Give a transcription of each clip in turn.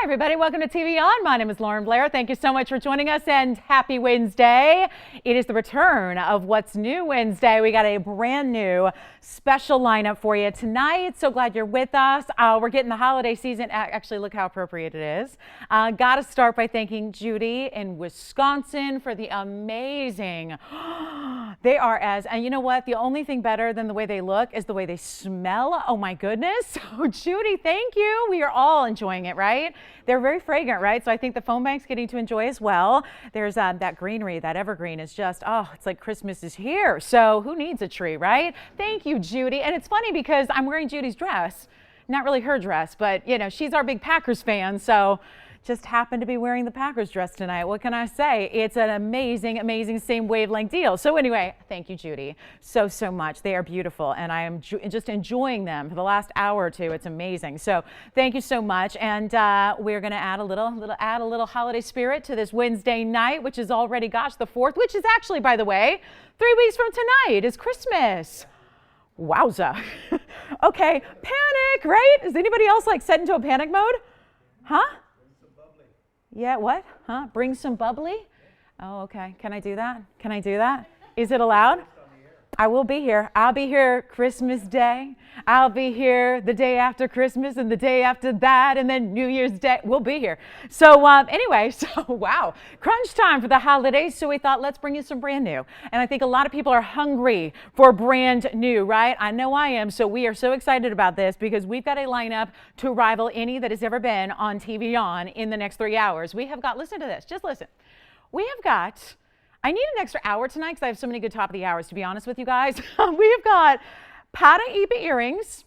everybody. Welcome to TVON. My name is Lauren Blair. Thank you so much for joining us and happy Wednesday. It is the return of What's New Wednesday. We got a brand new special lineup for you tonight. So glad you're with us. We're getting the holiday season. Actually, look how appropriate it is. Got to start by thanking Judy in Wisconsin for the amazing. They are and you know what? The only thing better than the way they look is the way they smell. Oh my goodness. So Judy, thank you. We are all enjoying it, right? They're very fragrant, right? So I think the phone bank's getting to enjoy as well. There's that greenery, that evergreen is just, oh, it's like Christmas is here. So who needs a tree, right? Thank you, Judy. And it's funny because I'm wearing Judy's dress. Not really her dress, but you know, she's our big Packers fan. So just happened to be wearing the Packers dress tonight. What can I say? It's an amazing, amazing same wavelength deal. So anyway, thank you, Judy, so much. They are beautiful, and I am just enjoying them for the last hour or two. It's amazing. So thank you so much. And we're going to add a little holiday spirit to this Wednesday night, which is already, gosh, the 4th, which is actually, by the way, 3 weeks from tonight is Christmas. Wowza. Okay, panic, right? Is anybody else like set into a panic mode? Huh? Yeah, what? Huh? Bring some bubbly? Oh, okay. Can I do that? Can I do that? Is it allowed? I will be here. I'll be here Christmas Day. I'll be here the day after Christmas and the day after that and then New Year's Day. We'll be here. So anyway, wow, crunch time for the holidays. So we thought, let's bring you some brand new. And I think a lot of people are hungry for brand new, right? I know I am. So we are so excited about this because we've got a lineup to rival any that has ever been on TVON in the next 3 hours. We have got, listen to this, just listen. We have got, I need an extra hour tonight because I have so many good top of the hours, to be honest with you guys. We've got Paraiba earrings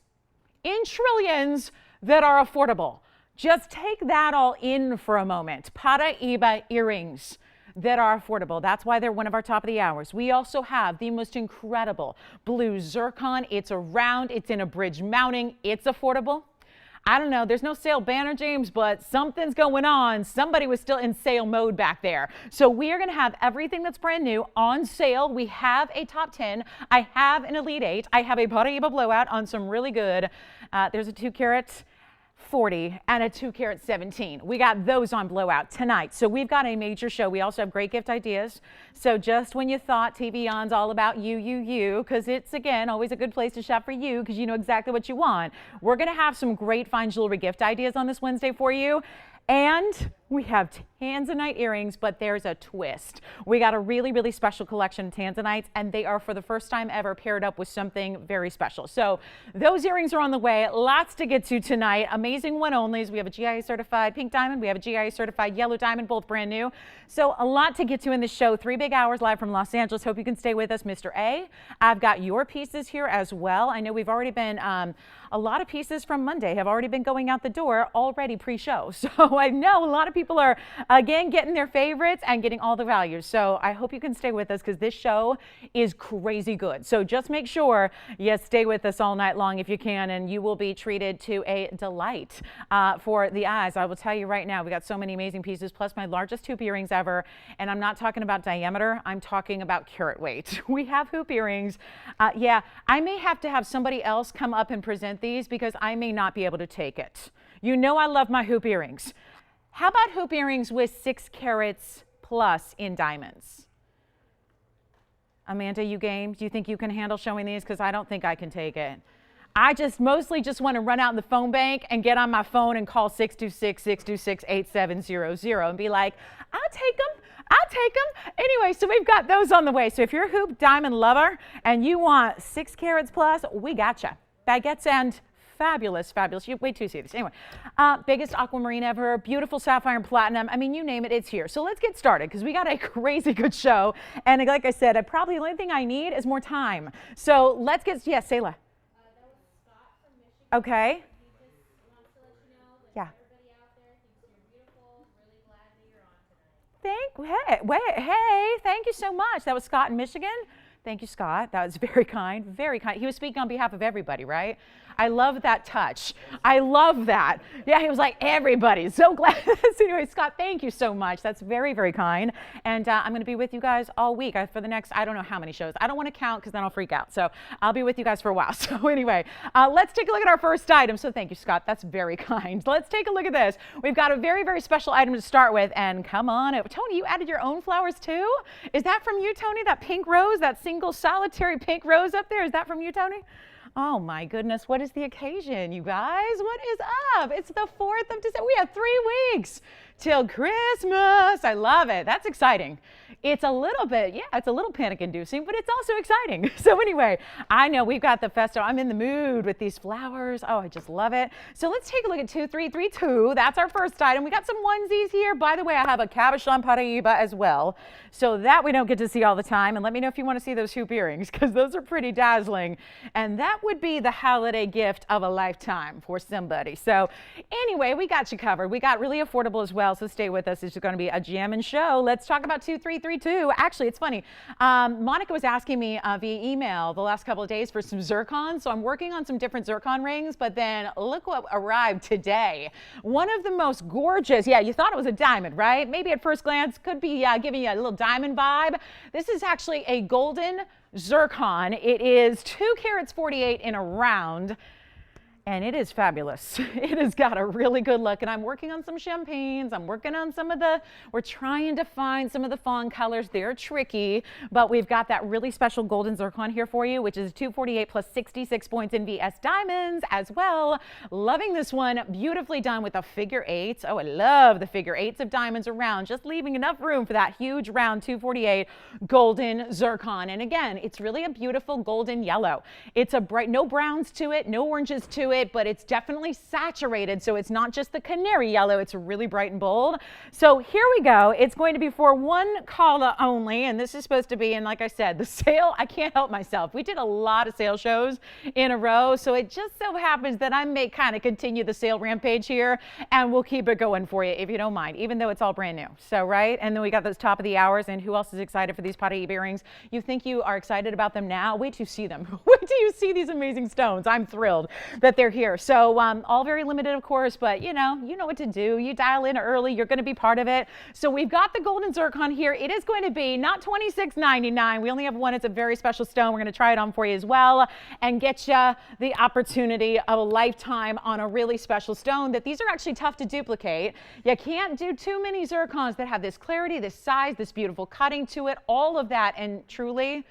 in trillions that are affordable. Just take that all in for a moment. Paraiba earrings that are affordable. That's why they're one of our top of the hours. We also have the most incredible blue zircon. It's a round, it's in a bridge mounting, it's affordable. I don't know, there's no sale banner, James, but something's going on. Somebody was still in sale mode back there. So we are going to have everything that's brand new on sale. We have a top 10. I have an Elite 8. I have a Paraiba blowout on some really good. There's a 2 carat 40 and a 2 carat 17. We got those on blowout tonight. So we've got a major show. We also have great gift ideas. So just when you thought TVON's all about you, because it's, again, always a good place to shop for you because you know exactly what you want. We're going to have some great fine jewelry gift ideas on this Wednesday for you. And we have Tanzanite earrings, but there's a twist. We got a really, really special collection of Tanzanites, and they are for the first time ever paired up with something very special. So those earrings are on the way. Lots to get to tonight. Amazing one-onlys. We have a GIA certified pink diamond. We have a GIA certified yellow diamond, both brand new. So a lot to get to in this show. 3 big hours live from Los Angeles. Hope you can stay with us, Mr. A. I've got your pieces here as well. I know we've already been, a lot of pieces from Monday have already been going out the door already pre-show. So I know a lot of people are, again, getting their favorites and getting all the values. So I hope you can stay with us because this show is crazy good. So just make sure you stay with us all night long if you can, and you will be treated to a delight for the eyes. I will tell you right now, we got so many amazing pieces, plus my largest hoop earrings ever. And I'm not talking about diameter. I'm talking about carat weight. We have hoop earrings. Yeah, I may have to have somebody else come up and present these because I may not be able to take it. You know I love my hoop earrings. How about hoop earrings with 6 carats plus in diamonds? Amanda, you game? Do you think you can handle showing these? Because I don't think I can take it. I mostly just want to run out in the phone bank and get on my phone and call 626-626-8700 and be like, I'll take them. I'll take them. Anyway, so we've got those on the way. So if you're a hoop diamond lover and you want 6 carats plus, we gotcha. Baguettes and fabulous. You wait till you see this. Anyway, biggest aquamarine ever, beautiful sapphire and platinum. I mean, you name it, it's here. So let's get started because we got a crazy good show. And like I said, probably the only thing I need is more time. So let's get, yes, Sayla. That was Scott from Michigan. Okay. He just wants to let you know that everybody out there thinks you're beautiful. Really glad that you're on tonight. Hey, thank you so much. That was Scott in Michigan. Thank you, Scott. That was very kind, very kind. He was speaking on behalf of everybody, right? I love that touch. I love that. Yeah, he was like, everybody, so glad. So anyway, Scott, thank you so much. That's very, very kind. And I'm going to be with you guys all week for the next, I don't know how many shows. I don't want to count because then I'll freak out. So I'll be with you guys for a while. So anyway, let's take a look at our first item. So thank you, Scott. That's very kind. Let's take a look at this. We've got a very, very special item to start with. And come on, Tony, you added your own flowers too? Is that from you, Tony? That pink rose, that single solitary pink rose up there, is that from you, Tony? Oh my goodness, what is the occasion, you guys? What is up? It's the 4th of December. We have 3 weeks till Christmas. I love it. That's exciting. It's a little bit, yeah, it's a little panic inducing, but it's also exciting. So anyway, I know we've got the festo. I'm in the mood with these flowers. Oh, I just love it. So let's take a look at 2332. That's our first item. We got some onesies here. By the way, I have a cabochon Paraiba as well, so that we don't get to see all the time. And let me know if you want to see those hoop earrings, because those are pretty dazzling. And that would be the holiday gift of a lifetime for somebody. So anyway, we got you covered. We got really affordable as well, so stay with us. It's going to be a jamming show. Let's talk about 2332. Actually, it's funny. Monica was asking me via email the last couple of days for some zircon. So I'm working on some different zircon rings, but then look what arrived today. One of the most gorgeous, yeah, you thought it was a diamond, right? Maybe at first glance could be giving you a little diamond vibe. This is actually a golden zircon. It is 2 carats 48 in a round. And it is fabulous. It has got a really good look. And I'm working on some champagnes. I'm working on we're trying to find some of the fawn colors. They're tricky, but we've got that really special golden zircon here for you, which is 248 plus 66 points in VS diamonds as well. Loving this one. Beautifully done with the figure 8s. Oh, I love the figure 8s of diamonds around, just leaving enough room for that huge round 248 golden zircon. And again, it's really a beautiful golden yellow. It's a bright, no browns to it, no oranges to it, but it's definitely saturated, so it's not just the canary yellow, it's really bright and bold. So here we go. It's going to be for one caller only, and this is supposed to be, and like I said, the sale, I can't help myself. We did a lot of sale shows in a row, so it just so happens that I may kind of continue the sale rampage here, and we'll keep it going for you if you don't mind, even though it's all brand new. So, right? And then we got those top of the hours, and who else is excited for these Paraiba earrings? You think you are excited about them now? Wait till you see them. Wait till you see these amazing stones. I'm thrilled that they're here. So all very limited, of course, but you know what to do. You dial in early, you're going to be part of it. So we've got the golden zircon here. It is going to be not $26.99. We only have one. It's a very special stone. We're going to try it on for you as well and get you the opportunity of a lifetime on a really special stone. That these are actually tough to duplicate. You can't do too many zircons that have this clarity, this size, this beautiful cutting to it, all of that, and truly,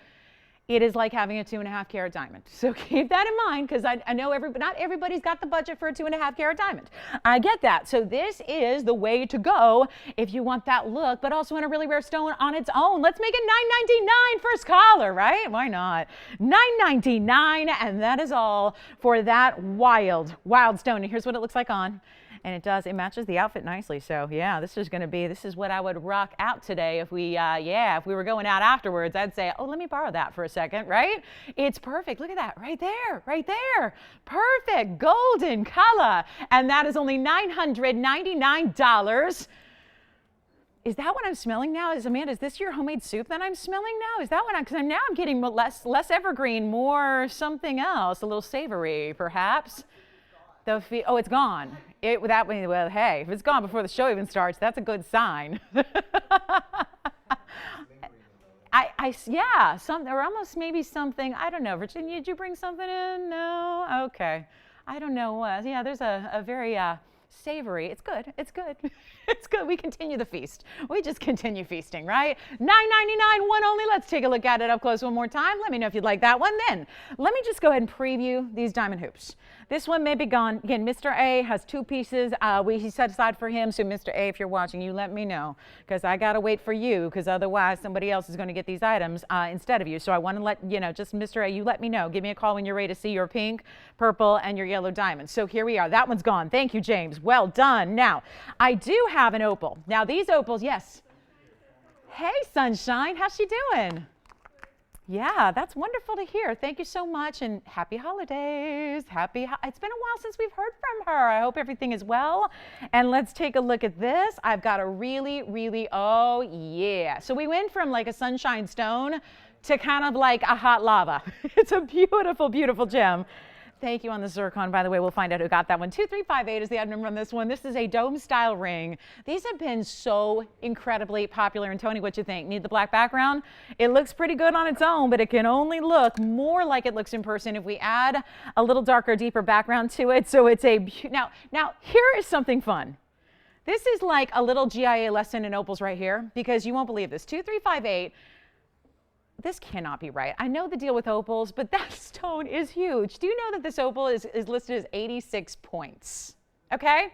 it is like having a 2.5 carat diamond. So keep that in mind, because I know not everybody's got the budget for a 2.5 carat diamond. I get that. So this is the way to go if you want that look, but also in a really rare stone on its own. Let's make it $9.99 first caller, right? Why not? $9.99, and that is all for that wild, wild stone. And here's what it looks like on. And it matches the outfit nicely. So yeah, this is what I would rock out today if we were going out afterwards. I'd say, oh, let me borrow that for a second, right? It's perfect. Look at that, right there. Perfect, golden color. And that is only $999. Is that what I'm smelling now? Amanda, is this your homemade soup that I'm smelling now? Is that what because now I'm getting less evergreen, more something else, a little savory, perhaps. Oh, it's gone. Well, hey, if it's gone before the show even starts, that's a good sign. Or almost maybe something, I don't know. Virginia, did you bring something in? No? Okay. I don't know what. Yeah, there's a very savory. It's good. It's good. It's good. We continue the feast. We just continue feasting, right? $9.99, one only. Let's take a look at it up close one more time. Let me know if you'd like that one. Then let me just go ahead and preview these diamond hoops. This one may be gone. Again, Mr. A has 2 pieces he set aside for him. So Mr. A, if you're watching, you let me know, because I got to wait for you, because otherwise somebody else is going to get these items instead of you. So I want to let just Mr. A, you let me know. Give me a call when you're ready to see your pink, purple, and your yellow diamonds. So here we are. That one's gone. Thank you, James. Well done. Now, I do have an opal. Now, these opals, yes. Hey, Sunshine. How's she doing? Yeah, that's wonderful to hear. Thank you so much, and happy holidays. It's been a while since we've heard from her. I hope everything is well. And let's take a look at this. I've got a really, oh yeah. So we went from like a sunshine stone to kind of like a hot lava. It's a beautiful, beautiful gem. Thank you on the zircon, by the way. We'll find out who got that one. 2358 is the item number on this one. This is a dome style ring. These have been so incredibly popular. And Tony, what you think? Need the black background? It looks pretty good on its own, but it can only look more like it looks in person if we add a little darker, deeper background to it. So it's a, now here is something fun. This is like a little GIA lesson in opals right here, because you won't believe this. 2358. This cannot be right. I know the deal with opals, but that stone is huge. Do you know that this opal is listed as 86 points? Okay?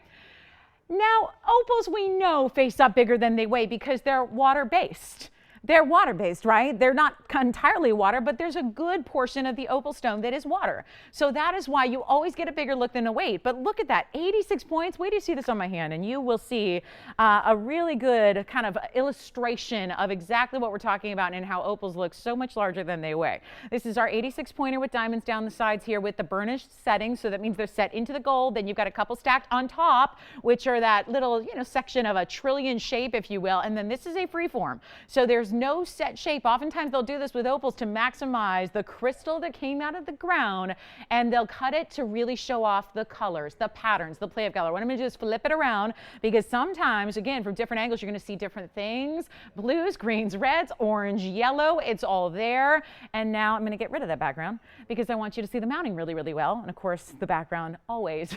Now, opals we know face up bigger than they weigh because they're water-based. They're water-based, right? They're not entirely water, but there's a good portion of the opal stone that is water. So that is why you always get a bigger look than a weight. But look at that, 86 points. Wait till you see this on my hand, and you will see a really good kind of illustration of exactly what we're talking about and how opals look so much larger than they weigh. This is our 86 pointer with diamonds down the sides here with the burnished setting. So that means they're set into the gold. Then you've got a couple stacked on top, which are that little, section of a trillion shape, if you will. And then this is a free form. So there's no set shape. Oftentimes they'll do this with opals to maximize the crystal that came out of the ground, and they'll cut it to really show off the colors, the patterns, the play of color. What I'm going to do is flip it around, because sometimes, again, from different angles, you're going to see different things. Blues, greens, reds, orange, yellow, it's all there. And now I'm going to get rid of that background because I want you to see the mounting really, really well. And of course, the background always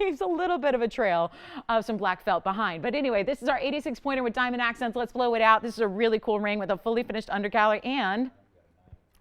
leaves a little bit of a trail of some black felt behind. But anyway, this is our 86 pointer with diamond accents. Let's blow it out. This is a really cool ring with a fully finished undercollar and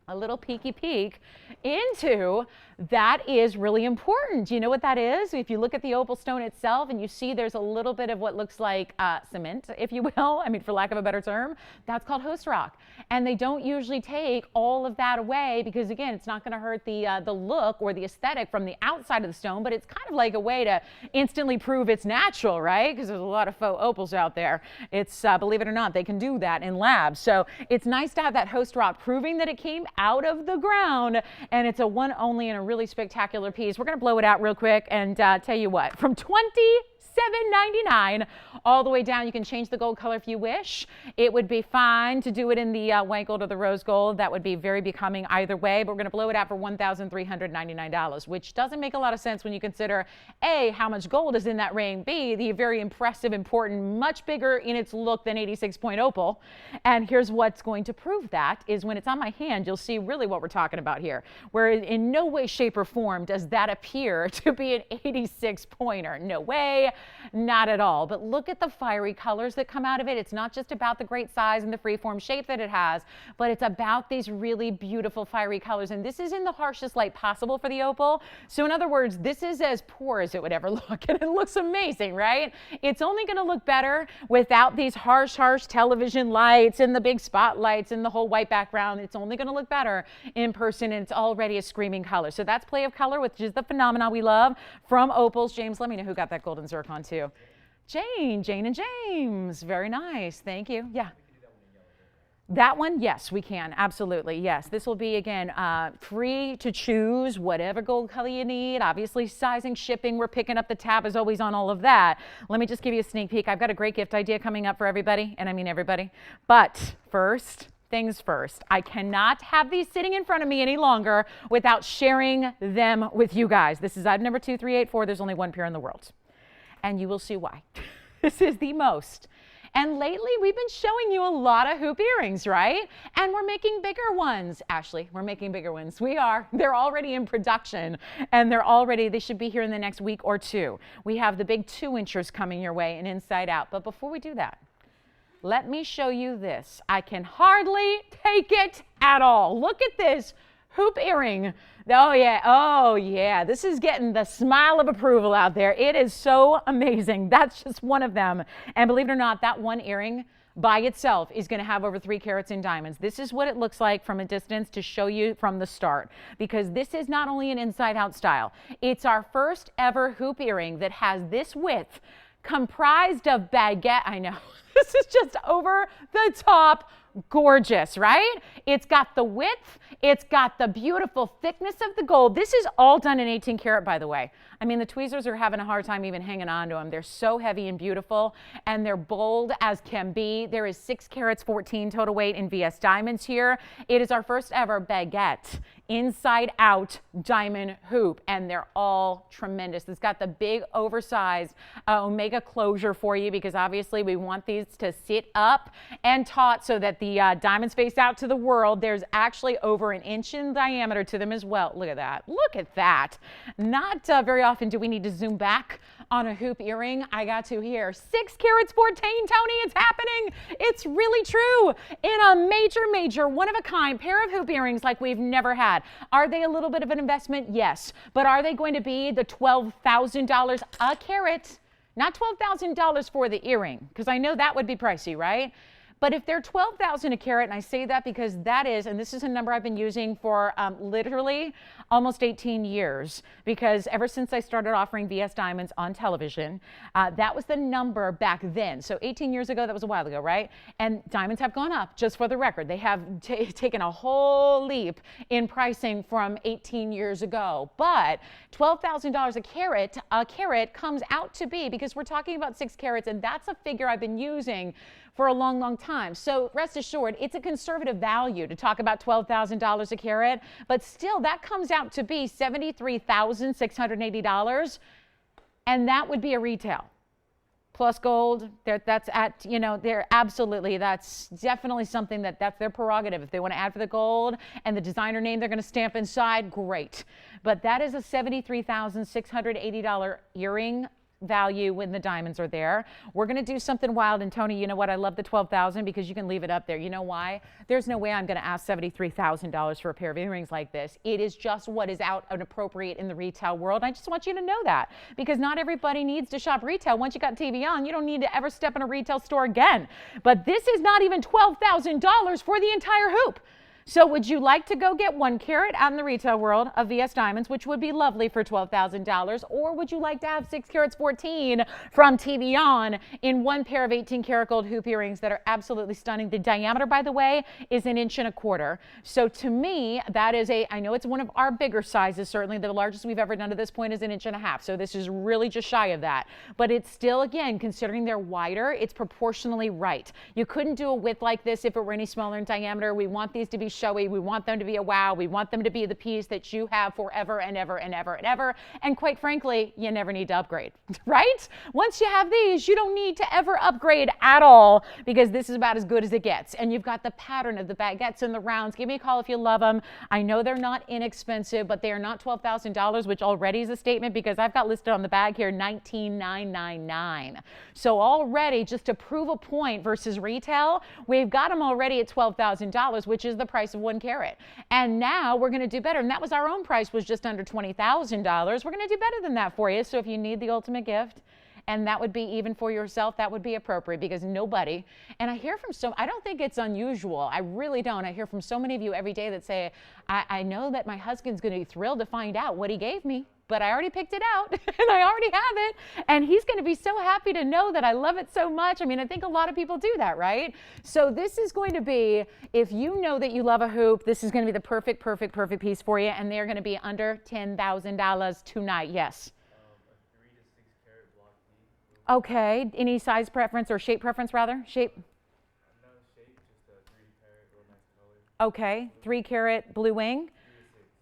a little peeky peek into that is really important. Do you know what that is? If you look at the opal stone itself and you see there's a little bit of what looks like cement, if you will, I mean, for lack of a better term, that's called host rock. And they don't usually take all of that away because, again, it's not going to hurt the look or the aesthetic from the outside of the stone, but it's kind of like a way to instantly prove it's natural, right? Because there's a lot of faux opals out there. It's, believe it or not, they can do that in labs. So it's nice to have that host rock proving that it came out of the ground, and it's a one only and a really spectacular piece. We're going to blow it out real quick and tell you what, from $27.99 all the way down. You can change the gold color if you wish. It would be fine to do it in the white gold or the rose gold. That would be very becoming either way, but we're going to blow it out for $1,399, which doesn't make a lot of sense when you consider A, how much gold is in that ring, B, the very impressive, important, much bigger in its look than 86 point opal. And here's what's going to prove that is when it's on my hand, you'll see really what we're talking about here, where in no way, shape, or form does that appear to be an 86 pointer. No way. Not at all. But look at the fiery colors that come out of it. It's not just about the great size and the freeform shape that it has, but it's about these really beautiful fiery colors. And this is in the harshest light possible for the opal. So in other words, this is as poor as it would ever look. And it looks amazing, right? It's only going to look better without these harsh television lights and the big spotlights and the whole white background. It's only going to look better in person, and it's already a screaming color. So that's play of color, which is the phenomenon we love from opals. James, let me know who got that golden zircon too. Jane and James. Very nice. Thank you. Yeah. That one, yes, we can. Absolutely. Yes. This will be, again, free to choose whatever gold color you need. Obviously, sizing, shipping, we're picking up the tab as always on all of that. Let me just give you a sneak peek. I've got a great gift idea coming up for everybody, and I mean everybody. But first, things first. I cannot have these sitting in front of me any longer without sharing them with you guys. This is item number 2384. There's only one pair in the world. And you will see why. This is the most. And lately, we've been showing you a lot of hoop earrings, right? And we're making bigger ones. Ashley, we're making bigger ones. We are. They're already in production, and they should be here in the next week or two. We have the big 2-inchers coming your way and inside out. But before we do that, let me show you this. I can hardly take it at all. Look at this hoop earring. Oh yeah, this is getting the smile of approval out there. It is so amazing. That's just one of them. And believe it or not, that one earring by itself is going to have over 3 carats in diamonds. This is what it looks like from a distance to show you from the start, because this is not only an inside out style. It's our first ever hoop earring that has this width comprised of baguette. I know, this is just over the top gorgeous, right? It's got the width, it's got the beautiful thickness of the gold. This is all done in 18 karat, by the way. I mean, the tweezers are having a hard time even hanging on to them. They're so heavy and beautiful, and they're bold as can be. There is 6 carats 14 total weight in VS diamonds here. It is our first ever baguette inside out diamond hoop, and they're all tremendous. It's got the big oversized omega closure for you, because obviously we want these to sit up and taut so that the diamonds face out to the world. There's actually over an inch in diameter to them as well. Look at that. Look at that. Not very often do we need to zoom back on a hoop earring. I got to here. 6 carats 14, Tony, it's happening. It's really true. In a major, one of a kind pair of hoop earrings like we've never had. Are they a little bit of an investment? Yes. But are they going to be the $12,000 a carat? Not $12,000 for the earring, because I know that would be pricey, right? But if they're $12,000 a carat, and I say that because that is, and this is a number I've been using for literally almost 18 years, because ever since I started offering VS diamonds on television, that was the number back then. So 18 years ago, that was a while ago, right? And diamonds have gone up, just for the record. They have taken a whole leap in pricing from 18 years ago. But $12,000 a carat comes out to be, because we're talking about 6 carats, and that's a figure I've been using for a long time. So rest assured, it's a conservative value to talk about $12,000 a carat, but still that comes out to be $73,680, and that would be a retail. Plus gold, that's at, you know, they're absolutely, that's definitely something that's their prerogative. If they want to add for the gold and the designer name they're going to stamp inside, great. But that is a $73,680 earring value when the diamonds are there. We're going to do something wild, and Tony, you know what? I love the $12,000 because you can leave it up there. You know why? There's no way I'm going to ask $73,000 for a pair of earrings like this. It is just what is out and appropriate in the retail world. I just want you to know that, because not everybody needs to shop retail. Once you got TVON, you don't need to ever step in a retail store again. But this is not even $12,000 for the entire hoop. So would you like to go get 1 carat out in the retail world of VS diamonds, which would be lovely for $12,000, or would you like to have 6 carats 14 from TVON in 1 pair of 18 karat gold hoop earrings that are absolutely stunning? The diameter, by the way, is 1.25 inches. So to me, that is I know it's one of our bigger sizes, certainly the largest we've ever done to this point is 1.5 inches. So this is really just shy of that. But it's still, again, considering they're wider, it's proportionally right. You couldn't do a width like this if it were any smaller in diameter. We want these to be showy. We want them to be a wow. We want them to be the piece that you have forever and ever and ever and ever. And quite frankly, you never need to upgrade, right? Once you have these, you don't need to ever upgrade at all, because this is about as good as it gets. And you've got the pattern of the baguettes and the rounds. Give me a call if you love them. I know they're not inexpensive, but they are not $12,000, which already is a statement, because I've got listed on the bag here $19,999. So already, just to prove a point versus retail, we've got them already at $12,000, which is the price of 1 carat. And now we're going to do better. And that was our own price, was just under $20,000. We're going to do better than that for you. So if you need the ultimate gift, and that would be even for yourself, that would be appropriate, because nobody, and I hear from I don't think it's unusual. I really don't. I hear from so many of you every day that say, I know that my husband's going to be thrilled to find out what he gave me, but I already picked it out and I already have it. And he's going to be so happy to know that I love it so much. I mean, I think a lot of people do that, right? So this is going to be, if you know that you love a hoop, this is going to be the perfect piece for you. And they're going to be under $10,000 tonight. Yes. A 3 to 6 carat block D. Okay. Any size preference, or shape preference rather? Shape? No shape, just a 3 carat, real nice color. Okay. 3 carat blue wing.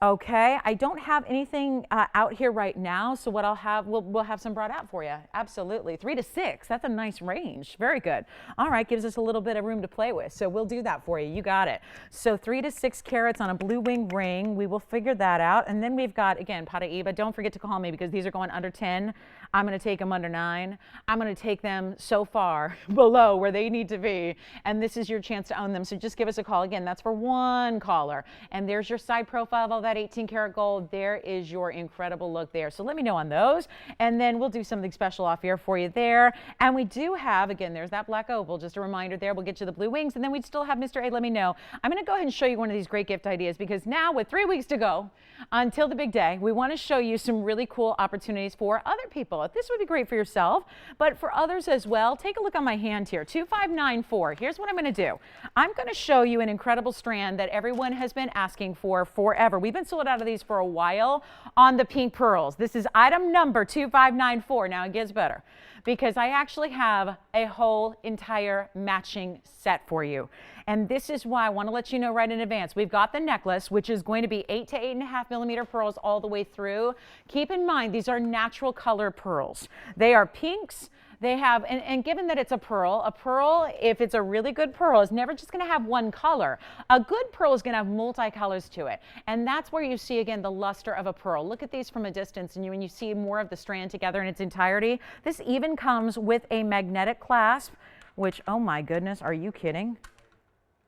Okay, I don't have anything out here right now, so what I'll have, we'll have some brought out for you. Absolutely. 3 to 6, that's a nice range. Very good. All right, gives us a little bit of room to play with, so we'll do that for you. You got it. So 3 to 6 carats on a blue wing ring. We will figure that out. And then we've got, again, Paraiba. Don't forget to call me, because these are going under 10. I'm going to take them under 9. I'm going to take them so far below where they need to be, and this is your chance to own them. So just give us a call. Again, that's for 1 caller. And there's your side profile of all that 18 karat gold. There is your incredible look there. So let me know on those, and then we'll do something special off here for you there. And we do have, again, there's that black opal. Just a reminder there. We'll get you the blue wings, and then we still have Mr. A. Let me know. I'm going to go ahead and show you one of these great gift ideas, because now with 3 weeks to go until the big day, we want to show you some really cool opportunities for other people. This would be great for yourself, but for others as well. Take a look on my hand here, 2594. Here's what I'm going to do. I'm going to show you an incredible strand that everyone has been asking for forever. We've We've been sold out of these for a while on the pink pearls. This is item number 2594. Now it gets better because I actually have a whole entire matching set for you. And this is why I want to let you know right in advance. We've got the necklace, which is going to be 8 to 8.5 millimeter pearls all the way through. Keep in mind, these are natural color pearls. They are pinks. They have, and given that it's a pearl, if it's a really good pearl, is never just going to have one color. A good pearl is going to have multi-colors to it. And that's where you see, again, the luster of a pearl. Look at these from a distance, and when you see more of the strand together in its entirety. This even comes with a magnetic clasp, which, oh my goodness, are you kidding?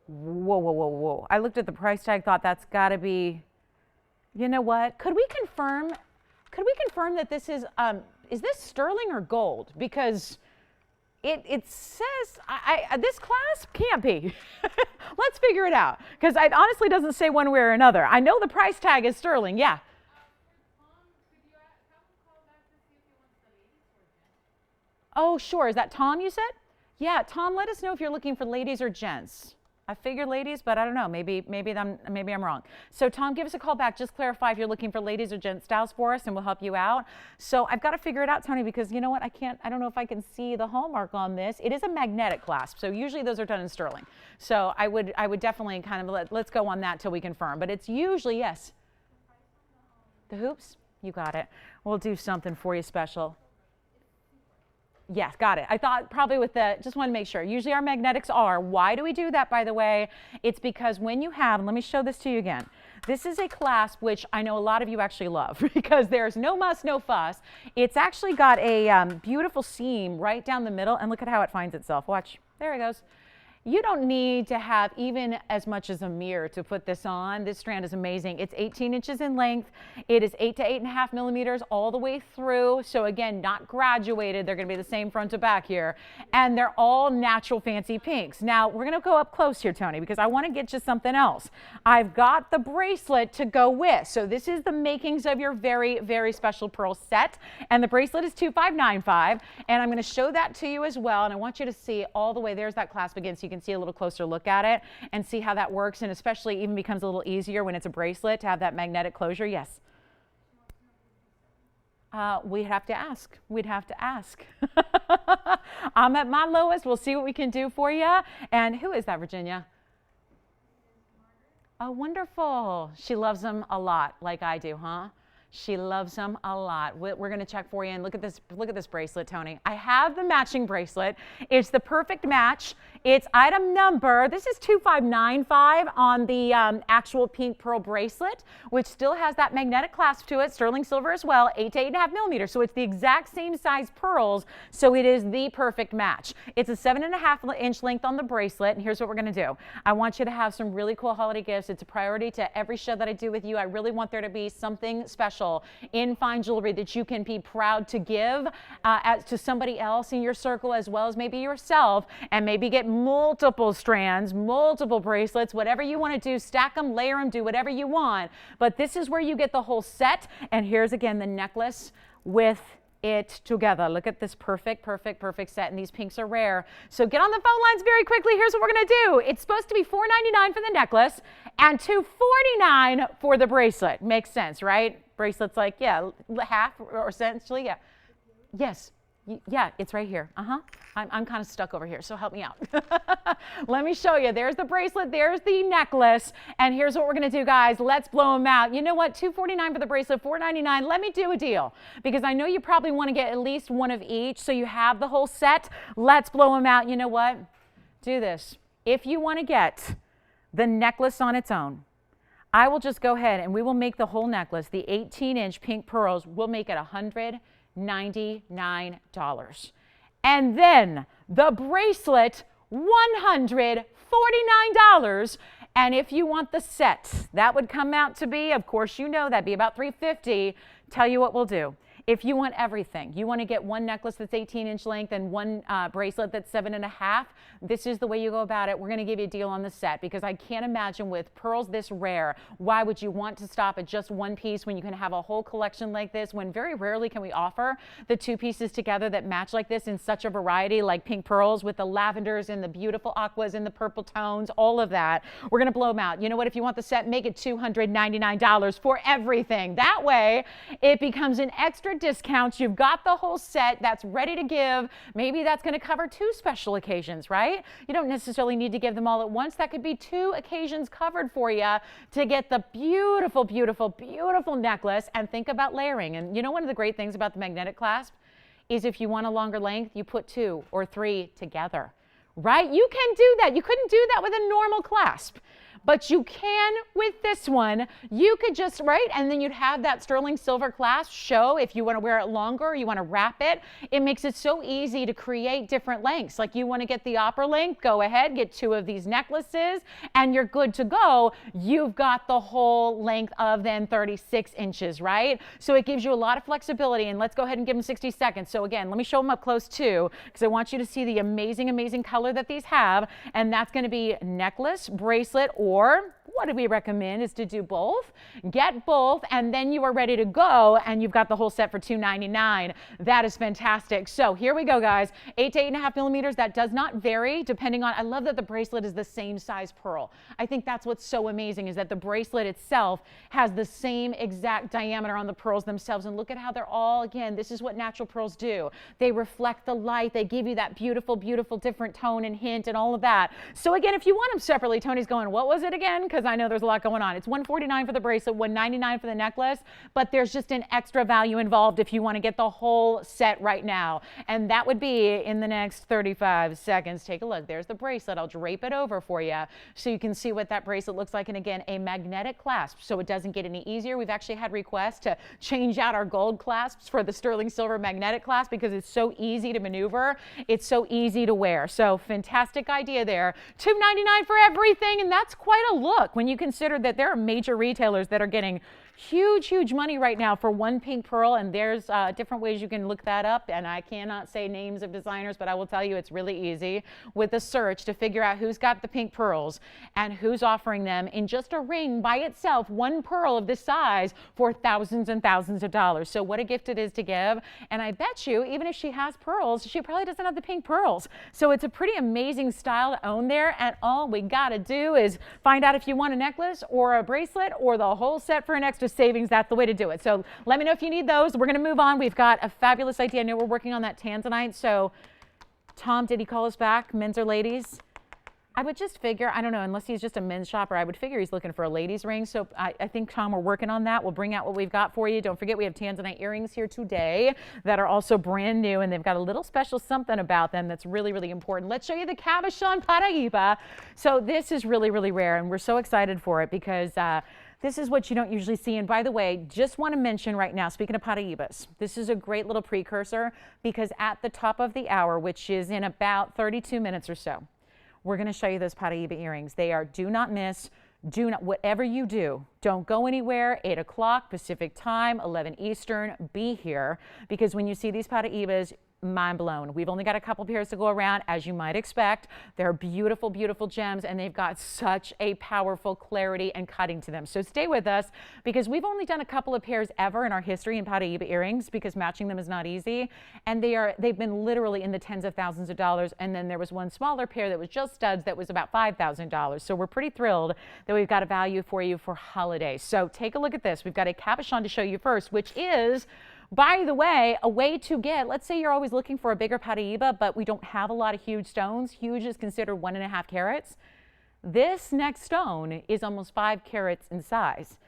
Whoa, whoa, whoa, whoa. I looked at the price tag, thought that's got to be, you know what? Could we confirm that this is this sterling or gold? Because it says, this clasp can't be. Let's figure it out. Because it honestly doesn't say one way or another. I know the price tag is sterling, yeah. Oh, sure. Is that Tom, you said? Yeah, Tom, let us know if you're looking for ladies or gents. I figured ladies, but I don't know. Maybe I'm wrong. So Tom, give us a call back. Just clarify if you're looking for ladies or gent styles for us, and we'll help you out. So I've got to figure it out, Tony, because you know what? I don't know if I can see the hallmark on this. It is a magnetic clasp, so usually those are done in sterling. So I would definitely kind of let's go on that till we confirm. But it's usually, yes. The hoops? You got it. We'll do something for you special. Yes, got it. I thought probably with the, just want to make sure. Usually our magnetics are. Why do we do that, by the way? It's because when you have, let me show this to you again. This is a clasp which I know a lot of you actually love because there's no muss, no fuss. It's actually got a beautiful seam right down the middle, and look at how it finds itself. Watch. There it goes. You don't need to have even as much as a mirror to put this on. This strand is amazing. It's 18 inches in length. It is 8 to 8.5 millimeters all the way through. So again, not graduated. They're going to be the same front to back here. And they're all natural fancy pinks. Now, we're going to go up close here, Tony, because I want to get you something else. I've got the bracelet to go with. So this is the makings of your very, very special pearl set. And the bracelet is 2595. And I'm going to show that to you as well. And I want you to see all the way. There's that clasp again, so you can see a little closer look at it and see how that works, and especially even becomes a little easier when it's a bracelet to have that magnetic closure. Yes. We'd have to ask. We'd have to ask. I'm at my lowest. We'll see what we can do for you. And who is that, Virginia? Oh, wonderful. She loves them a lot, like I do, huh? She loves them a lot. We're going to check for you. And look at this bracelet, Tony. I have the matching bracelet. It's the perfect match. It's item number, this is 2595 on the actual pink pearl bracelet, which still has that magnetic clasp to it, sterling silver as well, 8 to 8.5 millimeters. So it's the exact same size pearls. So it is the perfect match. It's a 7.5 inch length on the bracelet. And here's what we're going to do. I want you to have some really cool holiday gifts. It's a priority to every show that I do with you. I really want there to be something special in fine jewelry that you can be proud to give to somebody else in your circle, as well as maybe yourself, and maybe get multiple strands, multiple bracelets, whatever you want to do, stack them, layer them, do whatever you want. But this is where you get the whole set. And here's again the necklace with it together. Look at this perfect set, and these pinks are rare. So get on the phone lines very quickly. Here's what we're going to do. It's supposed to be $4.99 for the necklace and $2.49 for the bracelet. Makes sense, right? Bracelet's like, yeah, half or essentially, yeah. Yes. Yeah, it's right here. I'm kind of stuck over here, so help me out. Let me show you. There's the bracelet, there's the necklace, and here's what we're going to do, guys. Let's blow them out. You know what? $2.49 for the bracelet, $4.99. Let me do a deal, because I know you probably want to get at least one of each, so you have the whole set. Let's blow them out. You know what? Do this. If you want to get the necklace on its own, I will just go ahead and we will make the whole necklace, the 18-inch pink pearls, we'll make it $199. And then the bracelet, $149. And if you want the set, that would come out to be, of course, you know, that'd be about $350. Tell you what we'll do. If you want everything, you want to get one necklace that's 18-inch length and one bracelet that's 7.5, this is the way you go about it. We're going to give you a deal on the set because I can't imagine with pearls this rare, why would you want to stop at just one piece when you can have a whole collection like this, when very rarely can we offer the two pieces together that match like this in such a variety, like pink pearls with the lavenders and the beautiful aquas and the purple tones, all of that. We're going to blow them out. You know what? If you want the set, make it $299 for everything. That way, it becomes an extra discount. You've got the whole set that's ready to give. Maybe that's going to cover 2 special occasions, right? You don't necessarily need to give them all at once. That could be 2 occasions covered for you to get the beautiful, beautiful, beautiful necklace. And think about layering. And you know, one of the great things about the magnetic clasp is if you want a longer length, you put 2 or 3 together, right? You can do that. You couldn't do that with a normal clasp. But you can with this one. You could just, right? And then you'd have that sterling silver clasp show if you want to wear it longer or you want to wrap it. It makes it so easy to create different lengths. Like you want to get the opera length, go ahead, get 2 of these necklaces, and you're good to go. You've got the whole length of then 36 inches, right? So it gives you a lot of flexibility. And let's go ahead and give them 60 seconds. So again, let me show them up close too, because I want you to see the amazing, amazing color that these have. And that's going to be necklace, bracelet, or what do we recommend is to do both. Get both, and then you are ready to go, and you've got the whole set for $299. That is fantastic. So here we go, guys. 8 to 8.5 millimeters. That does not vary depending on, I love that the bracelet is the same size pearl. I think that's what's so amazing is that the bracelet itself has the same exact diameter on the pearls themselves. And look at how they're all, again, this is what natural pearls do. They reflect the light. They give you that beautiful, beautiful different tone and hint and all of that. So again, if you want them separately, Tony's going, what was it again? Because I know there's a lot going on. It's $149 for the bracelet, $199 for the necklace, but there's just an extra value involved if you want to get the whole set right now. And that would be in the next 35 seconds. Take a look. There's the bracelet. I'll drape it over for you so you can see what that bracelet looks like. And again, a magnetic clasp, so it doesn't get any easier. We've actually had requests to change out our gold clasps for the sterling silver magnetic clasp because it's so easy to maneuver. It's so easy to wear. So fantastic idea there. $299 for everything, and that's quite a look when you consider that there are major retailers that are getting huge, huge money right now for one pink pearl, and there's different ways you can look that up, and I cannot say names of designers, but I will tell you it's really easy with a search to figure out who's got the pink pearls and who's offering them in just a ring by itself, one pearl of this size for thousands and thousands of dollars. So what a gift it is to give, and I bet you even if she has pearls, she probably doesn't have the pink pearls. So it's a pretty amazing style to own there, and all we gotta do is find out if you want a necklace or a bracelet or the whole set for an extra savings. That's the way to do it. So let me know if you need those. We're going to move on. We've got a fabulous idea. I know we're working on that Tanzanite. So Tom, did he call us back, men's or ladies? I would just figure, I don't know, unless he's just a men's shopper, I would figure he's looking for a ladies ring. So I think, Tom, we're working on that. We'll bring out what we've got for you. Don't forget, we have Tanzanite earrings here today that are also brand new, and they've got a little special something about them that's really, really important. Let's show you the cabochon Paraiba. So this is really, really rare, and we're so excited for it because this is what you don't usually see. And by the way, just want to mention right now, speaking of Paraibas, this is a great little precursor because at the top of the hour, which is in about 32 minutes or so, we're going to show you those Paraiba earrings. They are do not miss, do not, whatever you do, don't go anywhere. 8 o'clock Pacific time, 11 Eastern, be here because when you see these Paraibas, mind blown. We've only got a couple pairs to go around, as you might expect. They're beautiful, beautiful gems, and they've got such a powerful clarity and cutting to them. So stay with us because we've only done a couple of pairs ever in our history in Paraiba earrings because matching them is not easy. And they've been literally in the tens of thousands of dollars. And then there was one smaller pair that was just studs that was about $5,000. So we're pretty thrilled that we've got a value for you for holidays. So take a look at this. We've got a cabochon to show you first, which is, by the way, a way to get, let's say you're always looking for a bigger Paraiba, but we don't have a lot of huge stones. Huge is considered 1.5 carats. This next stone is almost 5 carats in size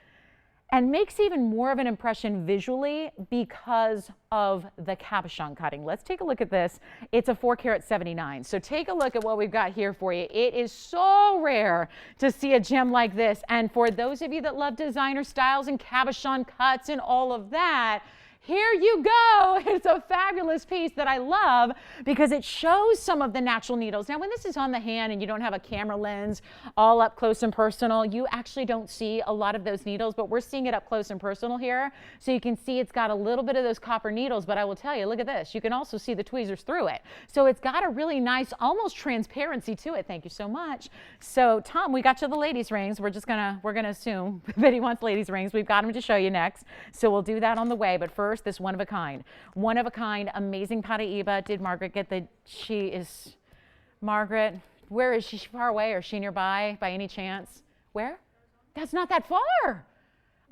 and makes even more of an impression visually because of the cabochon cutting. Let's take a look at this. It's a 4 carat 79. So take a look at what we've got here for you. It is so rare to see a gem like this. And for those of you that love designer styles and cabochon cuts and all of that, here you go. It's a fabulous piece that I love because it shows some of the natural needles. Now, when this is on the hand and you don't have a camera lens all up close and personal, you actually don't see a lot of those needles, but we're seeing it up close and personal here. So you can see it's got a little bit of those copper needles, but I will tell you, look at this. You can also see the tweezers through it. So it's got a really nice, almost transparency to it. Thank you so much. So Tom, we got you the ladies rings. We're gonna assume that he wants ladies rings. We've got them to show you next. So we'll do that on the way. But first, this one of a kind, amazing Paraiba. Did Margaret get Margaret, where is she? Is she far away or is she nearby by any chance? Where? That's not that far.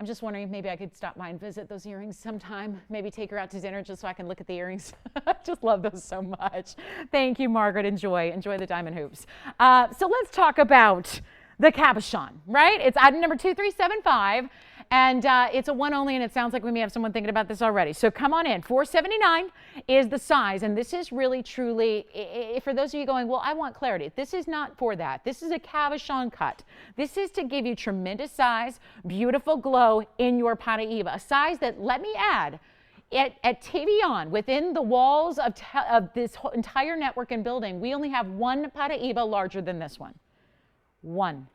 I'm just wondering if maybe I could stop by and visit those earrings sometime. Maybe take her out to dinner just so I can look at the earrings. I just love those so much. Thank you, Margaret. Enjoy the diamond hoops. So let's talk about the cabochon, right? It's item number 2375. And it's a one only, and it sounds like we may have someone thinking about this already. So come on in. $479 is the size, and this is really, truly, for those of you going, well, I want clarity. This is not for that. This is a cabochon cut. This is to give you tremendous size, beautiful glow in your Paraiba. A size that, let me add, at TVON, within the walls of this whole entire network and building, we only have one Paraiba larger than this one. One.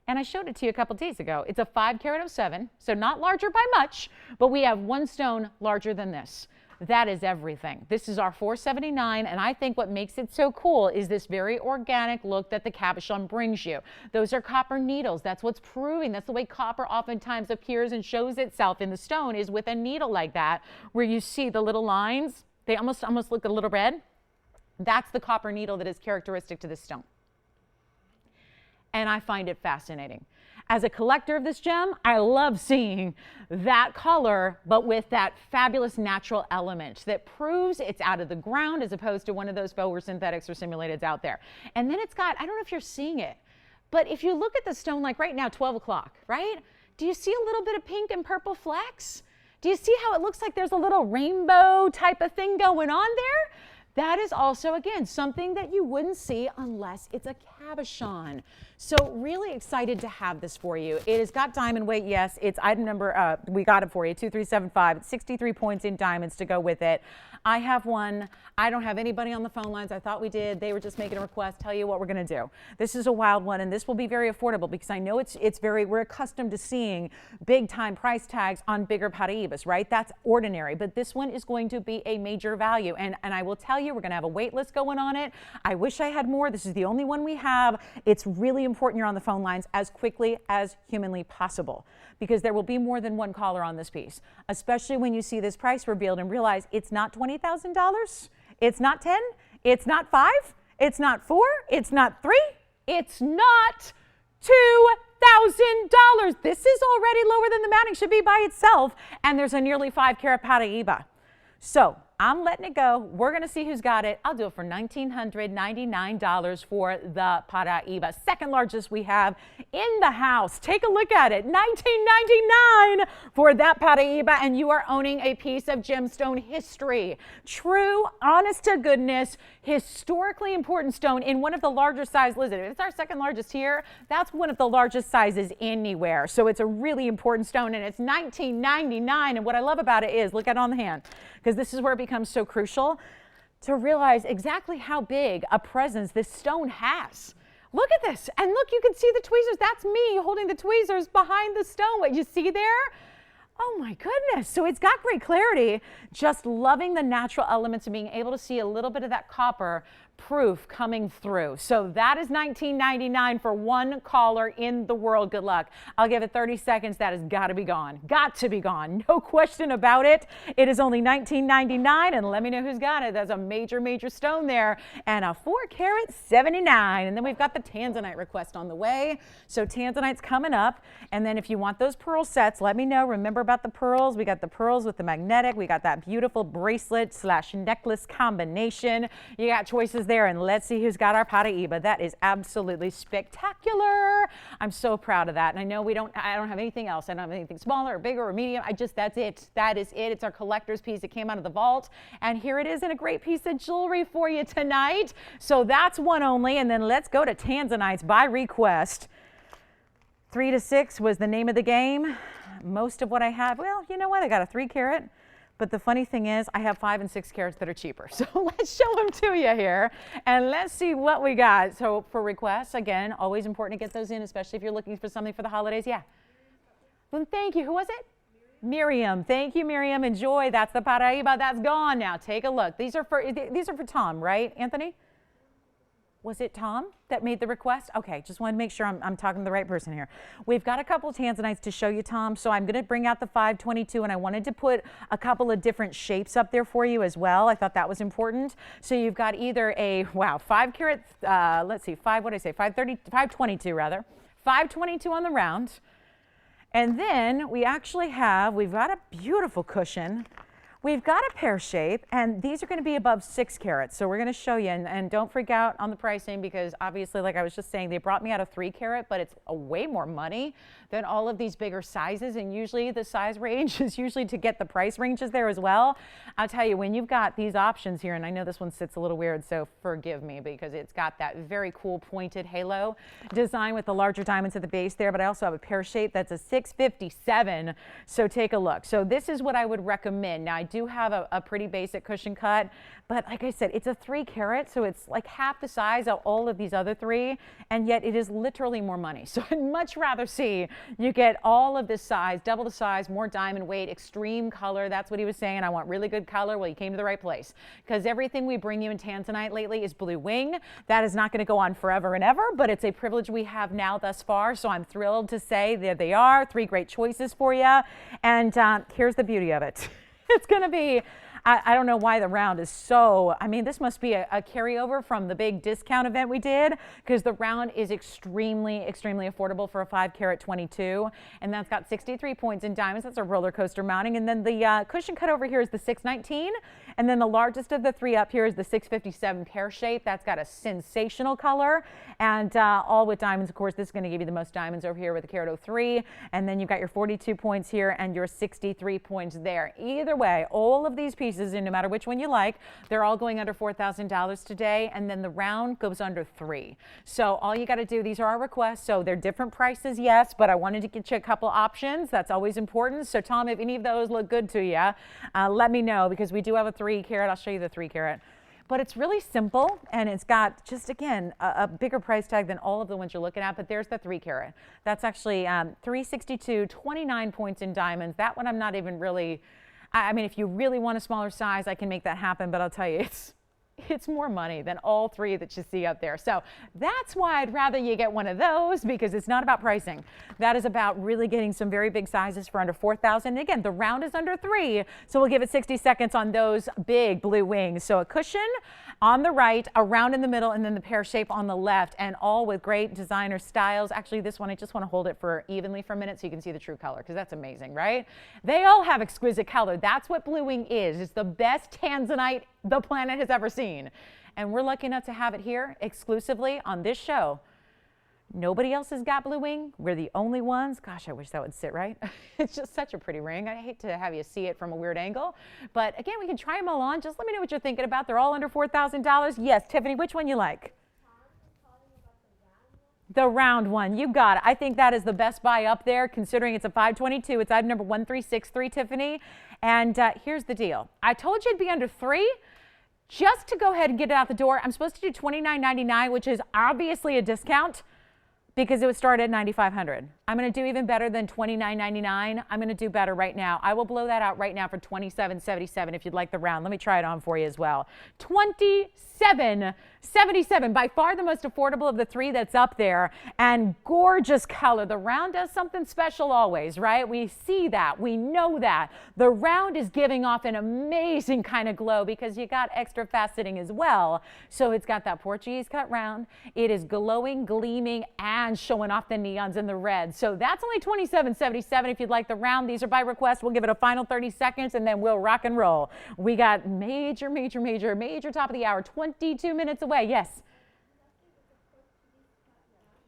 And I showed it to you a couple days ago. It's a 5-carat/07, so not larger by much, but we have one stone larger than this. That is everything. This is our $479, and I think what makes it so cool is this very organic look that the cabochon brings you. Those are copper needles. That's what's proving. That's the way copper oftentimes appears and shows itself in the stone, is with a needle like that, where you see the little lines. They almost look a little red. That's the copper needle that is characteristic to this stone. And I find it fascinating. As a collector of this gem, I love seeing that color, but with that fabulous natural element that proves it's out of the ground as opposed to one of those faux or synthetics or simulateds out there. And then it's got, I don't know if you're seeing it, but if you look at the stone, like right now, 12 o'clock, right? Do you see a little bit of pink and purple flecks? Do you see how it looks like there's a little rainbow type of thing going on there? That is also, again, something that you wouldn't see unless it's a cabochon. So really excited to have this for you. It has got diamond weight, yes. It's item number, we got it for you, 2375. It's 63 points in diamonds to go with it. I have one. I don't have anybody on the phone lines. I thought we did. They were just making a request. Tell you what we're going to do. This is a wild one, and this will be very affordable because I know we're accustomed to seeing big time price tags on bigger Paraibas, right? That's ordinary, but this one is going to be a major value. And I will tell you, we're going to have a wait list going on it. I wish I had more. This is the only one we have. It's really important you're on the phone lines as quickly as humanly possible because there will be more than one caller on this piece, especially when you see this price revealed and realize it's not $20,000. It's not 10. It's not 5. It's not 4. It's not 3. It's not $2,000. This is already lower than the mounting should be by itself, and there's a nearly 5-carat Paraiba. So I'm letting it go. We're going to see who's got it. I'll do it for $1,999 for the Paraiba. Second largest we have in the house. Take a look at it. $1,999 for that Paraiba, and you are owning a piece of gemstone history. True, honest to goodness, historically important stone in one of the larger size listed. It's our second largest here. That's one of the largest sizes anywhere. So it's a really important stone, and it's $1,999. And what I love about it is, look at it on the hand, because this is where it becomes so crucial to realize exactly how big a presence this stone has. Look at this, and look, you can see the tweezers. That's me holding the tweezers behind the stone. What you see there? Oh my goodness. So it's got great clarity. Just loving the natural elements and being able to see a little bit of that copper proof coming through. So that is $1,999 for one caller in the world. Good luck. I'll give it 30 seconds. That has got to be gone. Got to be gone. No question about it. It is only $1,999, and let me know who's got it. That's a major, major stone there, and a 4-carat 79. And then we've got the Tanzanite request on the way. So Tanzanite's coming up, and then if you want those pearl sets, let me know. Remember about the pearls. We got the pearls with the magnetic. We got that beautiful bracelet / necklace combination. You got choices there, and let's see who's got our Paraiba. That is absolutely spectacular. I'm so proud of that. And I know I don't have anything else. I don't have anything smaller or bigger or medium. That's it. That is it. It's our collector's piece. It came out of the vault, and here it is in a great piece of jewelry for you tonight. So that's one only, and then let's go to Tanzanites by request. 3 to 6 was the name of the game. Most of what I have, well, you know what? I got a 3-carat. But the funny thing is I have 5 and 6 carats that are cheaper. So let's show them to you here and let's see what we got. So for requests, again, always important to get those in, especially if you're looking for something for the holidays. Yeah. Well, thank you. Who was it? Miriam. Thank you, Miriam. Enjoy. That's the Paraiba. That's gone now. Take a look. These are for Tom, right, Anthony? Was it Tom that made the request? Okay, just wanted to make sure I'm talking to the right person here. We've got a couple of tanzanites to show you, Tom, so I'm going to bring out the 522, and I wanted to put a couple of different shapes up there for you as well. I thought that was important. So you've got either a, 5 carat, let's see, 522 rather, 522 on the round. And then we've got a beautiful cushion. We've got a pear shape, and these are going to be above 6 carats. So we're going to show you, and don't freak out on the pricing because obviously, like I was just saying, they brought me out a 3 carat, but it's a way more money than all of these bigger sizes. And usually the size range is usually to get the price ranges there as well. I'll tell you, when you've got these options here, and I know this one sits a little weird, so forgive me because it's got that very cool pointed halo design with the larger diamonds at the base there, but I also have a pear shape that's a 657. So take a look. So this is what I would recommend. Now I do have a pretty basic cushion cut, but like I said, it's a 3 carat, so it's like half the size of all of these other 3, and yet it is literally more money. So I'd much rather see you get all of this size, double the size, more diamond weight, extreme color. That's what he was saying. I want really good color. Well, you came to the right place because everything we bring you in Tanzanite lately is blue wing. That is not going to go on forever and ever, but it's a privilege we have now thus far. So I'm thrilled to say there they are, 3 great choices for you. And here's the beauty of it. It's going to be, I don't know why the round is so, I mean, this must be a carryover from the big discount event we did because the round is extremely, extremely affordable for a 5 carat 22. And that's got 63 points in diamonds. That's a roller coaster mounting. And then the cushion cut over here is the 619. And then the largest of the 3 up here is the 657 pear shape. That's got a sensational color. And all with diamonds, of course, this is going to give you the most diamonds over here with the carat 03. And then you've got your 42 points here and your 63 points there. Either way, all of these pieces, and no matter which one you like, they're all going under $4,000 today, and then the round goes under 3. So all you got to do, these are our requests, so they're different prices, yes, but I wanted to get you a couple options. That's always important. So Tom, if any of those look good to you, let me know because we do have a 3 carat. I'll show you the 3 carat. But it's really simple, and it's got just, again, a bigger price tag than all of the ones you're looking at, but there's the 3 carat. That's actually 362, 29 points in diamonds. That one I'm not even really, I mean, if you really want a smaller size, I can make that happen, but I'll tell you, it's more money than all 3 that you see up there. So that's why I'd rather you get one of those because it's not about pricing. That is about really getting some very big sizes for under 4,000. Again, the round is under 3, so we'll give it 60 seconds on those big blue wings. So a cushion on the right, a round in the middle, and then the pear shape on the left, and all with great designer styles. Actually, this one, I just want to hold it for evenly for a minute so you can see the true color because that's amazing, right? They all have exquisite color. That's what blue wing is. It's the best tanzanite the planet has ever seen. And we're lucky enough to have it here exclusively on this show. Nobody else has got blue wing. We're the only ones. Gosh, I wish that would sit right. It's just such a pretty ring. I hate to have you see it from a weird angle. But again, we can try them all on. Just let me know what you're thinking about. They're all under $4,000. Yes, Tiffany, which one you like? The round one, you got it. I think that is the best buy up there considering it's a 522. It's item number 1363, Tiffany. And here's the deal. I told you it'd be under 3. Just to go ahead and get it out the door, I'm supposed to do $29.99, which is obviously a discount because it would start at $9,500. I'm going to do even better than $29.99. I'm going to do better right now. I will blow that out right now for $27.77 if you'd like the round. Let me try it on for you as well. $27.77, by far the most affordable of the 3 that's up there, and gorgeous color. The round does something special always, right? We see that. We know that. The round is giving off an amazing kind of glow because you got extra faceting as well. So it's got that Portuguese cut round. It is glowing, gleaming, and showing off the neons and the reds. So that's only $27.77 if you'd like the round. These are by request. We'll give it a final 30 seconds and then we'll rock and roll. We got major top of the hour, 22 minutes away. Yes.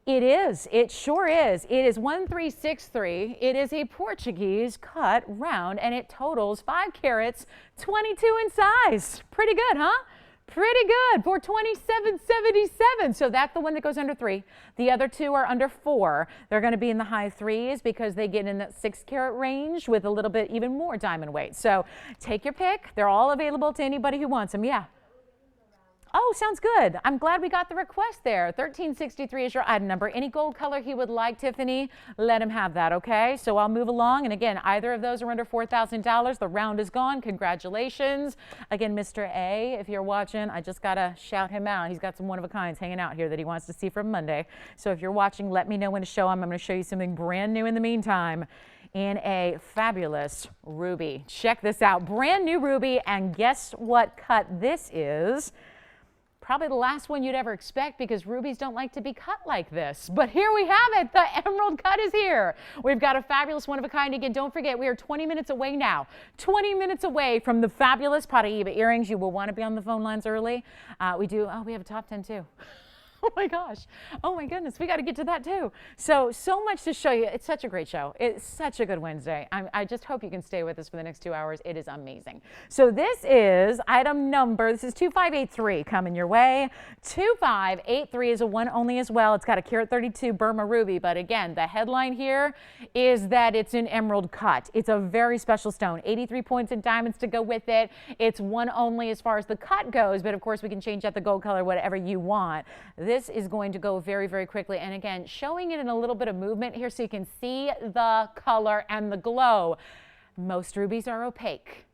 It is. It sure is. It is 1363. It is a Portuguese cut round and it totals 5 carats, 22 in size. Pretty good, huh? Pretty good for $27.77. So that's the one that goes under 3. The other 2 are under 4. They're going to be in the high 3s because they get in that 6-carat range with a little bit even more diamond weight. So take your pick. They're all available to anybody who wants them. Yeah. Oh, sounds good. I'm glad we got the request there. 1363 is your item number. Any gold color he would like, Tiffany, let him have that, okay? So I'll move along. And again, either of those are under $4,000. The round is gone. Congratulations. Again, Mr. A, if you're watching, I just got to shout him out. He's got some one-of-a-kinds hanging out here that he wants to see from Monday. So if you're watching, let me know when to show him. I'm going to show you something brand new in the meantime in a fabulous ruby. Check this out. Brand new ruby. And guess what cut this is? Probably the last one you'd ever expect because rubies don't like to be cut like this. But here we have it. The emerald cut is here. We've got a fabulous one-of-a-kind. Again, don't forget, we are 20 minutes away now. 20 minutes away from the fabulous Paraiba earrings. You will want to be on the phone lines early. We have a top 10 too. Oh my gosh. Oh my goodness. We got to get to that too. So much to show you. It's such a great show. It's such a good Wednesday. I just hope you can stay with us for the next 2 hours. It is amazing. So this is item number, this is 2583 coming your way. 2583 is a one only as well. It's got a carat 32 Burma ruby. But again, the headline here is that it's an emerald cut. It's a very special stone. 83 points in diamonds to go with it. It's one only as far as the cut goes. But of course, we can change out the gold color, whatever you want. This is going to go very, very quickly. And again, showing it in a little bit of movement here so you can see the color and the glow. Most rubies are opaque.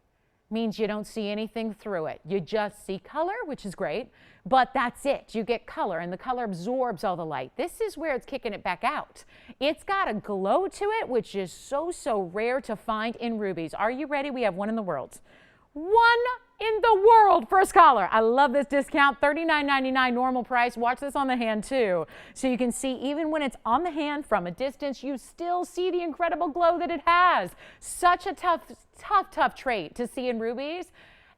Means you don't see anything through it. You just see color, which is great, but that's it. You get color, and the color absorbs all the light. This is where it's kicking it back out. It's got a glow to it, which is so rare to find in rubies. Are you ready? We have one in the world. One in the world, first caller. I love this discount, $39.99 normal price. Watch this on the hand too. So you can see even when it's on the hand from a distance, you still see the incredible glow that it has. Such a tough trait to see in rubies.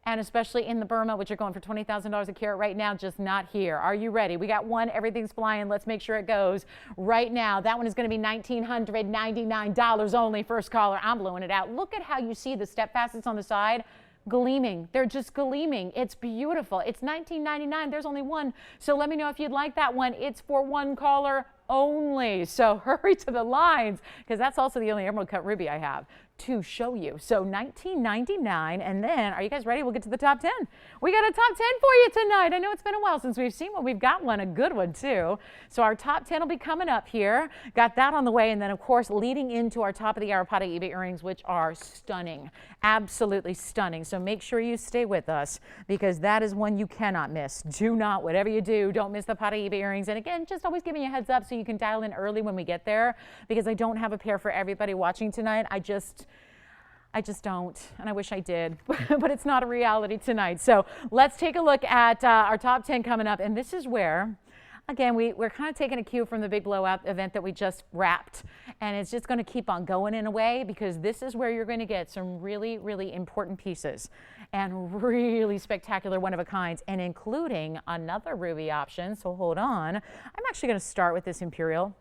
And especially in the Burma, which are going for $20,000 a carat right now, just not here. Are you ready? We got one. Everything's flying. Let's make sure it goes right now. That one is going to be $1,999 only. First caller. I'm blowing it out. Look at how you see the step facets on the side. Gleaming. They're just gleaming. It's beautiful. It's $19.99. There's only one. So let me know if you'd like that one. It's for one caller only. So hurry to the lines because that's also the only emerald cut ruby I have to show you. So $19.99. And then, are you guys ready? We'll get to the top 10. We got a top 10 for you tonight. I know it's been a while since we've seen one. We've got one, a good one too. So our top 10 will be coming up here. Got that on the way. And then of course, leading into our top of the hour Paraiba earrings, which are stunning. Absolutely stunning. So make sure you stay with us because that is one you cannot miss. Do not, whatever you do, don't miss the Paraiba earrings. And again, just always giving you a heads up so you can dial in early when we get there because I don't have a pair for everybody watching tonight. I just don't, and I wish I did, but it's not a reality tonight. So let's take a look at our top 10 coming up. And this is where, again, we're kind of taking a cue from the big blowout event that we just wrapped. And it's just going to keep on going in a way because this is where you're going to get some really, really important pieces and really spectacular one-of-a-kinds and including another ruby option. So hold on. I'm actually going to start with this Imperial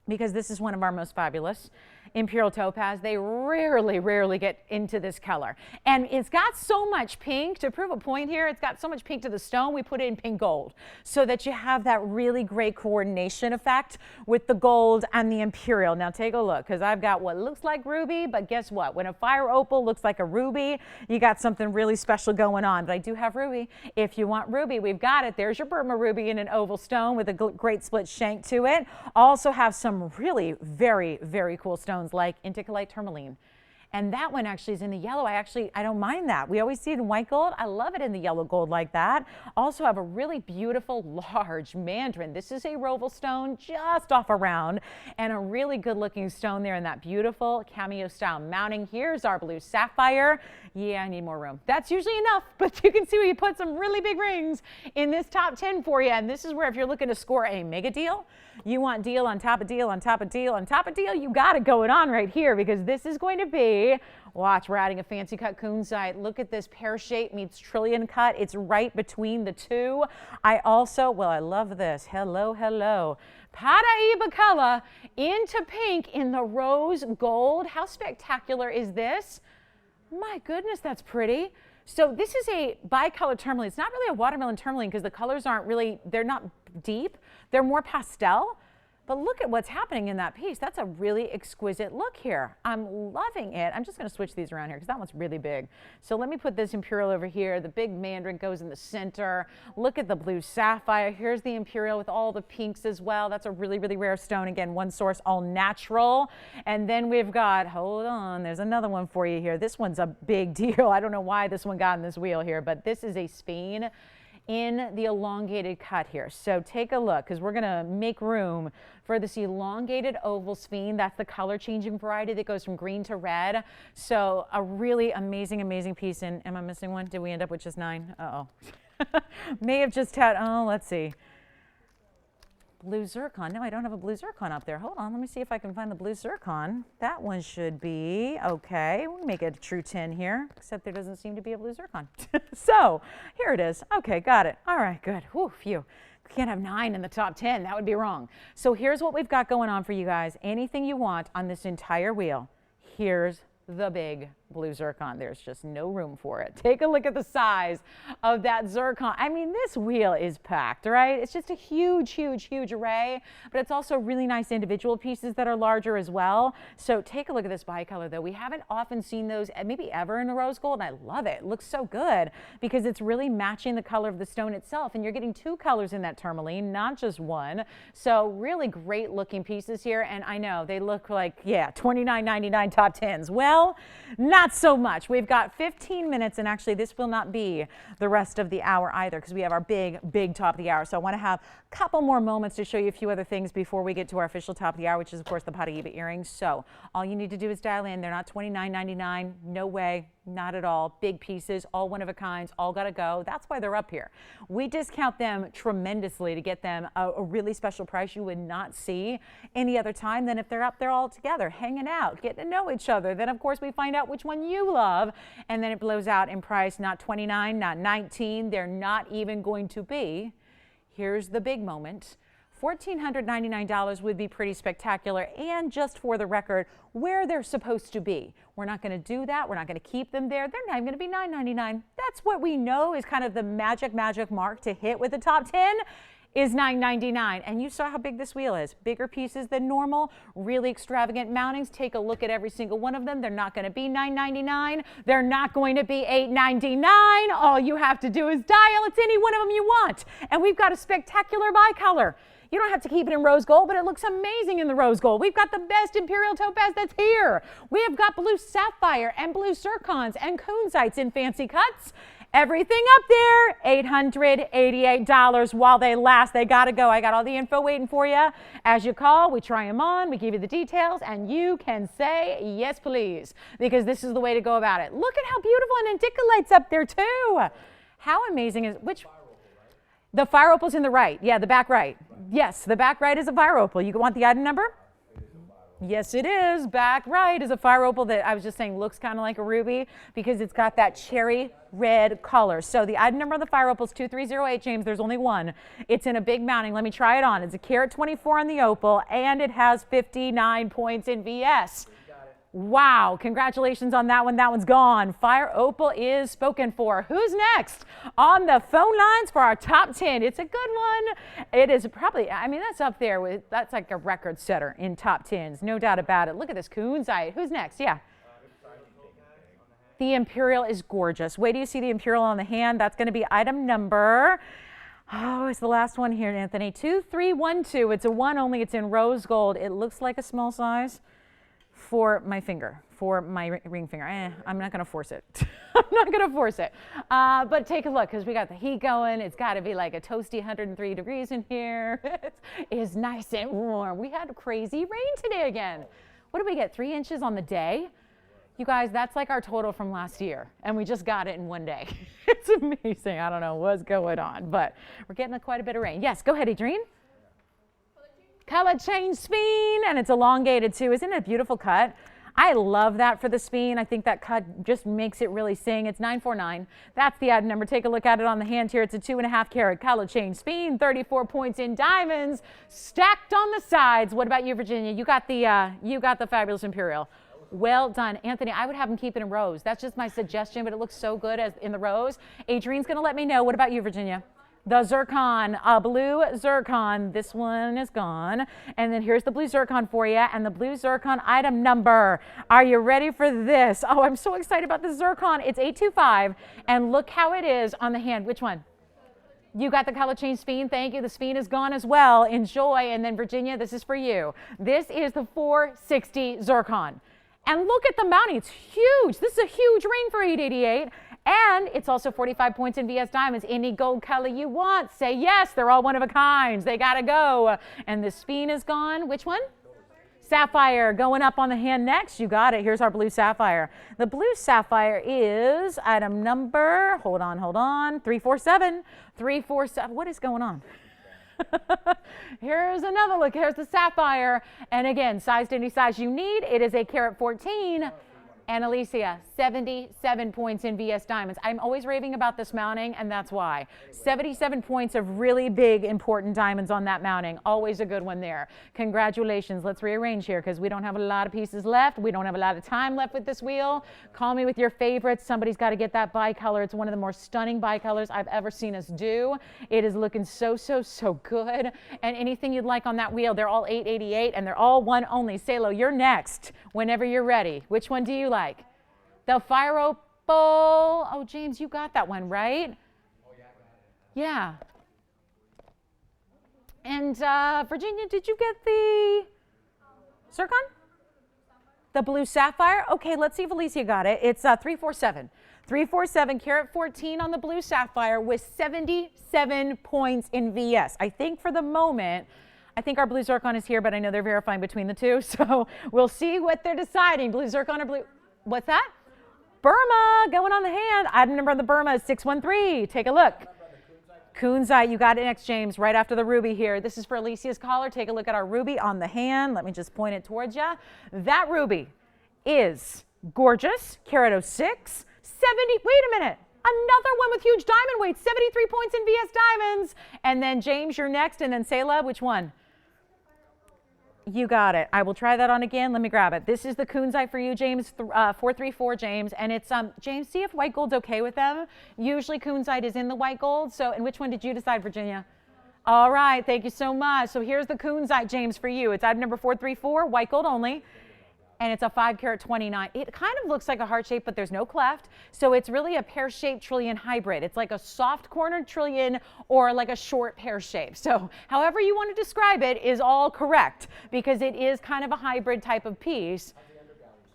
because this is one of our most fabulous. Imperial topaz. They rarely get into this color. And it's got so much pink. To prove a point here, it's got so much pink to the stone, we put it in pink gold so that you have that really great coordination effect with the gold and the Imperial. Now take a look because I've got what looks like ruby, but guess what? When a fire opal looks like a ruby, you got something really special going on. But I do have ruby. If you want ruby, we've got it. There's your Burma ruby in an oval stone with a great split shank to it. Also have some really very cool stones like intercalate tourmaline. And that one actually is in the yellow. I don't mind that. We always see it in white gold. I love it in the yellow gold like that. Also have a really beautiful large mandarin. This is a roval stone just off a round and a really good looking stone there in that beautiful cameo style mounting. Here's our blue sapphire. Yeah, I need more room. That's usually enough, but you can see we put some really big rings in this top 10 for you. And this is where if you're looking to score a mega deal, you want deal on top of deal on top of deal on top of deal, you got it going on right here because this is going to be, watch, we're adding a fancy cut kunzite. Look at this pear shape meets trillion cut. It's right between the two. I love this. Hello. Paraiba color into pink in the rose gold. How spectacular is this? My goodness, that's pretty. So this is a bicolor tourmaline. It's not really a watermelon tourmaline because the colors aren't really, they're not deep. They're more pastel. But look at what's happening in that piece. That's a really exquisite look here. I'm loving it. I'm just going to switch these around here because that one's really big. So let me put this imperial over here. The big mandarin goes in the center. Look at the blue sapphire. Here's the imperial with all the pinks as well. That's a really, really rare stone. Again, one source, all natural. And then we've got, hold on, there's another one for you here. This one's a big deal. I don't know why this one got in this wheel here, but this is a spine in the elongated cut here. So take a look because we're going to make room for this elongated oval spine. That's the color changing variety that goes from green to red. So a really amazing, amazing piece. And am I missing one? Did we end up with just 9? Uh-oh. May have just had, oh, let's see. Blue zircon. No, I don't have a blue zircon up there. Hold on. Let me see if I can find the blue zircon. That one should be okay. We'll make it a true 10 here, except there doesn't seem to be a blue zircon. So here it is. Okay, got it. All right, good. Whew, phew. Can't have 9 in the top 10. That would be wrong. So here's what we've got going on for you guys. Anything you want on this entire wheel, here's the big blue zircon. There's just no room for it. Take a look at the size of that zircon. I mean, this wheel is packed, right? It's just a huge, huge, huge array, but it's also really nice individual pieces that are larger as well. So take a look at this bicolor though. We haven't often seen those, maybe ever, in a rose gold, and I love it. It looks so good because it's really matching the color of the stone itself, and you're getting 2 colors in that tourmaline, not just one. So really great looking pieces here, and I know they look like, yeah, $29.99 top 10s. Well, not so much. We've got 15 minutes, and actually this will not be the rest of the hour either because we have our big, big top of the hour. So I want to have a couple more moments to show you a few other things before we get to our official top of the hour, which is, of course, the Paraiba earrings. So all you need to do is dial in. They're not $29.99. No way. Not at all. Big pieces, all one of a kinds, all got to go. That's why they're up here. We discount them tremendously to get them a really special price you would not see any other time than if they're up there all together, hanging out, getting to know each other. Then, of course, we find out which one you love, and then it blows out in price. Not 29, not 19. They're not even going to be. Here's the big moment. $1,499 would be pretty spectacular, and just for the record, where they're supposed to be. We're not going to do that. We're not going to keep them there. They're not even going to be $9.99. That's what we know is kind of the magic mark to hit with the top 10 is $9.99. And you saw how big this wheel is. Bigger pieces than normal, really extravagant mountings. Take a look at every single one of them. They're not going to be $9.99. They're not going to be $8.99. All you have to do is dial. It's any one of them you want. And we've got a spectacular bicolor. You don't have to keep it in rose gold, but it looks amazing in the rose gold. We've got the best imperial topaz that's here. We have got blue sapphire and blue zircons and kunzites in fancy cuts. Everything up there, $888 while they last. They got to go. I got all the info waiting for you. As you call, we try them on, we give you the details, and you can say, yes, please, because this is the way to go about it. Look at how beautiful, and Indicolite's up there too. How amazing is, which? The fire opal's in the right. Yeah, the back right. Yes, the back right is a fire opal. You want the item number? Yes, it is. Back right is a fire opal that I was just saying looks kind of like a ruby because it's got that cherry red color. So the item number of the fire opal is 2308, James. There's only one. It's in a big mounting. Let me try it on. It's a carat 24 on the opal, and it has 59 points in VS. Wow, congratulations on that one. That one's gone. Fire opal is spoken for. Who's next on the phone lines for our top 10? It's a good one. It is probably, I mean, that's up there with, that's like a record setter in top 10s, no doubt about it. Look at this kunzite. Who's next? Yeah. The imperial is gorgeous. Wait till you see the imperial on the hand. That's going to be item number, oh, it's the last one here, Anthony. 2312. It's a one only. It's in rose gold. It looks like a small size for my finger, for my ring finger. I'm not going to force it. I'm not going to force it. But take a look because we got the heat going. It's got to be like a toasty 103 degrees in here. It is nice and warm. We had crazy rain today again. What did we get? 3 inches on the day? You guys, that's like our total from last year, and we just got it in one day. It's amazing. I don't know what's going on, but we're getting quite a bit of rain. Yes, go ahead, Adrienne. Color change spine, and it's elongated too. Isn't it a beautiful cut? I love that for the spine. I think that cut just makes it really sing. It's 949. That's the item number. Take a look at it on the hand here. It's a 2.5 carat color change spine, 34 points in diamonds, stacked on the sides. What about you, Virginia? You got the fabulous imperial. Well done. Anthony, I would have them keep it in rows. That's just my suggestion, but it looks so good as in the rows. Adrienne's going to let me know. What about you, Virginia? The zircon, blue zircon. This one is gone. And then here's the blue zircon for you, and the blue zircon item number. Are you ready for this? Oh, I'm so excited about the zircon. It's 825, and look how it is on the hand. Which one? You got the color change spine. Thank you. The spine is gone as well. Enjoy. And then Virginia, this is for you. This is the 460 zircon. And look at the mounting. It's huge. This is a huge ring for 888. And it's also 45 points in VS diamonds. Any gold color you want, say yes. They're all one of a kind. They got to go. And the spine is gone. Which one? Sapphire going up on the hand next. You got it. Here's our blue sapphire. The blue sapphire is item number, hold on, 347. 347. What is going on? Here's another look. Here's the sapphire. And again, sized any size you need. It is a carat 14. And Alicia, 77 points in VS diamonds. I'm always raving about this mounting, and that's why. 77 points of really big, important diamonds on that mounting. Always a good one there. Congratulations. Let's rearrange here because we don't have a lot of pieces left. We don't have a lot of time left with this wheel. Call me with your favorites. Somebody's got to get that bicolor. It's one of the more stunning bicolors I've ever seen us do. It is looking so, so, so good. And anything you'd like on that wheel, they're all 888, and they're all one only. Salo, you're next whenever you're ready. Which one do you like? The fire opal. Oh, James, you got that one, right? Oh, yeah, I got it. Yeah. And Virginia, did you get the zircon? The blue sapphire? Okay, let's see if Alicia got it. It's 347. 347 carat 14 on the blue sapphire with 77 points in VS. I think for the moment, I think our blue zircon is here, but I know they're verifying between the two. So we'll see what they're deciding. Blue zircon or blue. What's that? Burma going on the hand. Item number on the Burma is 613. Take a look. Kunzite, you got it next, James, right after the ruby here. This is for Alicia's collar. Take a look at our ruby on the hand. Let me just point it towards you. That ruby is gorgeous. Carat 06. 70. Wait a minute. Another one with huge diamond weight. 73 points in VS diamonds. And then James, you're next. And then Sayla, which one? You got it. I will try that on again. Let me grab it. This is the Kunzite for you, James, 434, James. And it's, James, see if white gold's okay with them. Usually Kunzite is in the white gold. So, and which one did you decide, Virginia? All right. Thank you so much. So here's the Kunzite, James, for you. It's item number 434, white gold only. And it's a 5 carat 29. It kind of looks like a heart shape, but there's no cleft. So it's really a pear-shaped trillion hybrid. It's like a soft cornered trillion or like a short pear shape. So however you want to describe it is all correct because it is kind of a hybrid type of piece.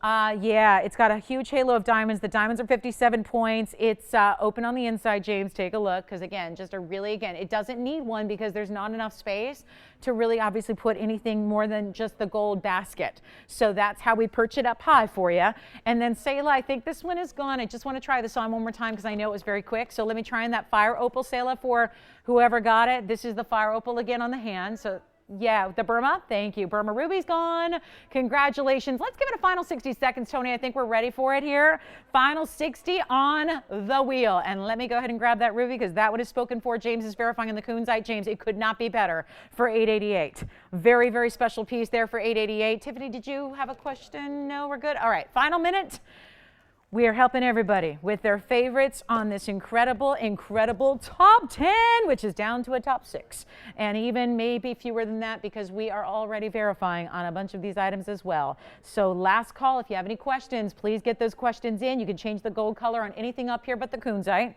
Yeah, it's got a huge halo of diamonds. The diamonds are 57 points. It's open on the inside, James. Take a look because, again, just a really, again, it doesn't need one because there's not enough space to really obviously put anything more than just the gold basket. So that's how we perch it up high for you. And then Sayla, I think this one is gone. I just want to try this on one more time because I know it was very quick. So let me try in that fire opal, Sayla, for whoever got it. This is the fire opal again on the hand. So yeah, the Burma. Thank you. Burma ruby's gone. Congratulations. Let's give it a final 60 seconds, Tony. I think we're ready for it here. Final 60 on the wheel. And let me go ahead and grab that ruby because that one is spoken for. James is verifying in the Kunzite. James, it could not be better for 888. Very, very special piece there for 888. Tiffany, did you have a question? No, we're good. All right, final minute. We are helping everybody with their favorites on this incredible, incredible top 10, which is down to a top 6. And even maybe fewer than that because we are already verifying on a bunch of these items as well. So last call, if you have any questions, please get those questions in. You can change the gold color on anything up here but the Kunzite.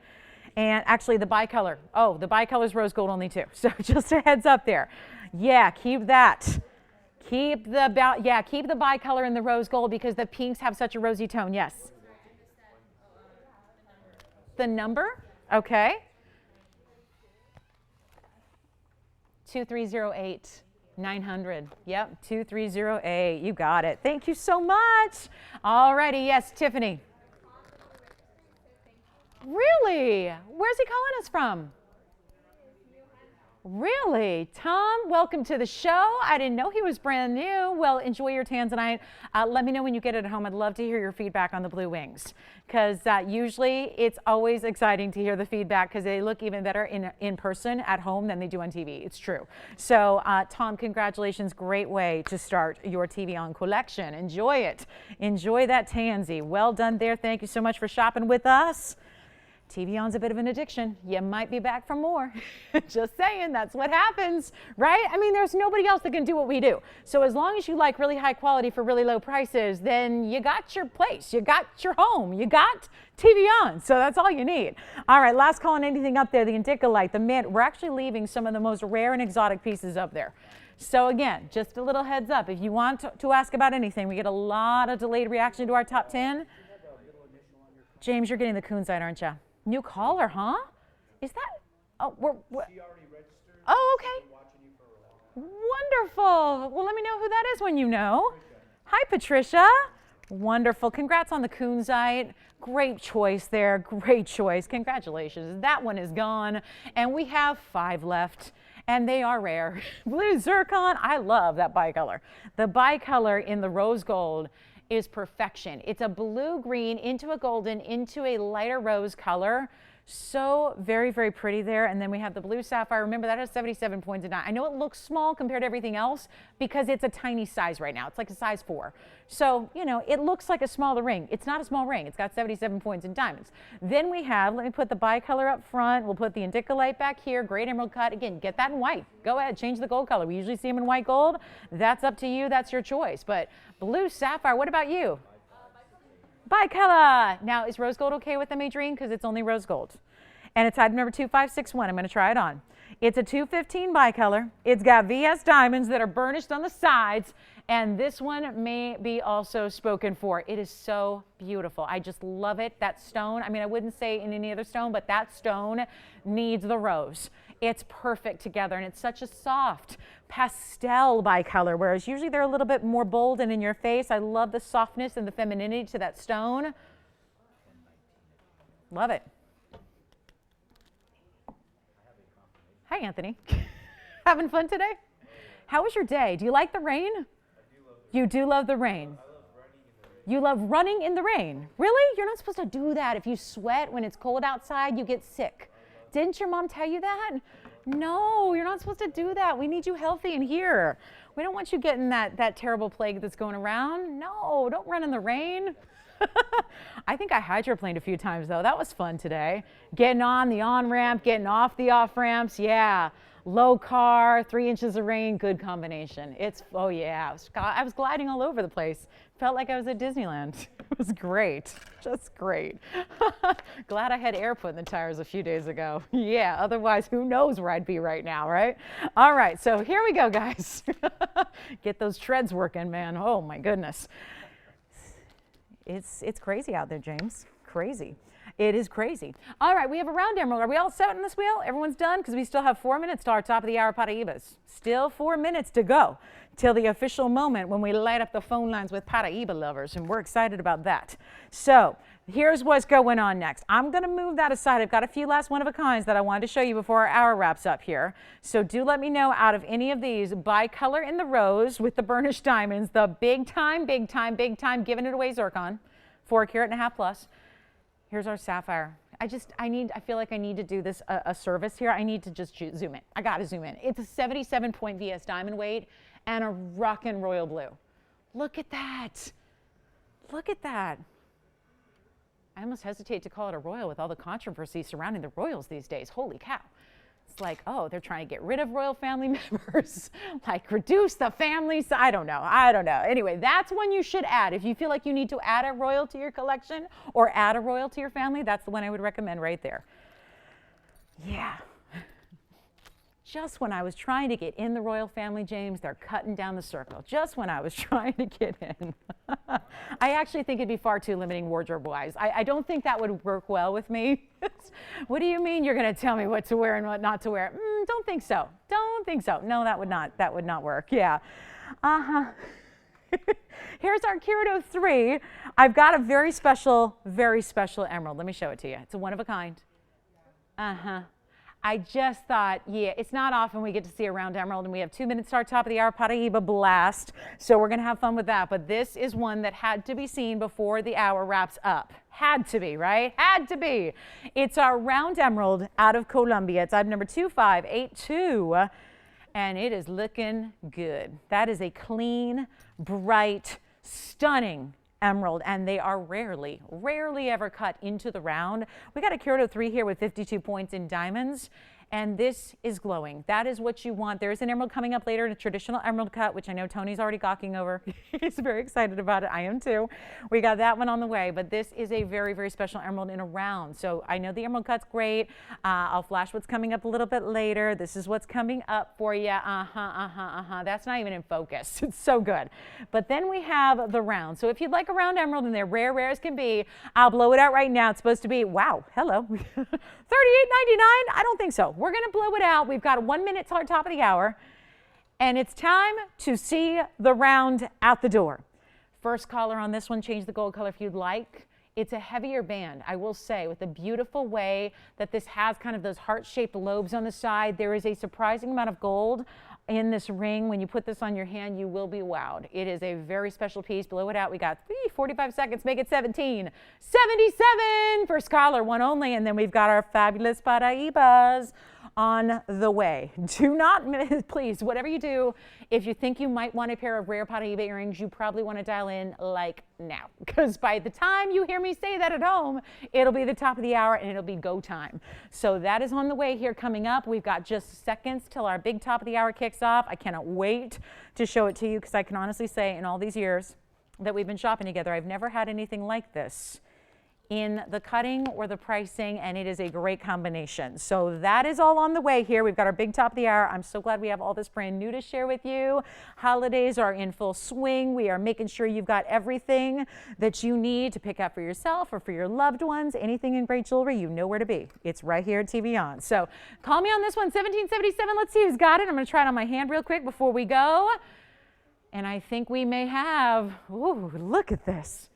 And actually the bicolor. Oh, the bicolor is rose gold only too. So just a heads up there. Yeah, keep that. Keep the bicolor in the rose gold because the pinks have such a rosy tone. Yes. The number? Okay. 2308 900. Yep, 2308. You got it. Thank you so much. All righty. Yes, Tiffany. Really? Where's he calling us from? Really? Tom, welcome to the show. I didn't know he was brand new. Well, enjoy your Tanzanite. Let me know when you get it at home. I'd love to hear your feedback on the blue wings, because usually it's always exciting to hear the feedback because they look even better in person at home than they do on TV. It's true. So Tom, congratulations. Great way to start your TVON collection. Enjoy it. Enjoy that tansy. Well done there. Thank you so much for shopping with us. TVON's a bit of an addiction. You might be back for more. Just saying, that's what happens, right? I mean, there's nobody else that can do what we do. So as long as you like really high quality for really low prices, then you got your place, you got your home, you got TVON. So that's all you need. All right, last call on anything up there, the indicolite, the mint. We're actually leaving some of the most rare and exotic pieces up there. So again, just a little heads up. If you want to ask about anything, we get a lot of delayed reaction to our top 10. James, you're getting the Kunzite, aren't you? New caller, huh? Is that? Oh, She already registered. Oh, okay. Been watching you for a while. Wonderful. Well, let me know who that is when you know. Hi, Patricia. Wonderful. Congrats on the Kunzite. Great choice there. Great choice. Congratulations. That one is gone. And we have 5 left. And they are rare. Blue zircon. I love that bicolor. The bicolor in the rose gold is perfection. It's a blue-green into a golden into a lighter rose color. So very, very pretty there. And then we have the blue sapphire. Remember, that has 77 points in 9. I know it looks small compared to everything else because it's a tiny size right now. It's like a size 4. So, you know, it looks like a smaller ring. It's not a small ring. It's got 77 points in diamonds. Then we have, let me put the bicolor up front. We'll put the indicolite back here. Great emerald cut. Again, get that in white. Go ahead, change the gold color. We usually see them in white gold. That's up to you. That's your choice. But blue sapphire, what about you? Bicolor. Now, is rose gold okay with them, Adrienne? Because it's only rose gold. And it's item number 2561. I'm going to try it on. It's a 215 bicolor. It's got VS diamonds that are burnished on the sides. And this one may be also spoken for. It is so beautiful. I just love it. That stone, I mean, I wouldn't say in any other stone, but that stone needs the rose. It's perfect together, and it's such a soft pastel bicolor, whereas usually they're a little bit more bold and in your face. I love the softness and the femininity to that stone. Love it. Hi, Anthony. Having fun today? How was your day? Do you like the rain? You do love the rain. You love running in the rain. Really? You're not supposed to do that. If you sweat when it's cold outside, you get sick. Didn't your mom tell you that? No, you're not supposed to do that. We need you healthy in here. We don't want you getting that terrible plague that's going around. No, don't run in the rain. I think I hydroplaned a few times, though. That was fun today. Getting on the on-ramp, getting off the off-ramps. Yeah. Low car, 3 inches of rain, good combination. It's, oh yeah, I was gliding all over the place. Felt like I was at Disneyland. It was great, just great. Glad I had air put in the tires a few days ago. Yeah, otherwise who knows where I'd be right now, right? All right, so here we go, guys. Get those treads working, man. Oh my goodness. It's crazy out there, James, crazy. It is crazy. All right, we have a round emerald. Are we all set on this wheel? Everyone's done? Because we still have 4 minutes to our top of the hour Paraibas. Still 4 minutes to go till the official moment when we light up the phone lines with Paraiba lovers, and we're excited about that. So here's what's going on next. I'm going to move that aside. I've got a few last one-of-a-kinds that I wanted to show you before our hour wraps up here. So do let me know out of any of these, bicolor in the rose with the burnished diamonds, the big time, giving it away zircon, 4.5 carat plus. Here's our sapphire. I feel like I need to do this a service here. I need to just zoom in. I got to zoom in. It's a 77 point VS diamond weight and a rockin' royal blue. Look at that. Look at that. I almost hesitate to call it a royal with all the controversy surrounding the royals these days. Holy cow. It's like, oh, they're trying to get rid of royal family members, like reduce the families. I don't know. Anyway, that's one you should add. If you feel like you need to add a royal to your collection or add a royal to your family, that's the one I would recommend right there. Yeah. Just when I was trying to get in the royal family, James, they're cutting down the circle. Just when I was trying to get in. I actually think it'd be far too limiting wardrobe-wise. I don't think that would work well with me. What do you mean you're going to tell me what to wear and what not to wear? Don't think so. Don't think so. No, that would not work. Yeah. Here's our Kirito 3. I've got a very special emerald. Let me show it to you. It's a one of a kind. I just thought, yeah, it's not often we get to see a round emerald, and we have 2 minutes to our top of the hour Paraiba blast. So we're going to have fun with that. But this is one that had to be seen before the hour wraps up. Had to be, right? Had to be. It's our round emerald out of Colombia. It's item number 2582, and it is looking good. That is a clean, bright, stunning emerald, and they are rarely ever cut into the round. We got a Kyoto 3 here with 52 points in diamonds, and this is glowing. That is what you want. There's an emerald coming up later in a traditional emerald cut, which I know Tony's already gawking over. He's very excited about it. I am too. We got that one on the way, but this is a very, very special emerald in a round. So I know the emerald cut's great. I'll flash what's coming up a little bit later. This is what's coming up for you. That's not even in focus. It's so good. But then we have the round. So if you'd like a round emerald, and they're rare as can be, I'll blow it out right now. It's supposed to be, wow, hello, $38.99? I don't think so. We're going to blow it out. We've got 1 minute till our top of the hour, and it's time to see the round out the door. First caller on this one, change the gold color if you'd like. It's a heavier band, I will say, with the beautiful way that this has kind of those heart-shaped lobes on the side. There is a surprising amount of gold in this ring. When you put this on your hand, you will be wowed. It is a very special piece. Blow it out. We got 45 seconds. Make it 17. 77. First caller, one only. And then we've got our fabulous Paraibas on the way. Do not miss, please, whatever you do, if you think you might want a pair of rare Paraiba earrings, you probably want to dial in like now, because by the time you hear me say that at home, it'll be the top of the hour and it'll be go time. So that is on the way here coming up. We've got just seconds till our big top of the hour kicks off. I cannot wait to show it to you, because I can honestly say in all these years that we've been shopping together, I've never had anything like this in the cutting or the pricing, and it is a great combination. So that is all on the way here. We've got our big top of the hour. I'm so glad we have all this brand new to share with you. Holidays are in full swing. We are making sure you've got everything that you need to pick out for yourself or for your loved ones. Anything in great jewelry, you know where to be. It's right here at TVON. So call me on this one, 1777. Let's see who's got it. I'm going to try it on my hand real quick before we go. And I think we may have, ooh, look at this.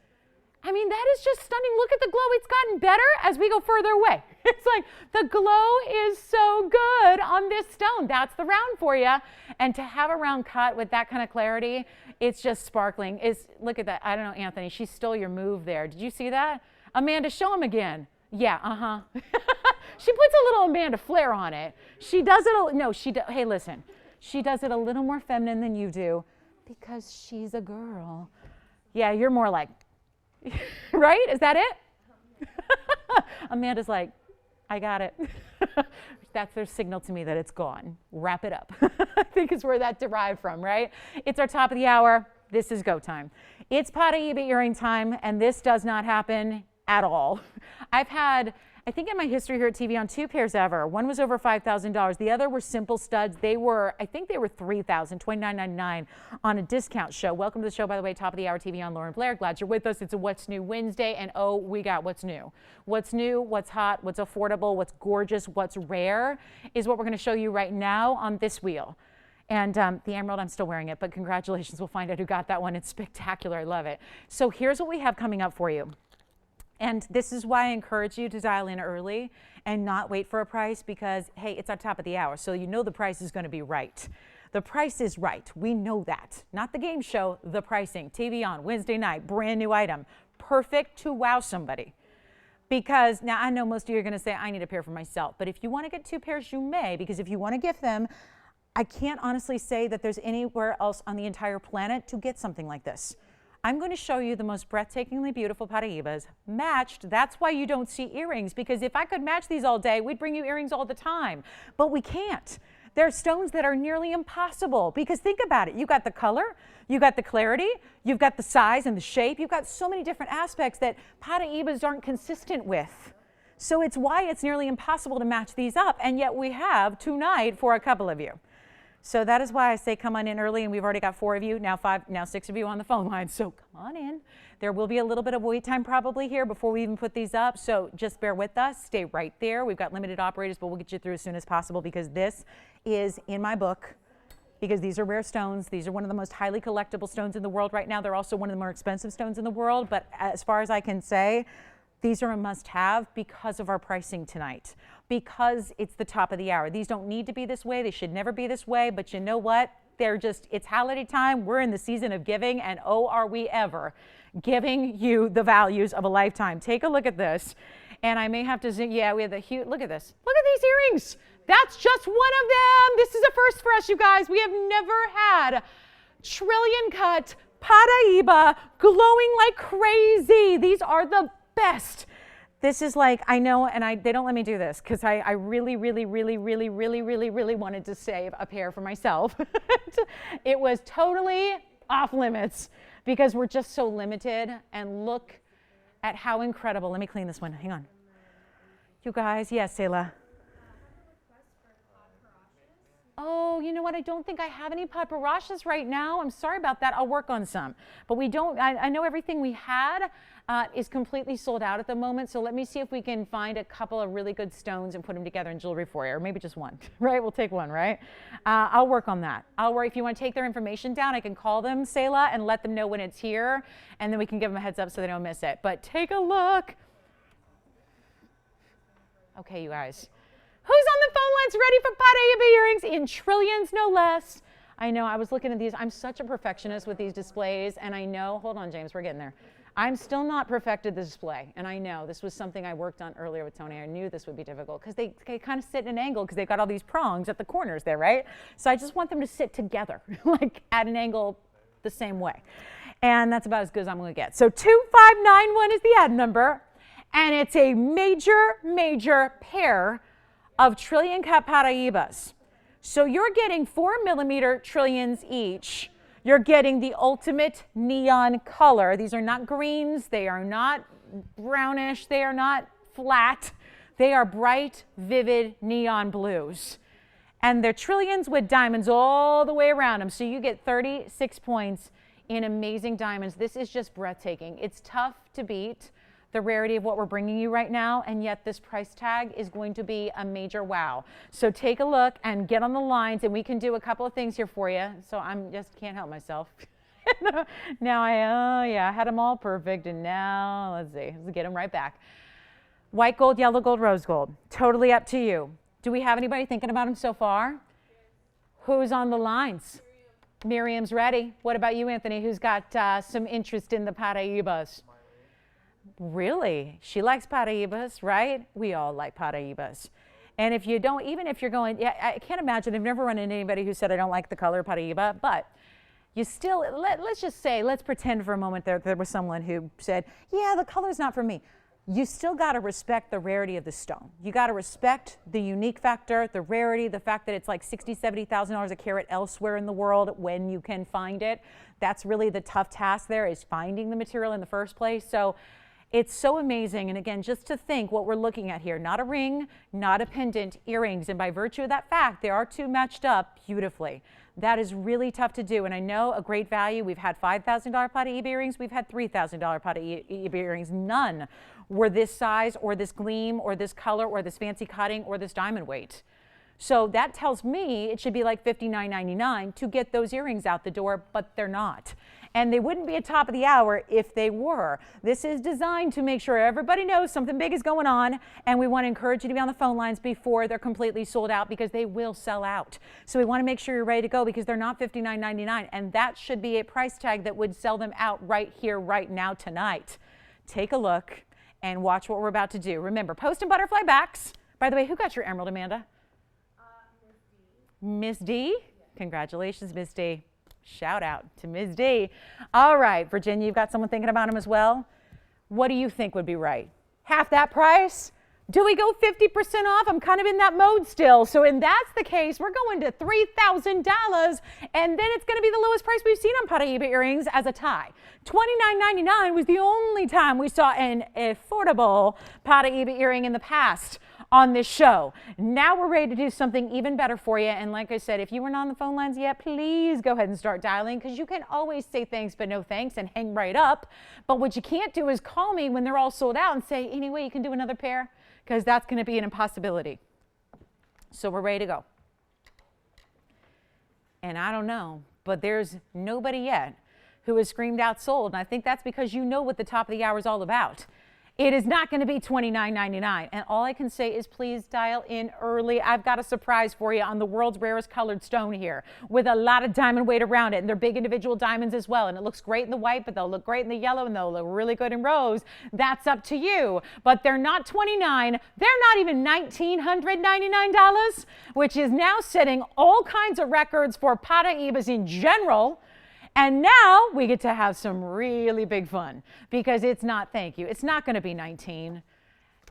I mean, that is just stunning. Look at the glow. It's gotten better as we go further away. It's like the glow is so good on this stone. That's the round for you. And to have a round cut with that kind of clarity, it's just sparkling. Look at that. I don't know, Anthony, she stole your move there. Did you see that? Amanda, show him again. Yeah, She puts a little Amanda flair on it. She does it, hey, listen. She does it a little more feminine than you do because she's a girl. Yeah, you're more like, right? Is that it? Amanda's like, I got it. That's their signal to me that it's gone. Wrap it up. I think is where that derived from, right? It's our top of the hour. This is go time. It's Paraiba earring time, and this does not happen at all. I've had, I think in my history here at TVON, 2 pairs ever. One was over $5,000. The other were simple studs. They were, I think they were $3,000, $29.99 on a discount show. Welcome to the show, by the way, top of the hour TVON, Lauren Blair. Glad you're with us. It's a What's New Wednesday, and oh, we got what's new. What's new, what's hot, what's affordable, what's gorgeous, what's rare is what we're going to show you right now on this wheel. And the emerald, I'm still wearing it, but congratulations. We'll find out who got that one. It's spectacular. I love it. So here's what we have coming up for you. And this is why I encourage you to dial in early and not wait for a price, because, hey, it's our top of the hour, so you know the price is going to be right. The price is right. We know that. Not the game show, the pricing. TVON, Wednesday night, brand new item. Perfect to wow somebody. Because now I know most of you are going to say, I need a pair for myself. But if you want to get 2 pairs, you may, because if you want to gift them, I can't honestly say that there's anywhere else on the entire planet to get something like this. I'm going to show you the most breathtakingly beautiful Paraibas matched. That's why you don't see earrings, because if I could match these all day, we'd bring you earrings all the time. But we can't. There are stones that are nearly impossible, because think about it. You got the color, you got the clarity, you've got the size and the shape. You've got so many different aspects that Paraibas aren't consistent with. So it's why it's nearly impossible to match these up. And yet we have tonight for a couple of you. So that is why I say come on in early, and we've already got 4 of you, now 5, now 6 of you on the phone line. So come on in. There will be a little bit of wait time probably here before we even put these up. So just bear with us. Stay right there. We've got limited operators, but we'll get you through as soon as possible, because this is in my book, because these are rare stones. These are one of the most highly collectible stones in the world right now. They're also one of the more expensive stones in the world. But as far as I can say, These are a must-have because of our pricing tonight, because it's the top of the hour. These don't need to be this way. They should never be this way, but you know what? It's holiday time. We're in the season of giving, and oh, are we ever giving you the values of a lifetime. Take a look at this. And I may have to zoom. Yeah, we have the huge, look at this. Look at these earrings. That's just one of them. This is a first for us, you guys. We have never had trillion cut Paraiba glowing like crazy. These are the best. This is like, I know, and they don't let me do this because I really wanted to save a pair for myself. It was totally off limits because we're just so limited. And look at how incredible. Let me clean this one. Hang on. You guys, yes, Selah. Oh, you know what? I don't think I have any paparachas right now. I'm sorry about that. I'll work on some. But we don't, I know everything we had is completely sold out at the moment. So let me see if we can find a couple of really good stones and put them together in jewelry for you. Or maybe just one, right? We'll take one, right? I'll work on that. If you want to take their information down, I can call them, Selah, and let them know when it's here. And then we can give them a heads up so they don't miss it. But take a look. Okay, you guys. Who's on the phone lines ready for Paraiba earrings in trillions, no less? I know, I was looking at these. I'm such a perfectionist with these displays, and I know, hold on, James, we're getting there. I'm still not perfected the display, and I know this was something I worked on earlier with Tony. I knew this would be difficult because they kind of sit in an angle because they've got all these prongs at the corners there, right? So I just want them to sit together, like at an angle the same way. And that's about as good as I'm going to get. So 2591 is the ad number, and it's a major pair of trillion cut Paraibas. So you're getting 4mm trillions each. You're getting the ultimate neon color. These are not greens. They are not brownish. They are not flat. They are bright, vivid neon blues. And they're trillions with diamonds all the way around them. So you get 36 points in amazing diamonds. This is just breathtaking. It's tough to beat the rarity of what we're bringing you right now, and yet this price tag is going to be a major wow. So take a look and get on the lines, and we can do a couple of things here for you. So I'm just can't help myself. Now I had them all perfect, and now let's get them right back. White gold, yellow gold, rose gold. Totally up to you. Do we have anybody thinking about them so far? Who's on the lines? Miriam's ready. What about you, Anthony? Who's got some interest in the Paraibas? Really? She likes Paraibas, right? We all like Paraibas. And if you don't, even if you're going, yeah, I can't imagine, I've never run into anybody who said I don't like the color Paraiba, but you still, let's just say, let's pretend for a moment there was someone who said, yeah, the color's not for me. You still got to respect the rarity of the stone. You got to respect the unique factor, the rarity, the fact that it's like $60,000, $70,000 a carat elsewhere in the world when you can find it. That's really the tough task there, is finding the material in the first place. So it's so amazing. And again, just to think what we're looking at here, not a ring, not a pendant, earrings. And by virtue of that fact, there are two matched up beautifully. That is really tough to do. And I know a great value. We've had $5,000 Paraiba earrings. We've had $3,000 Paraiba earrings. None were this size or this gleam or this color or this fancy cutting or this diamond weight. So that tells me it should be like $59.99 to get those earrings out the door, but they're not. And they wouldn't be at top of the hour if they were. This is designed to make sure everybody knows something big is going on, and we want to encourage you to be on the phone lines before they're completely sold out, because they will sell out. So we want to make sure you're ready to go, because they're not $59.99, and that should be a price tag that would sell them out right here, right now, tonight. Take a look and watch what we're about to do. Remember, post and butterfly backs. By the way, who got your emerald, Amanda? Miss D? Congratulations, Miss D. Shout out to Ms. D. All right, Virginia, you've got someone thinking about them as well. What do you think would be right? Half that price? Do we go 50% off? I'm kind of in that mode still. So if that's the case, we're going to $3,000, and then it's going to be the lowest price we've seen on Paraiba earrings as a tie. $29.99 was the only time we saw an affordable Paraiba earring in the past on this show. Now we're ready to do something even better for you. And like I said, if you weren't on the phone lines yet, please go ahead and start dialing, because you can always say thanks but no thanks and hang right up. But what you can't do is call me when they're all sold out and say, anyway, you can do another pair, because that's going to be an impossibility. So we're ready to go. And I don't know, but there's nobody yet who has screamed out sold. And I think that's because you know what the top of the hour is all about. It is not going to be $29.99. And all I can say is please dial in early. I've got a surprise for you on the world's rarest colored stone here with a lot of diamond weight around it. And they're big individual diamonds as well. And it looks great in the white, but they'll look great in the yellow, and they'll look really good in rose. That's up to you. But they're not $29. They're not even $1,999, which is now setting all kinds of records for Paraibas in general. And now we get to have some really big fun because it's not, thank you, it's not going to be 19.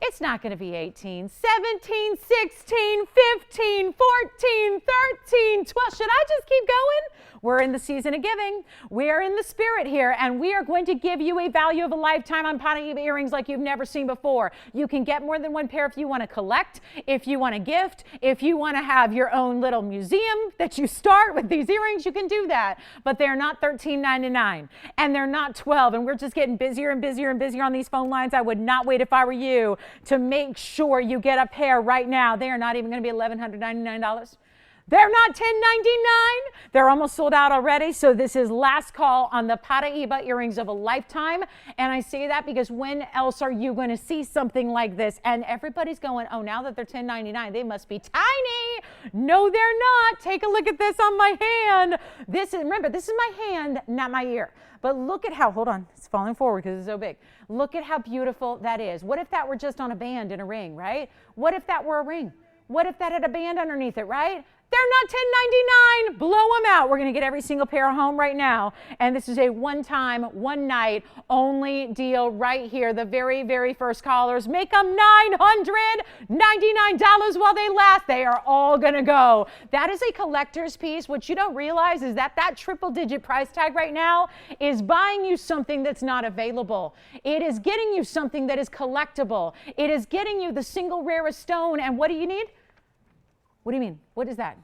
It's not going to be 18, 17, 16, 15, 14, 13, 12. Should I just keep going? We're in the season of giving. We are in the spirit here, and we are going to give you a value of a lifetime on Paraiba earrings like you've never seen before. You can get more than one pair if you want to collect, if you want to gift, if you want to have your own little museum that you start with these earrings, you can do that. But they're not $13.99, and they're not $12, and we're just getting busier and busier and busier on these phone lines. I would not wait if I were you to make sure you get a pair right now. They are not even going to be $1,199. They're not $10.99. They're almost sold out already. So this is last call on the Paraiba earrings of a lifetime. And I say that because when else are you going to see something like this? And everybody's going, oh, now that they're $10.99, they must be tiny. No, they're not. Take a look at this on my hand. Remember, this is my hand, not my ear. But look at how, hold on, it's falling forward because it's so big. Look at how beautiful that is. What if that were just on a band in a ring, right? What if that were a ring? What if that had a band underneath it, right? They're not $10.99. Blow them out. We're going to get every single pair home right now. And this is a one-time, one-night only deal right here. The very, very first callers, make them $999 while they last. They are all going to go. That is a collector's piece. What you don't realize is that that triple-digit price tag right now is buying you something that's not available. It is getting you something that is collectible. It is getting you the single rarest stone. And what do you need? What do you mean? What is that?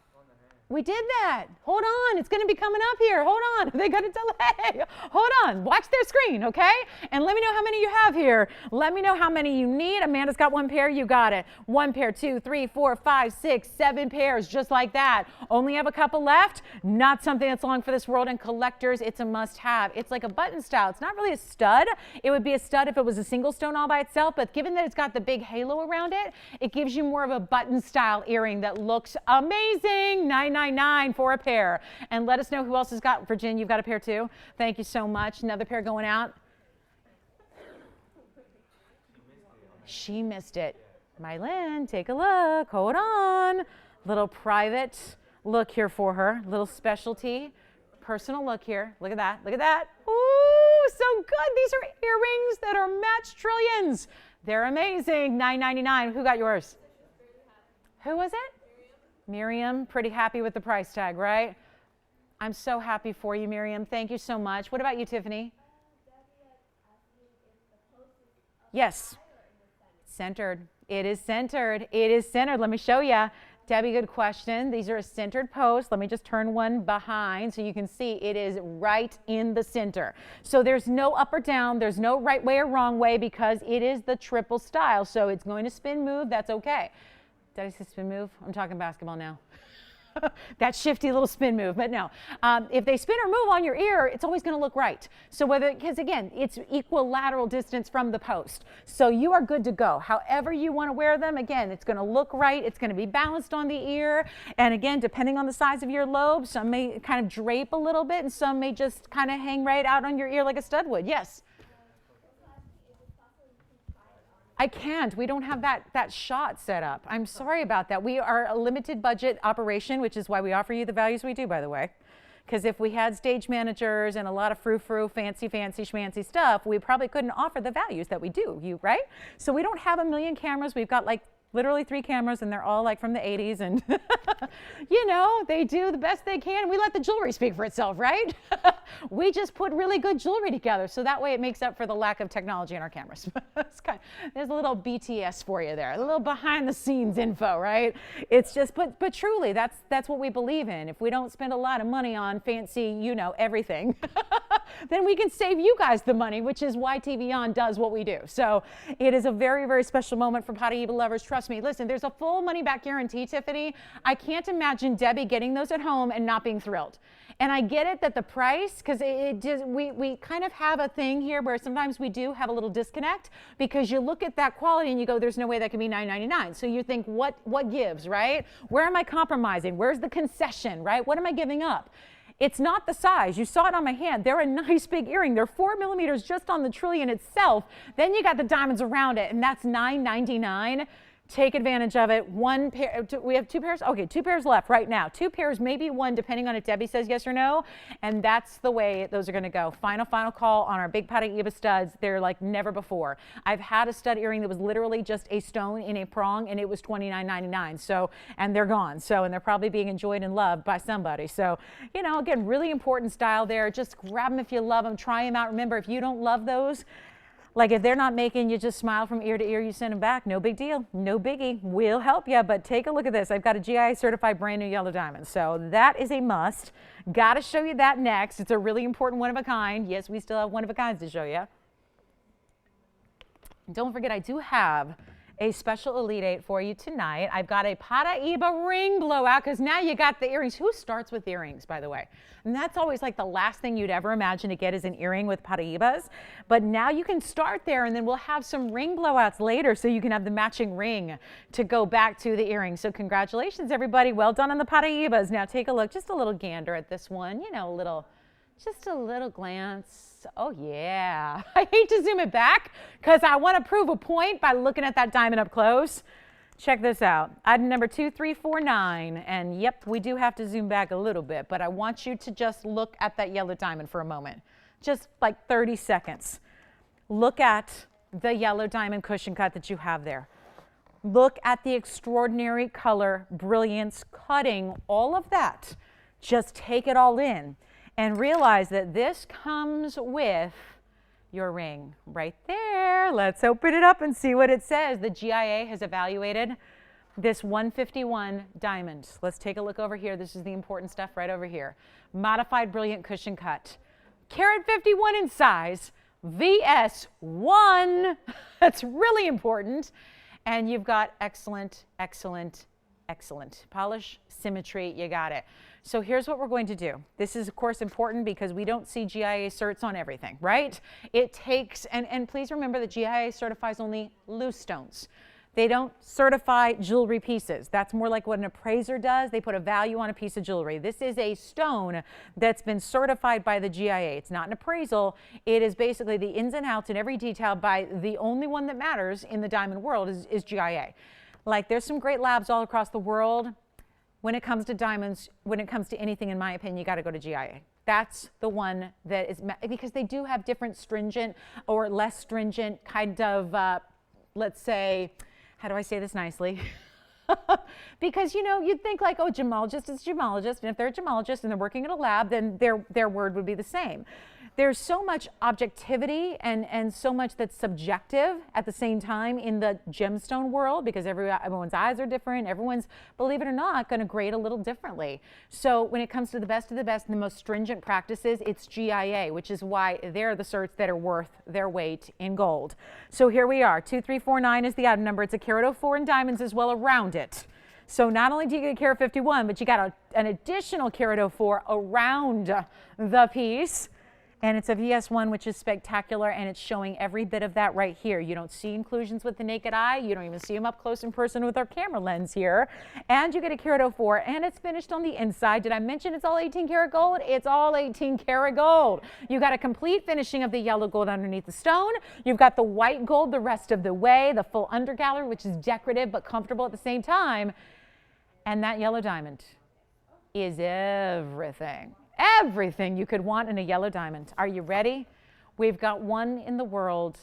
We did that. Hold on. It's going to be coming up here. Hold on. They got a delay. Hold on. Watch their screen, okay? And let me know how many you have here. Let me know how many you need. Amanda's got one pair. You got it. One pair, 2, 3, 4, 5, 6, 7 pairs, just like that. Only have a couple left. Not something that's long for this world. And collectors, it's a must-have. It's like a button style. It's not really a stud. It would be a stud if it was a single stone all by itself. But given that it's got the big halo around it, it gives you more of a button style earring that looks amazing. $9.99 for a pair. And let us know who else has got. Virginia, you've got a pair too. Thank you so much. Another pair going out. She missed it. Mylin, take a look. Hold on. Little private look here for her. Little specialty. Personal look here. Look at that. Look at that. Ooh, so good. These are earrings that are match trillions. They're amazing. $9.99. Who got yours? Who was it? Miriam, pretty happy with the price tag, right? I'm so happy for you, Miriam. Thank you so much. What about you, Tiffany? Yes. Centered. It is centered. It is centered. Let me show you. Debbie, good question. These are a centered post. Let me just turn one behind so you can see it is right in the center. So there's no up or down. There's no right way or wrong way because it is the triple style. So it's going to spin, move. That's okay. Did I say spin move? I'm talking basketball now. That shifty little spin move, but no. If they spin or move on your ear, it's always going to look right. So because again, it's equal lateral distance from the post. So you are good to go. However you want to wear them, again, it's going to look right. It's going to be balanced on the ear. And again, depending on the size of your lobe, some may kind of drape a little bit and some may just kind of hang right out on your ear like a stud would. Yes. I can't. We don't have that shot set up. I'm sorry about that. We are a limited budget operation, which is why we offer you the values we do, by the way. Because if we had stage managers and a lot of frou-frou, fancy schmancy stuff, we probably couldn't offer the values that we do, right? So we don't have a million cameras. We've got like literally 3 cameras and they're all like from the 80s and you know, they do the best they can. We let the jewelry speak for itself, right? We just put really good jewelry together so that way it makes up for the lack of technology in our cameras. There's a little BTS for you there, a little behind the scenes info, right? It's just, but truly that's what we believe in. If we don't spend a lot of money on fancy, you know, everything, then we can save you guys the money, which is why TVON does what we do. So it is a very, very special moment for Paraiba lovers. Trust me. Listen, there's a full money back guarantee, Tiffany. I can't imagine Debbie getting those at home and not being thrilled. And I get it that the price, because we kind of have a thing here where sometimes we do have a little disconnect, because you look at that quality and you go, there's no way that can be $9.99. So you think, what gives, right? Where am I compromising? Where's the concession, right? What am I giving up? It's not the size. You saw it on my hand. They're a nice big earring. They're 4 millimeters just on the trillion itself. Then you got the diamonds around it, and that's $9.99. Take advantage of it. One pair, we have 2 pairs? Okay, 2 pairs left right now. 2 pairs, maybe 1, depending on if Debbie says yes or no. And that's the way those are gonna go. Final call on our big Paraiba studs. They're like never before. I've had a stud earring that was literally just a stone in a prong, and it was $29.99. So, and they're gone. So, and they're probably being enjoyed and loved by somebody. So, you know, again, really important style there. Just grab them if you love them, try them out. Remember, if you don't love those, like if they're not making you just smile from ear to ear, you send them back. No big deal. No biggie. We'll help you. But take a look at this. I've got a GIA certified brand new yellow diamond. So that is a must. Got to show you that next. It's a really important one of a kind. Yes, we still have one of a kinds to show you. Don't forget, I do have a special Elite 8 for you tonight. I've got a Paraiba ring blowout, because now you got the earrings. Who starts with earrings, by the way? And that's always like the last thing you'd ever imagine to get is an earring with Paraibas. But now you can start there, and then we'll have some ring blowouts later so you can have the matching ring to go back to the earrings. So congratulations, everybody. Well done on the Paraibas. Now take a look, just a little gander at this one. You know, just a little glance. Oh yeah, I hate to zoom it back because I want to prove a point by looking at that diamond up close. Check this out, item number 2349, and yep, we do have to zoom back a little bit, but I want you to just look at that yellow diamond for a moment, just like 30 seconds. Look at the yellow diamond cushion cut that you have there. Look at the extraordinary color, brilliance, cutting, all of that. Just take it all in. And realize that this comes with your ring right there. Let's open it up and see what it says. The GIA has evaluated this 151 diamond. Let's take a look over here. This is the important stuff right over here. Modified brilliant cushion cut. Carat 51 in size. VS1. That's really important. And you've got excellent, excellent, excellent polish, symmetry. You got it. So here's what we're going to do. This is, of course, important because we don't see GIA certs on everything, right? It takes, and please remember that GIA certifies only loose stones. They don't certify jewelry pieces. That's more like what an appraiser does. They put a value on a piece of jewelry. This is a stone that's been certified by the GIA. It's not an appraisal. It is basically the ins and outs and every detail by the only one that matters in the diamond world is GIA. Like, there's some great labs all across the world. When it comes to diamonds, when it comes to anything, in my opinion, you got to go to GIA. That's the one that is, because they do have different stringent or less stringent kind of, let's say, how do I say this nicely? Because, you know, you'd think like, oh, gemologist is gemologist. And if they're a gemologist and they're working in a lab, then their word would be the same. There's so much objectivity and so much that's subjective at the same time in the gemstone world, because everyone's eyes are different. Everyone's, believe it or not, going to grade a little differently. So when it comes to the best of the best and the most stringent practices, it's GIA, which is why they're the certs that are worth their weight in gold. So here we are. 2349 is the item number. It's a carat 04 in diamonds as well around it. So not only do you get a carat 51, but you got an additional carat 04 around the piece. And it's a VS1, which is spectacular, and it's showing every bit of that right here. You don't see inclusions with the naked eye. You don't even see them up close in person with our camera lens here. And you get a carat 04, and it's finished on the inside. Did I mention it's all 18 karat gold? It's all 18 karat gold. You got a complete finishing of the yellow gold underneath the stone. You've got the white gold the rest of the way, the full undergallery, which is decorative but comfortable at the same time. And that yellow diamond is everything. Everything you could want in a yellow diamond. Are you ready? We've got one in the world,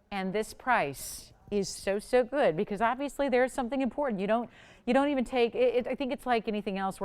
and this price is so good, because obviously there's something important. You You don't even take it. I think it's like anything else.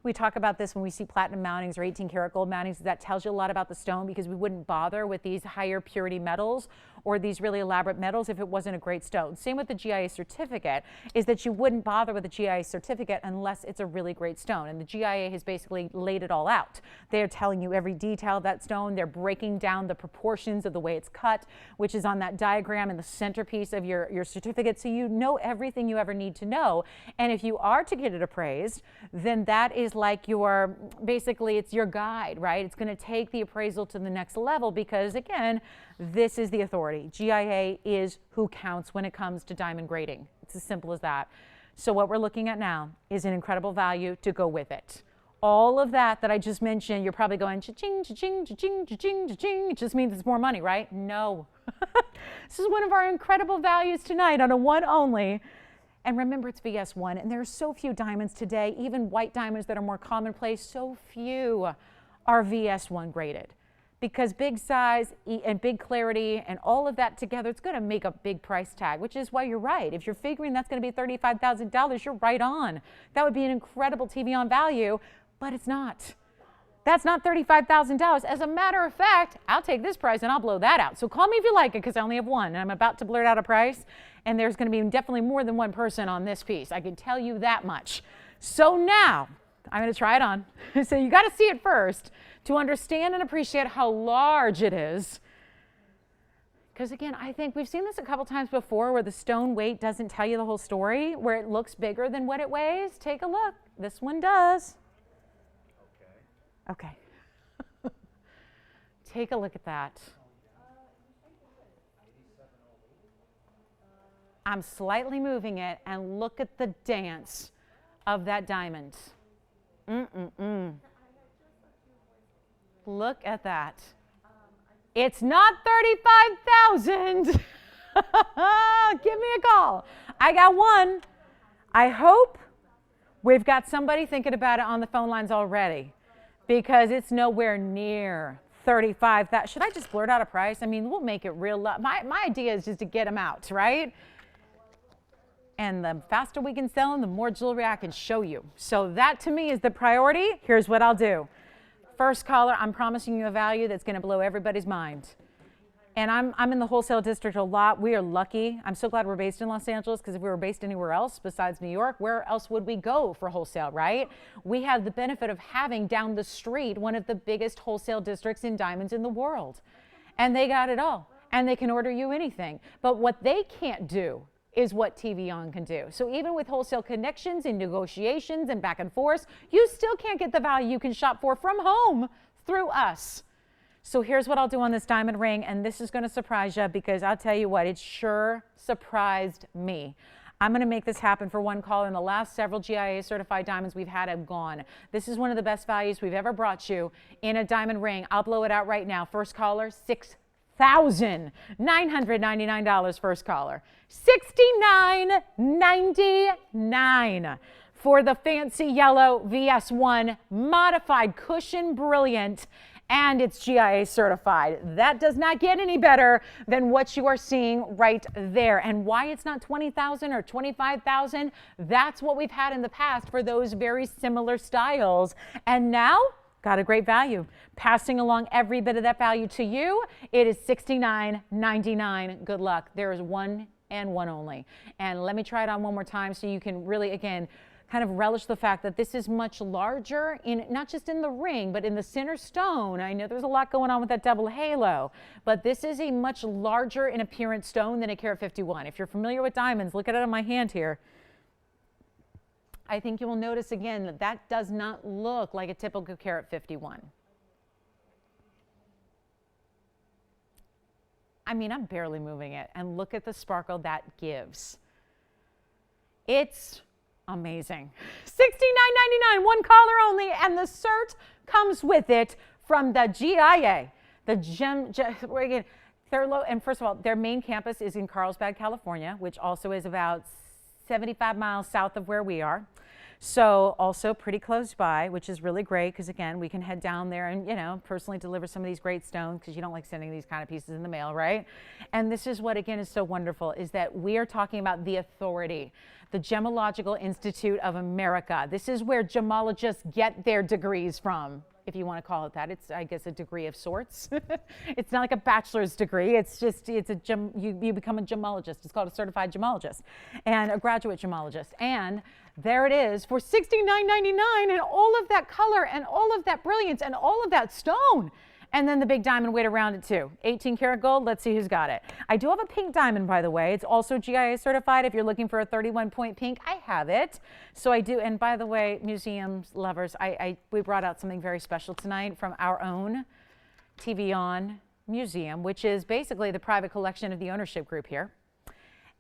We talk about this when we see platinum mountings or 18 karat gold mountings. That tells you a lot about the stone, because we wouldn't bother with these higher purity metals or these really elaborate metals if it wasn't a great stone. Same with the GIA certificate, is that you wouldn't bother with a GIA certificate unless it's a really great stone. And the GIA has basically laid it all out. They're telling you every detail of that stone. They're breaking down the proportions of the way it's cut, which is on that diagram in the centerpiece of your certificate. So you know everything you ever need to know. And if you are to get it appraised, then that is like basically it's your guide, right? It's going to take the appraisal to the next level, because again, this is the authority. GIA is who counts when it comes to diamond grading. It's as simple as that. So what we're looking at now is an incredible value to go with it. All of that I just mentioned, you're probably going cha-ching, cha-ching, cha-ching, cha-ching, cha-ching. It just means it's more money, right? No. This is one of our incredible values tonight on a one only. And remember, it's VS1, and there are so few diamonds today, even white diamonds that are more commonplace, so few are VS1 graded. Because big size and big clarity and all of that together, it's going to make a big price tag, which is why you're right. If you're figuring that's going to be $35,000, you're right on. That would be an incredible TVON value, but it's not. That's not $35,000. As a matter of fact, I'll take this price and I'll blow that out. So call me if you like it, because I only have one, and I'm about to blurt out a price, and there's going to be definitely more than one person on this piece. I can tell you that much. So now, I'm going to try it on. So you got to see it first to understand and appreciate how large it is. Because again, I think we've seen this a couple times before, where the stone weight doesn't tell you the whole story, where it looks bigger than what it weighs. Take a look. This one does. Okay. Take a look at that. I'm slightly moving it, and look at the dance of that diamond. Look at that. It's not 35,000. Give me a call. I got one. I hope we've got somebody thinking about it on the phone lines already, because it's nowhere near 35,000. Should I just blurt out a price? I mean, we'll make it real low. My idea is just to get them out, right? And the faster we can sell them, the more jewelry I can show you. So that to me is the priority. Here's what I'll do. First caller, I'm promising you a value that's going to blow everybody's mind. And I'm in the wholesale district a lot. We are lucky. I'm so glad we're based in Los Angeles, because if we were based anywhere else besides New York, where else would we go for wholesale, right? We have the benefit of having down the street one of the biggest wholesale districts in diamonds in the world. And they got it all. And they can order you anything. But what they can't do is what TVON can do. So even with wholesale connections and negotiations and back and forth, you still can't get the value you can shop for from home through us. So here's what I'll do on this diamond ring, and this is going to surprise you, because I'll tell you what, it sure surprised me. I'm going to make this happen for one call, and the last several GIA certified diamonds we've had have gone. This is one of the best values we've ever brought you in a diamond ring. I'll blow it out right now. First caller, $6,999 first caller. $69.99 for the fancy yellow VS1 modified cushion brilliant, and it's GIA certified. That does not get any better than what you are seeing right there. And why it's not 20,000 or 25,000, that's what we've had in the past for those very similar styles. And now, got a great value. Passing along every bit of that value to you. It is $69.99. Good luck. There is one and one only. And let me try it on one more time so you can really, again, kind of relish the fact that this is much larger, in not just in the ring, but in the center stone. I know there's a lot going on with that double halo, but this is a much larger in appearance stone than a carat 51. If you're familiar with diamonds, look at it on my hand here. I think you will notice again that that does not look like a typical carat 51. I mean, I'm barely moving it, and look at the sparkle that gives. It's amazing. $69.99, one caller only, and the cert comes with it from the GIA, the and first of all, their main campus is in Carlsbad, California, which also is about 75 miles south of where we are. So also pretty close by, which is really great because again, we can head down there and, you know, personally deliver some of these great stones because you don't like sending these kind of pieces in the mail, right? And this is what again is so wonderful is that we are talking about the authority, the Gemological Institute of America. This is where gemologists get their degrees from, if you want to call it that. It's, I guess, a degree of sorts. It's not like a bachelor's degree. It's just, you become a gemologist. It's called a certified gemologist and a graduate gemologist. And there it is for $69.99 and all of that color and all of that brilliance and all of that stone. And then the big diamond weight around it too. 18 karat gold. Let's see who's got it. I do have a pink diamond, by the way. It's also GIA certified. If you're looking for a 31-point pink, I have it. So I do. And by the way, museums lovers, we brought out something very special tonight from our own TVON Museum, which is basically the private collection of the ownership group here.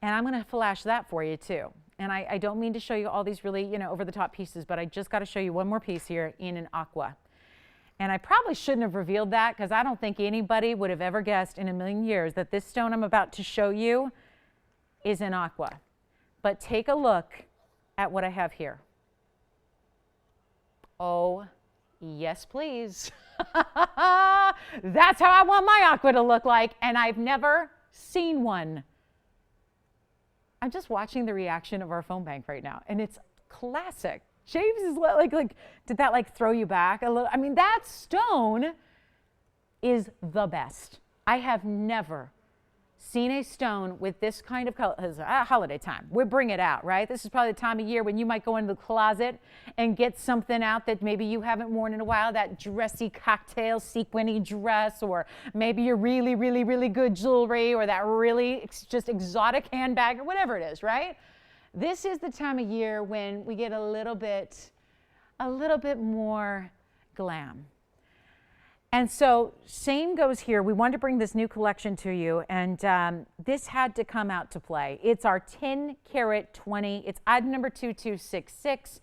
And I'm going to flash that for you too. And I don't mean to show you all these really, you know, over the top pieces, but I just got to show you one more piece here in an aqua. And I probably shouldn't have revealed that because I don't think anybody would have ever guessed in a million years that this stone I'm about to show you is an aqua. But take a look at what I have here. Oh, yes, please. That's how I want my aqua to look like, and I've never seen one. I'm just watching the reaction of our phone bank right now, and it's classic. James is like, did that like throw you back a little? I mean, that stone is the best. I have never seen a stone with this kind of color. It's holiday time. We bring it out, right? This is probably the time of year when you might go into the closet and get something out that maybe you haven't worn in a while, that dressy cocktail sequiny dress, or maybe your really, really, really good jewelry, or that really just exotic handbag, or whatever it is, right? This is the time of year when we get a little bit more glam. And so same goes here. We wanted to bring this new collection to you, and this had to come out to play. It's our 10 karat 20. It's item number 2266.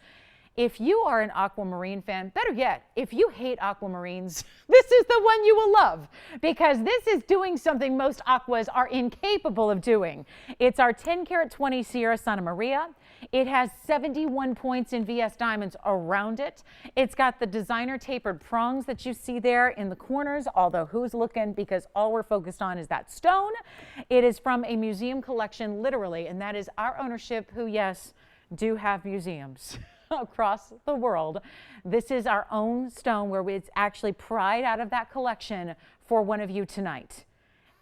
If you are an aquamarine fan, better yet, if you hate aquamarines, this is the one you will love because this is doing something most aquas are incapable of doing. It's our 10 karat 20 Sierra Santa Maria. It has 71 points in VS diamonds around it. It's got the designer tapered prongs that you see there in the corners, although who's looking, because all we're focused on is that stone. It is from a museum collection, literally, and that is our ownership who, yes, do have museums across the world. This is our own stone where it's actually pried out of that collection for one of you tonight.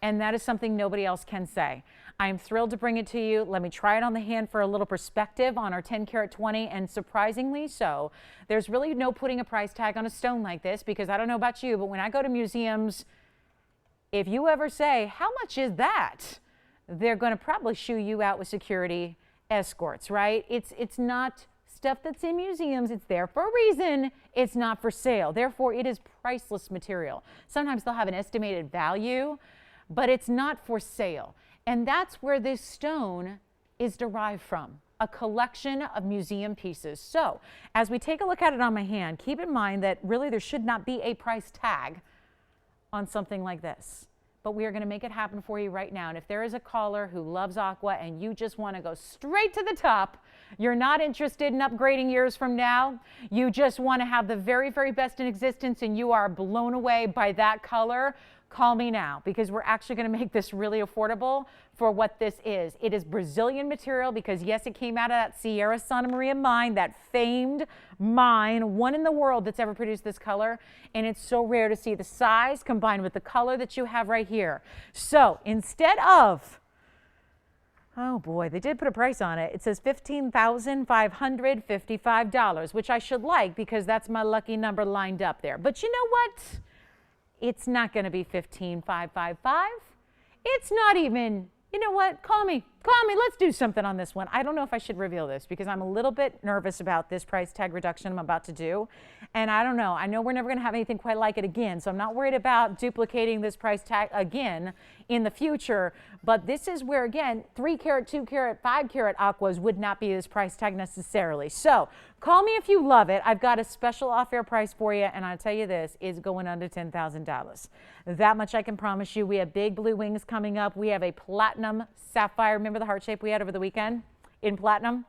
And that is something nobody else can say. I'm thrilled to bring it to you. Let me try it on the hand for a little perspective on our 10 karat 20, and surprisingly so, there's really no putting a price tag on a stone like this because I don't know about you, but when I go to museums, if you ever say, how much is that? They're going to probably shoo you out with security escorts, right? It's not stuff that's in museums. It's there for a reason. It's not for sale. Therefore, it is priceless material. Sometimes they'll have an estimated value, but it's not for sale. And that's where this stone is derived from, a collection of museum pieces. So as we take a look at it on my hand, keep in mind that really there should not be a price tag on something like this. But we are going to make it happen for you right now. And if there is a caller who loves aqua and you just want to go straight to the top, you're not interested in upgrading years from now, you just want to have the very, very best in existence and you are blown away by that color, call me now because we're actually going to make this really affordable for what this is. It is Brazilian material because yes, it came out of that Sierra Santa Maria mine, that famed mine, one in the world that's ever produced this color. And it's so rare to see the size combined with the color that you have right here. So instead of, oh boy, they did put a price on it. It says $15,555, which I should like because that's my lucky number lined up there. But you know what? It's not going to be $15,555. It's not even, you know what? Call me. Let's do something on this one. I don't know if I should reveal this because I'm a little bit nervous about this price tag reduction I'm about to do. And I don't know. I know we're never going to have anything quite like it again. So I'm not worried about duplicating this price tag again in the future. But this is where, again, 3 karat, 2 karat, 5 karat aquas would not be this price tag necessarily. So call me if you love it. I've got a special off-air price for you. And I'll tell you this, is going under $10,000. That much I can promise you. We have big blue wings coming up. We have a platinum sapphire. Remember the heart shape we had over the weekend in platinum?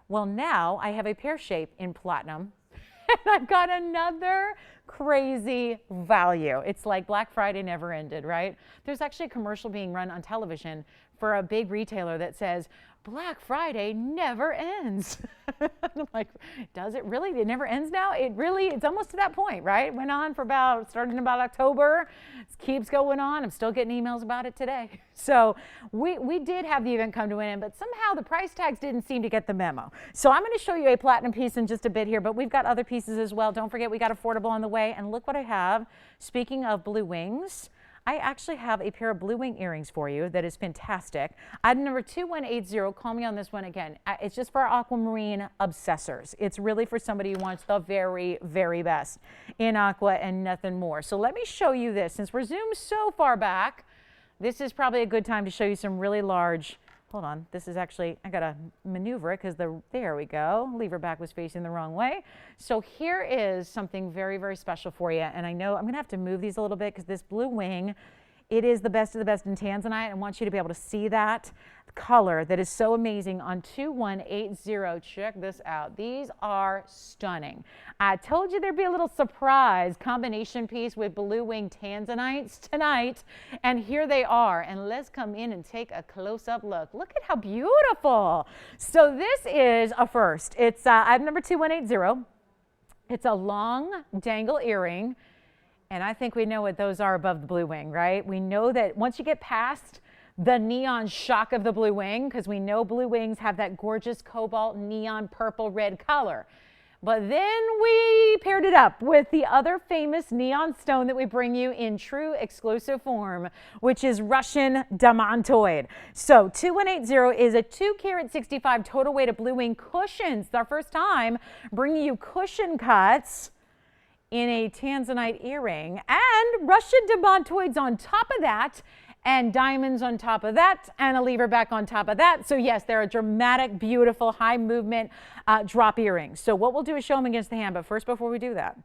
Well, now I have a pear shape in platinum and I've got another crazy value. It's like Black Friday never ended, right? There's actually a commercial being run on television for a big retailer that says, Black Friday never ends. I'm like, does it really? It never ends now? It's almost to that point, right? Went on for starting about October. It keeps going on. I'm still getting emails about it today. So we did have the event come to an end, but somehow the price tags didn't seem to get the memo. So I'm going to show you a platinum piece in just a bit here, but we've got other pieces as well. Don't forget, we got affordable on the way. And look what I have. Speaking of blue wings, I actually have a pair of blue wing earrings for you that is fantastic. Item number 2180, call me on this one again. It's just for our aquamarine obsessors. It's really for somebody who wants the very, very best in aqua and nothing more. So let me show you this. Since we're zoomed so far back, this is probably a good time to show you some really large. Hold on, this is actually, I gotta maneuver it because there we go. Lever back was facing the wrong way. So here is something very, very special for you. And I know I'm gonna have to move these a little bit because this blue wing, it is the best of the best in Tanzanite. I want you to be able to see that color that is so amazing on 2180. Check this out. These are stunning. I told you there'd be a little surprise combination piece with blue wing Tanzanites tonight. And here they are. And let's come in and take a close-up look. Look at how beautiful. So this is a first. It's item number 2180. It's a long dangle earring. And I think we know what those are above the blue wing, right? We know that once you get past the neon shock of the blue wing, because we know blue wings have that gorgeous cobalt neon purple red color. But then we paired it up with the other famous neon stone that we bring you in true exclusive form, which is Russian demantoid. So 2180 is a 2 carat 65 total weight of blue wing cushions. It's our first time bringing you cushion cuts in a Tanzanite earring and Russian demantoids on top of that and diamonds on top of that and a lever back on top of that. So yes, they're a dramatic, beautiful, high movement drop earrings. So what we'll do is show them against the hand, but first before we do that,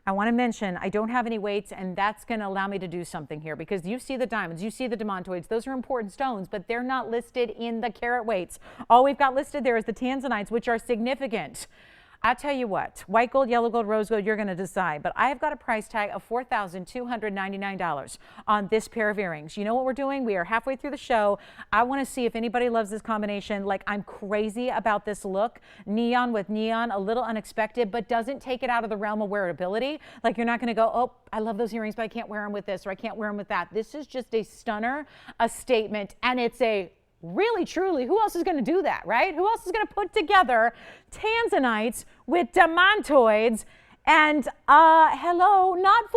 I want to mention I don't have any weights, and that's going to allow me to do something here because you see the diamonds, you see the demantoids, those are important stones, but they're not listed in the carat weights. All we've got listed there is the Tanzanites, which are significant. I'll tell you what, white gold, yellow gold, rose gold, you're going to decide. But I've got a price tag of $4,299 on this pair of earrings. You know what we're doing? We are halfway through the show. I want to see if anybody loves this combination. Like, I'm crazy about this look. Neon with neon, a little unexpected, but doesn't take it out of the realm of wearability. Like, you're not going to go, oh, I love those earrings, but I can't wear them with this, or I can't wear them with that. This is just a stunner, a statement, and it's a really, truly, who else is going to do that, right? Who else is going to put together Tanzanites with demantoids and, hello, not $42.99.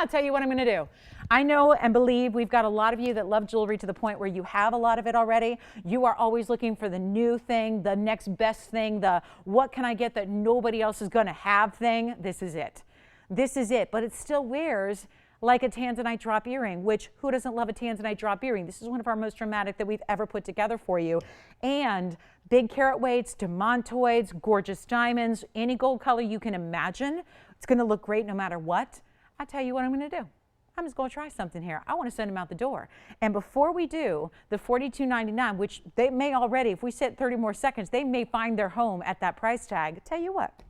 I'll tell you what I'm going to do. I know and believe we've got a lot of you that love jewelry to the point where you have a lot of it already. You are always looking for the new thing, the next best thing, the what can I get that nobody else is going to have thing. This is it. This is it, but it still wears like a Tanzanite drop earring, which who doesn't love a Tanzanite drop earring? This is one of our most dramatic that we've ever put together for you. And big carat weights, demantoids, gorgeous diamonds, any gold color you can imagine. It's going to look great no matter what. I'll tell you what I'm going to do. I'm just going to try something here. I want to send them out the door. And before we do, the $42.99, which they may already, if we sit 30 more seconds, they may find their home at that price tag. Tell you what,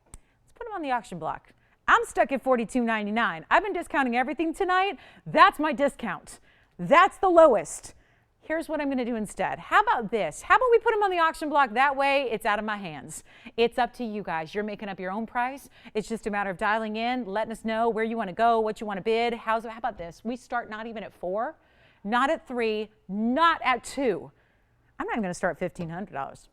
let's put them on the auction block. I'm stuck at $42.99. I've been discounting everything tonight. That's my discount. That's the lowest. Here's what I'm going to do instead. How about this? How about we put them on the auction block? That way it's out of my hands. It's up to you guys. You're making up your own price. It's just a matter of dialing in, letting us know where you want to go, what you want to bid. How about this? We start not even at $4, not at $3, not at $2. I'm not even going to start at $1,500.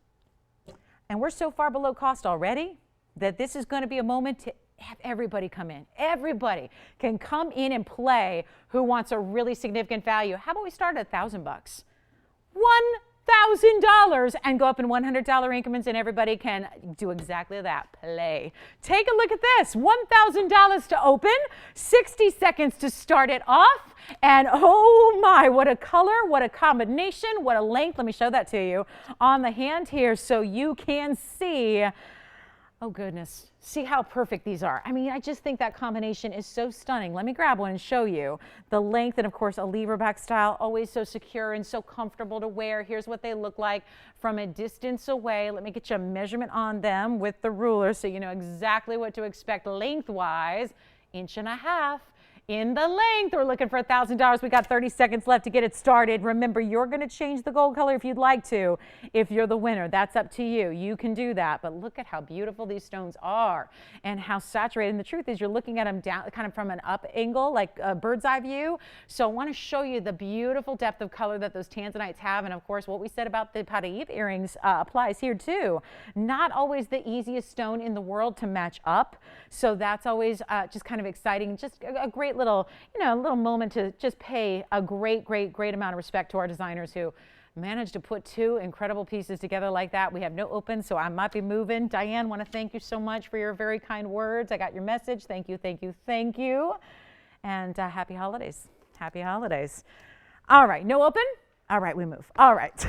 And we're so far below cost already that this is going to be a moment to have everybody come in. Everybody can come in and play who wants a really significant value. How about we start at $1,000? $1,000 and go up in $100 increments, and everybody can do exactly that. Play. Take a look at this. $1,000 to open, 60 seconds to start it off. And oh my, what a color, what a combination, what a length. Let me show that to you on the hand here so you can see. Oh goodness, see how perfect these are. I mean, I just think that combination is so stunning. Let me grab one and show you the length, and of course a lever back style, always so secure and so comfortable to wear. Here's what they look like from a distance away. Let me get you a measurement on them with the ruler so you know exactly what to expect lengthwise. 1.5 inches. In the length, we're looking for $1,000. We got 30 seconds left to get it started. Remember, you're going to change the gold color if you'd like to. If you're the winner, that's up to you. You can do that. But look at how beautiful these stones are and how saturated. And the truth is, you're looking at them down, kind of from an up angle, like a bird's eye view. So I want to show you the beautiful depth of color that those tanzanites have. And of course, what we said about the Paraiba earrings applies here too. Not always the easiest stone in the world to match up. So that's always just kind of exciting. Just a great little, little moment to just pay a great amount of respect to our designers who managed to put two incredible pieces together like that. We have no open, so I might be moving. Diane, want to thank you so much for your very kind words. I got your message. Thank you, thank you, thank you. And happy holidays. Happy holidays. All right, no open? All right, we move. All right.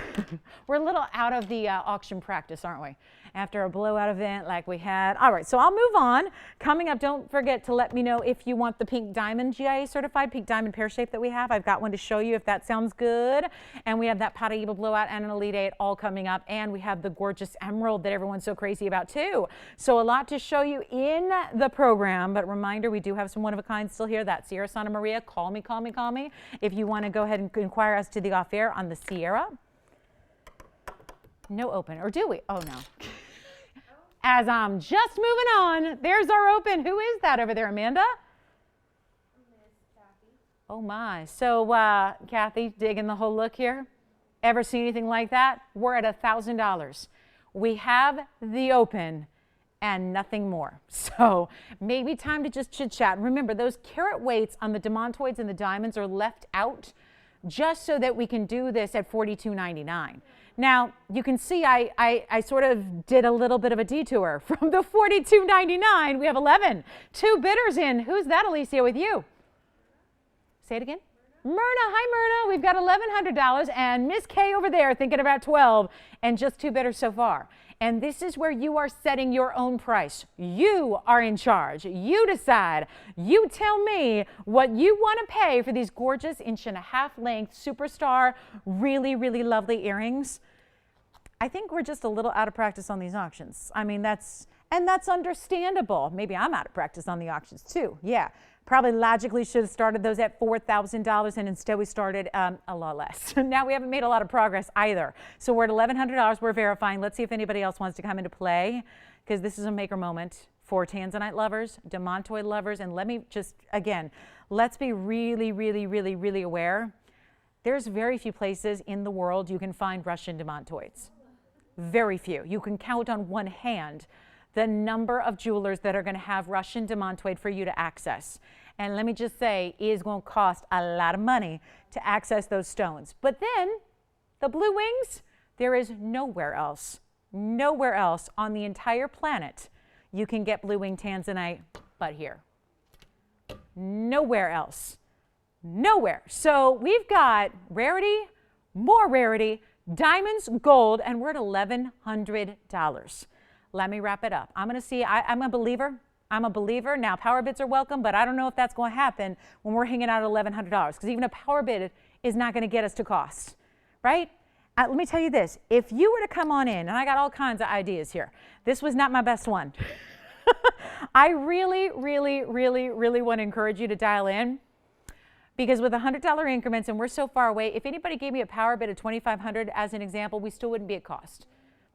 We're a little out of the auction practice, aren't we? After a blowout event like we had. All right, so I'll move on. Coming up, don't forget to let me know if you want the pink diamond GIA certified, pink diamond pear shape that we have. I've got one to show you if that sounds good. And we have that Paraiba blowout and an Elite 8 all coming up. And we have the gorgeous emerald that everyone's so crazy about too. So a lot to show you in the program. But reminder, we do have some one-of-a-kind still here. That Sierra Santa Maria. Call me if you want to go ahead and inquire as to the off-air on the Sierra. No open, or do we? Oh no. As I'm just moving on, there's our open. Who is that over there, Amanda? Miss Kathy. Oh my. So Kathy, digging the whole look here. Ever seen anything like that? We're at $1,000. We have the open and nothing more. So maybe time to just chit chat. Remember, those carat weights on the demantoids and the diamonds are left out just so that we can do this at $42.99. Now, you can see I sort of did a little bit of a detour. From the $42.99, we have 11. 2 bidders in. Who's that, Alicia, with you? Say it again. Myrna. Hi, Myrna. We've got $1,100. And Miss Kay over there thinking about 12. And just 2 bidders so far. And this is where you are setting your own price. You are in charge. You decide. You tell me what you want to pay for these gorgeous 1.5 inch length superstar, really lovely earrings. I think we're just a little out of practice on these auctions. I mean, that's understandable. Maybe I'm out of practice on the auctions too. Yeah, probably logically should have started those at $4,000 and instead we started a lot less. Now we haven't made a lot of progress either. So we're at $1,100, we're verifying. Let's see if anybody else wants to come into play because this is a maker moment for Tanzanite lovers, demantoid lovers, and let me just, again, let's be really aware. There's very few places in the world you can find Russian demantoids. Very few. You can count on one hand the number of jewelers that are going to have Russian demantoid for you to access. And let me just say, it is going to cost a lot of money to access those stones. But then, the blue wings, there is nowhere else on the entire planet you can get blue wing Tanzanite but here. Nowhere else. Nowhere. So we've got rarity, more rarity, diamonds, gold, and we're at $1,100. Let me wrap it up. I'm going to see, I'm a believer. I'm a believer. Now, power bids are welcome, but I don't know if that's going to happen when we're hanging out at $1,100 because even a power bid is not going to get us to cost, right? Let me tell you this. If you were to come on in, and I got all kinds of ideas here. This was not my best one. I really want to encourage you to dial in. Because with $100 increments, and we're so far away, if anybody gave me a power bid of $2,500 as an example, we still wouldn't be at cost.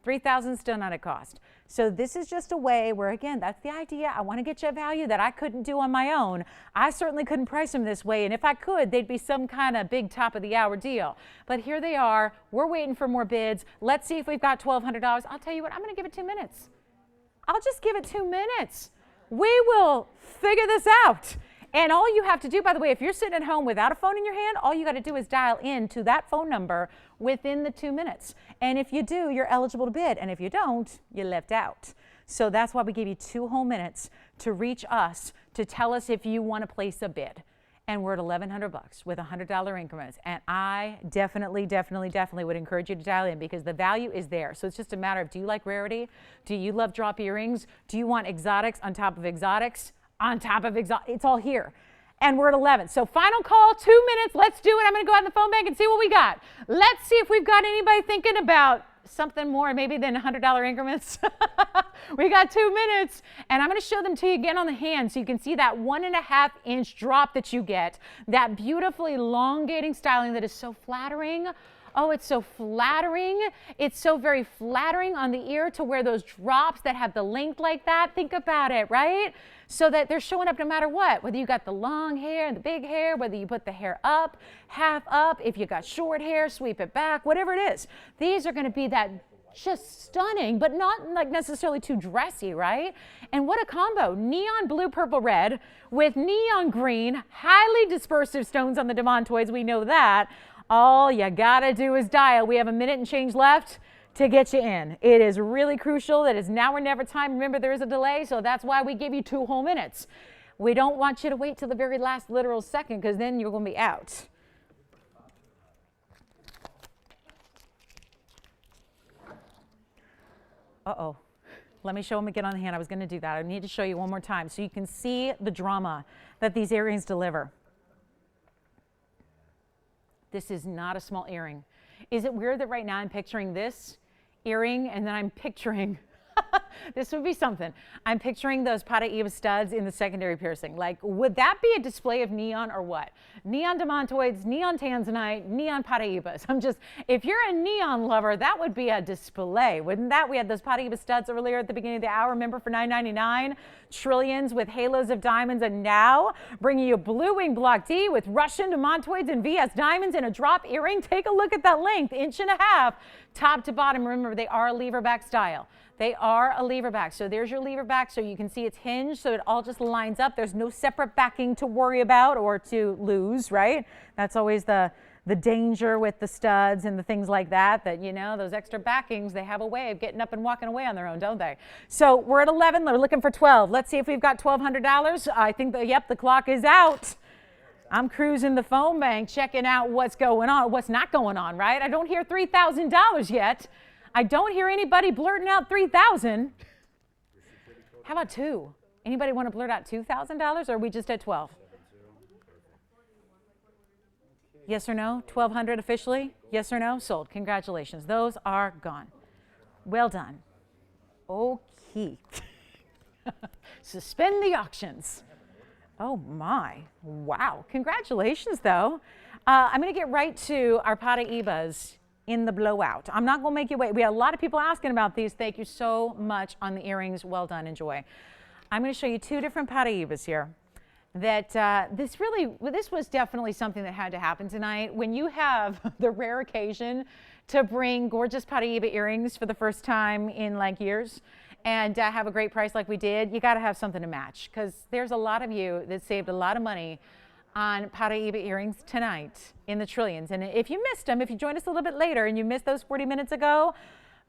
$3,000 still not at cost. So this is just a way where, again, that's the idea. I want to get you a value that I couldn't do on my own. I certainly couldn't price them this way, and if I could, they'd be some kind of big top of the hour deal. But here they are. We're waiting for more bids. Let's see if we've got $1,200. I'll tell you what, I'm going to give it 2 minutes. I'll just give it 2 minutes. We will figure this out. And all you have to do, by the way, if you're sitting at home without a phone in your hand, all you got to do is dial in to that phone number within the 2 minutes. And if you do, you're eligible to bid. And if you don't, you're left out. So that's why we gave you 2 whole minutes to reach us to tell us if you want to place a bid. and we're at $1,100 with $100 increments. And I definitely would encourage you to dial in because the value is there. So it's just a matter of, do you like rarity? Do you love drop earrings? Do you want exotics on top of exotics? On top of exotics, it's all here. And we're at 11. So final call, 2 minutes. Let's do it. I'm going to go out in the phone bank and see what we got. Let's see if we've got anybody thinking about something more maybe than $100 increments. We got 2 minutes, and I'm going to show them to you again on the hand so you can see that 1.5-inch drop that you get, that beautifully elongating styling that is so flattering. Oh, it's so flattering. It's so very flattering on the ear to wear those drops that have the length like that. Think about it, right? So that they're showing up no matter what, whether you got the long hair and the big hair, whether you put the hair up, half up, if you got short hair, sweep it back, whatever it is. These are going to be that just stunning, but not like necessarily too dressy, right? And what a combo. Neon blue, purple, red with neon green, highly dispersive stones on the demantoids. We know that. All you gotta do is dial. We have a minute and change left to get you in. It is really crucial. That is now or never time. Remember, there is a delay, so that's why we give you 2 whole minutes. We don't want you to wait till the very last literal second because then you're going to be out. Uh-oh. Let me show them again on the hand. I was going to do that. I need to show you one more time so you can see the drama that these earrings deliver. This is not a small earring. Is it weird that right now I'm picturing this earring and then I'm picturing, this would be something. I'm picturing those Paraiba studs in the secondary piercing. Like, would that be a display of neon or what? Neon demantoids, neon tanzanite, neon Paraibas. If you're a neon lover, that would be a display, wouldn't that? We had those Paraiba studs earlier at the beginning of the hour, remember, for $9.99? Trillions with halos of diamonds, and now bringing you blue wing block D with Russian demantoids and VS diamonds in a drop earring. Take a look at that length, 1.5 inches, top to bottom. Remember, they are a lever back style. They are a lever back. So there's your lever back, so you can see it's hinged, so it all just lines up. There's no separate backing to worry about or to lose, right? That's always the danger with the studs and the things like that, you know, those extra backings, they have a way of getting up and walking away on their own, don't they? So we're at 11, we're looking for 12. Let's see if we've got $1,200. I think yep, the clock is out. I'm cruising the phone bank, checking out what's going on, what's not going on, right? I don't hear $3,000 yet. I don't hear anybody blurting out $3,000. How about 2? Anybody want to blurt out $2,000, or are we just at 12? Yes or no? 1,200 officially? Yes or no? Sold. Congratulations. Those are gone. Well done. Okay. Suspend the auctions. Oh my. Wow. Congratulations, though. I'm going to get right to our Paraibas in the blowout. I'm not going to make you wait. We had a lot of people asking about these. Thank you so much on the earrings. Well done. Enjoy. I'm going to show you 2 different Paraibas here. That this was definitely something that had to happen tonight. When you have the rare occasion to bring gorgeous Paraiba earrings for the first time in like years and have a great price like we did, you got to have something to match, because there's a lot of you that saved a lot of money on Paraiba earrings tonight in the trillions. And if you missed them, if you joined us a little bit later and you missed those 40 minutes ago,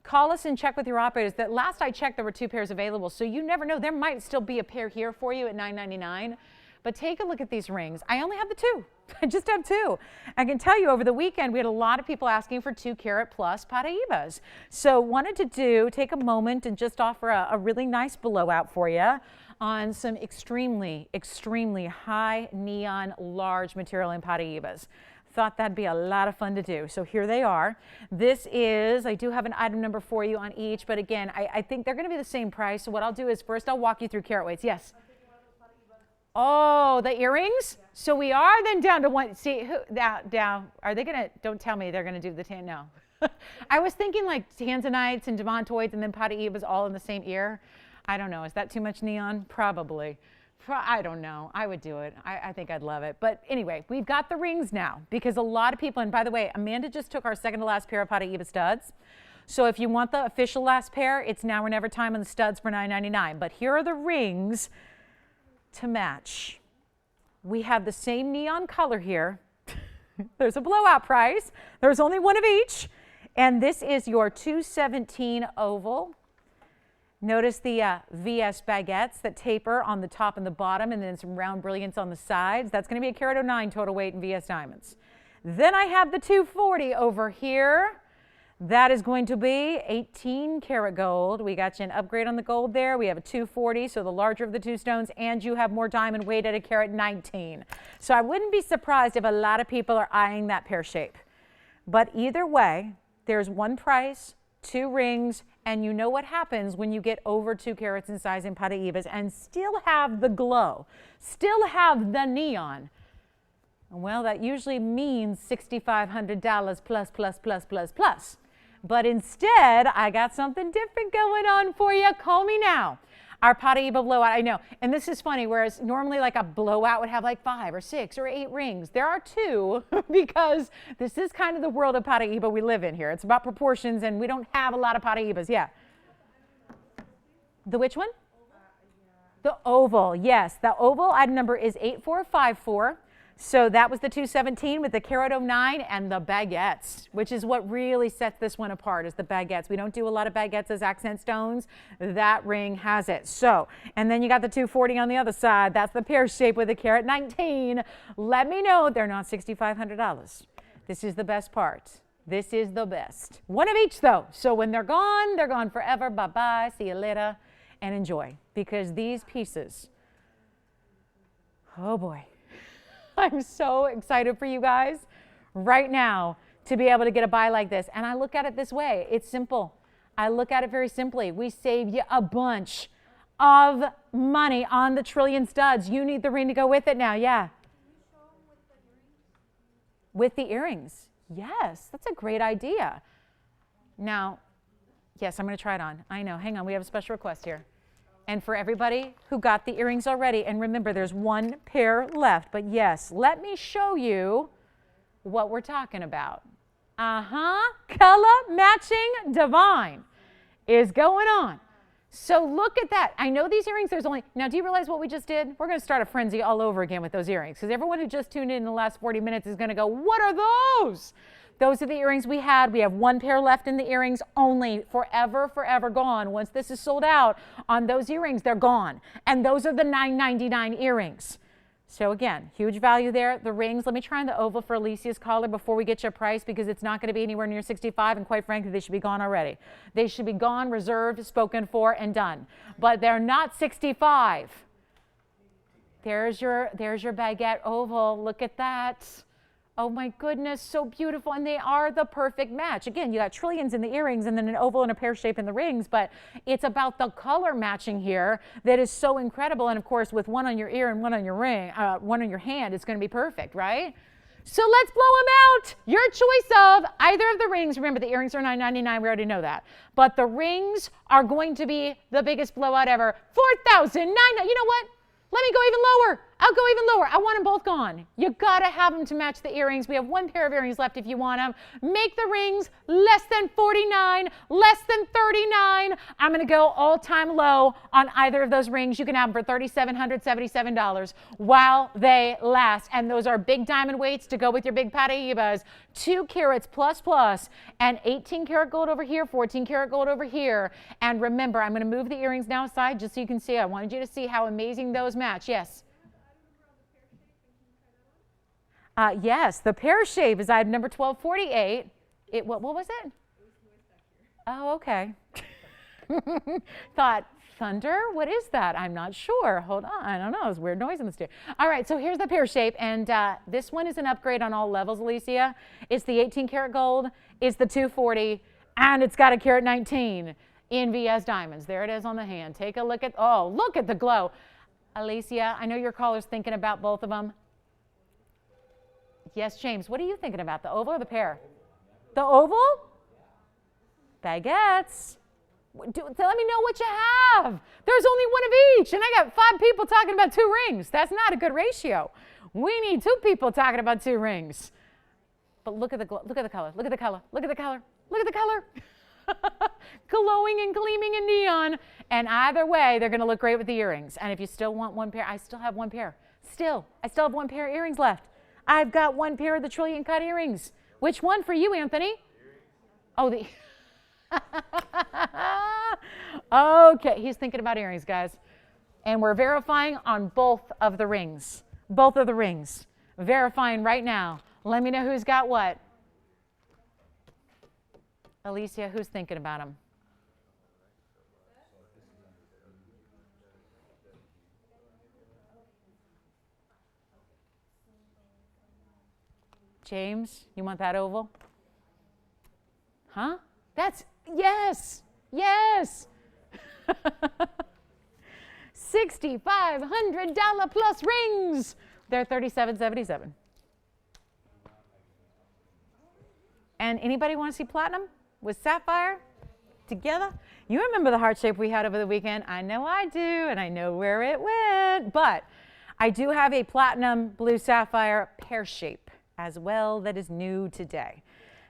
call us and check with your operators. That last I checked, there were 2 pairs available, so you never know. There might still be a pair here for you at $9.99. But take a look at these rings. I only have the 2. I just have 2. I can tell you over the weekend we had a lot of people asking for 2 carat plus Paraibas. So wanted to take a moment and just offer a really nice blowout for you on some extremely, extremely high neon large material in Paraibas. Thought that'd be a lot of fun to do. So here they are. This is, I do have an item number for you on each, but again, I think they're going to be the same price. So what I'll do is first I'll walk you through carat weights. Yes. Oh, the earrings? So we are then down to 1. See, down. Are they going to, don't tell me they're going to do the tan, no. I was thinking like tanzanites and demantoids and then Paraibas all in the same ear. I don't know. Is that too much neon? Probably. I don't know. I would do it. I think I'd love it. But anyway, we've got the rings now because a lot of people, and by the way, Amanda just took our second to last pair of Paraiba studs. So if you want the official last pair, it's now or never time on the studs for $9.99. But here are the rings to match. We have the same neon color here. There's a blowout price. There's only 1 of each. And this is your 217 oval. Notice the VS baguettes that taper on the top and the bottom, and then some round brilliance on the sides. That's going to be a carat 09 total weight in VS diamonds. Then I have the 240 over here. That is going to be 18 karat gold. We got you an upgrade on the gold there. We have a 240, so the larger of the two stones, and you have more diamond weight at a carat 19. So I wouldn't be surprised if a lot of people are eyeing that pear shape. But either way, there's one price, two rings, and you know what happens when you get over 2 carats in size in Paraibas and still have the glow, still have the neon. Well, that usually means $6,500 plus, plus, plus, plus, plus. But instead, I got something different going on for you. Call me now. Our Paraiba blowout, I know. And this is funny, whereas normally like a blowout would have like 5 or 6 or 8 rings. There are 2 because this is kind of the world of Paraiba we live in here. It's about proportions, and we don't have a lot of Paraibas. Yeah. The which one? The oval, yes. The oval item number is 8454. So that was the 217 with the carat 09 and the baguettes, which is what really sets this one apart, is the baguettes. We don't do a lot of baguettes as accent stones. That ring has it. So, and then you got the 240 on the other side. That's the pear shape with the carat 19. Let me know they're not $6,500. This is the best part. This is the best. One of each though. So when they're gone forever. Bye-bye. See you later. And enjoy, because these pieces, oh boy. I'm so excited for you guys right now to be able to get a buy like this. And I look at it this way. It's simple. I look at it very simply. We saved you a bunch of money on the trillion studs. You need the ring to go with it now. Yeah. With the earrings. Yes, that's a great idea. Now, yes, I'm going to try it on. I know. Hang on. We have a special request here. And for everybody who got the earrings already, and remember, there's 1 pair left. But yes, let me show you what we're talking about. Color matching divine is going on. So look at that. I know these earrings, there's only, now do you realize what we just did? We're going to start a frenzy all over again with those earrings, because everyone who just tuned in the last 40 minutes is going to go, what are those? Those are the earrings we had. We have 1 pair left in the earrings only, forever, forever gone. Once this is sold out on those earrings, they're gone. And those are the $9.99 earrings. So again, huge value there. The rings, let me try on the oval for Alicia's collar before we get your price, because it's not going to be anywhere near 65, and quite frankly, they should be gone already. They should be gone, reserved, spoken for, and done. But they're not 65. There's your baguette oval. Look at that. Oh my goodness, so beautiful. And they are the perfect match. Again, you got trillions in the earrings and then an oval and a pear shape in the rings, but it's about the color matching here that is so incredible. And of course, with one on your ear and one on your ring, one on your hand, it's going to be perfect, right? So let's blow them out. Your choice of either of the rings. Remember, the earrings are $9.99. We already know that. But the rings are going to be the biggest blowout ever. $4,900. You know what? Let me go even lower. I'll go even lower. I want them both gone. You gotta have them to match the earrings. We have 1 pair of earrings left if you want them. Make the rings less than $49, less than $39. I'm gonna go all-time low on either of those rings. You can have them for $3,777 while they last. And those are big diamond weights to go with your big Paraibas. 2 carats plus plus, and 18 karat gold over here, 14 karat gold over here. And remember, I'm gonna move the earrings now aside just so you can see. I wanted you to see how amazing those match. Yes. Yes, the pear shape is item number 1248. What was it? Oh, okay. Thought, thunder? What is that? I'm not sure. Hold on. I don't know. It's weird noise in the studio. All right, so here's the pear shape, and this one is an upgrade on all levels, Alicia. It's the 18 karat gold, it's the 240, and it's got a carat 19 in VS diamonds. There it is on the hand. Take a look at, oh, look at the glow. Alicia, I know your caller's thinking about both of them. Yes, James, what are you thinking about, the oval or the pear? The oval? Baguettes. Let me know what you have. There's only 1 of each, and I got 5 people talking about 2 rings. That's not a good ratio. We need 2 people talking about 2 rings. But look at the color, look at the color, look at the color, look at the color. Glowing and gleaming in neon. And either way, they're going to look great with the earrings. And if you still want 1 pair, I still have 1 pair. I still have 1 pair of earrings left. I've got 1 pair of the trillion cut earrings. Which one for you, Anthony? Oh, the Okay, he's thinking about earrings, guys. And we're verifying on both of the rings. Both of the rings. Verifying right now. Let me know who's got what. Alicia, who's thinking about them? James, you want that oval? Huh? That's, yes, yes. $6,500 plus rings. They're $37.77. And anybody want to see platinum with sapphire together? You remember the heart shape we had over the weekend? I know I do, and I know where it went. But I do have a platinum blue sapphire pear shape as well that is new today.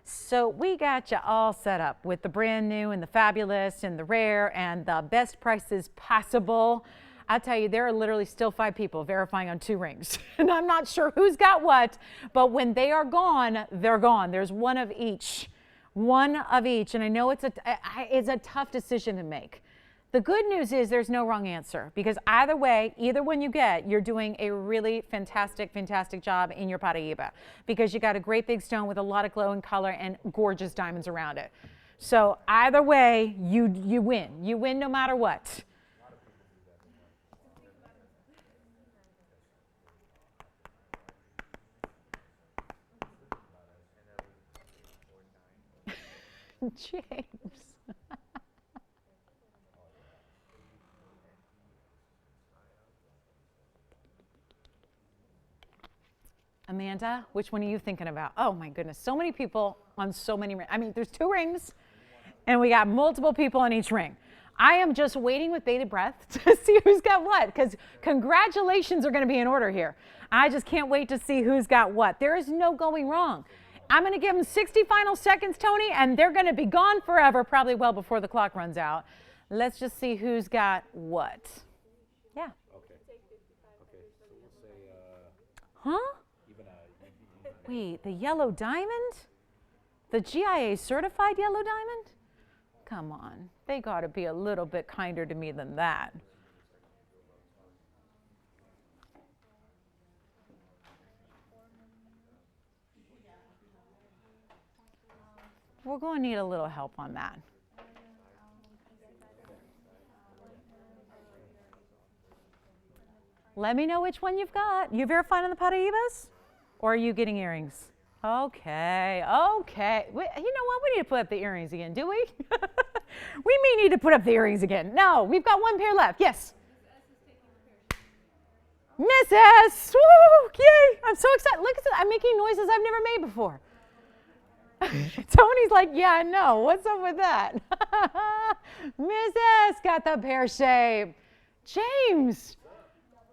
So we got you all set up with the brand new and the fabulous and the rare and the best prices possible. I'll tell you, there are literally still 5 people verifying on 2 rings. And I'm not sure who's got what, but when they are gone, they're gone. There's one of each. One of each. And I know it's a tough decision to make. The good news is there's no wrong answer, because either way, either one you get, you're doing a really fantastic, fantastic job in your Paraiba, because you got a great big stone with a lot of glow and color and gorgeous diamonds around it. So either way, you win. You win no matter what. James. Amanda, which one are you thinking about? Oh my goodness, so many people on so many rings. I mean, there's 2 rings and we got multiple people on each ring. I am just waiting with bated breath to see who's got what, because congratulations are going to be in order here. I just can't wait to see who's got what. There is no going wrong. I'm going to give them 60 final seconds, Tony, and they're going to be gone forever, probably well before the clock runs out. Let's just see who's got what. Yeah. Okay. Okay, so we'll say, Huh? Wait, the yellow diamond? The GIA certified yellow diamond? Come on, they got to be a little bit kinder to me than that. We're going to need a little help on that. Let me know which one you've got. You verifying on the Paraibas? Or are you getting earrings? Okay, okay. You know what? We need to put up the earrings again, do we? We may need to put up the earrings again. No, we've got 1 pair left. Yes. Miss S. Woo! Yay! I'm so excited. Look at this. I'm making noises I've never made before. Tony's like, yeah, I know. What's up with that? Miss S got the pear shape. James,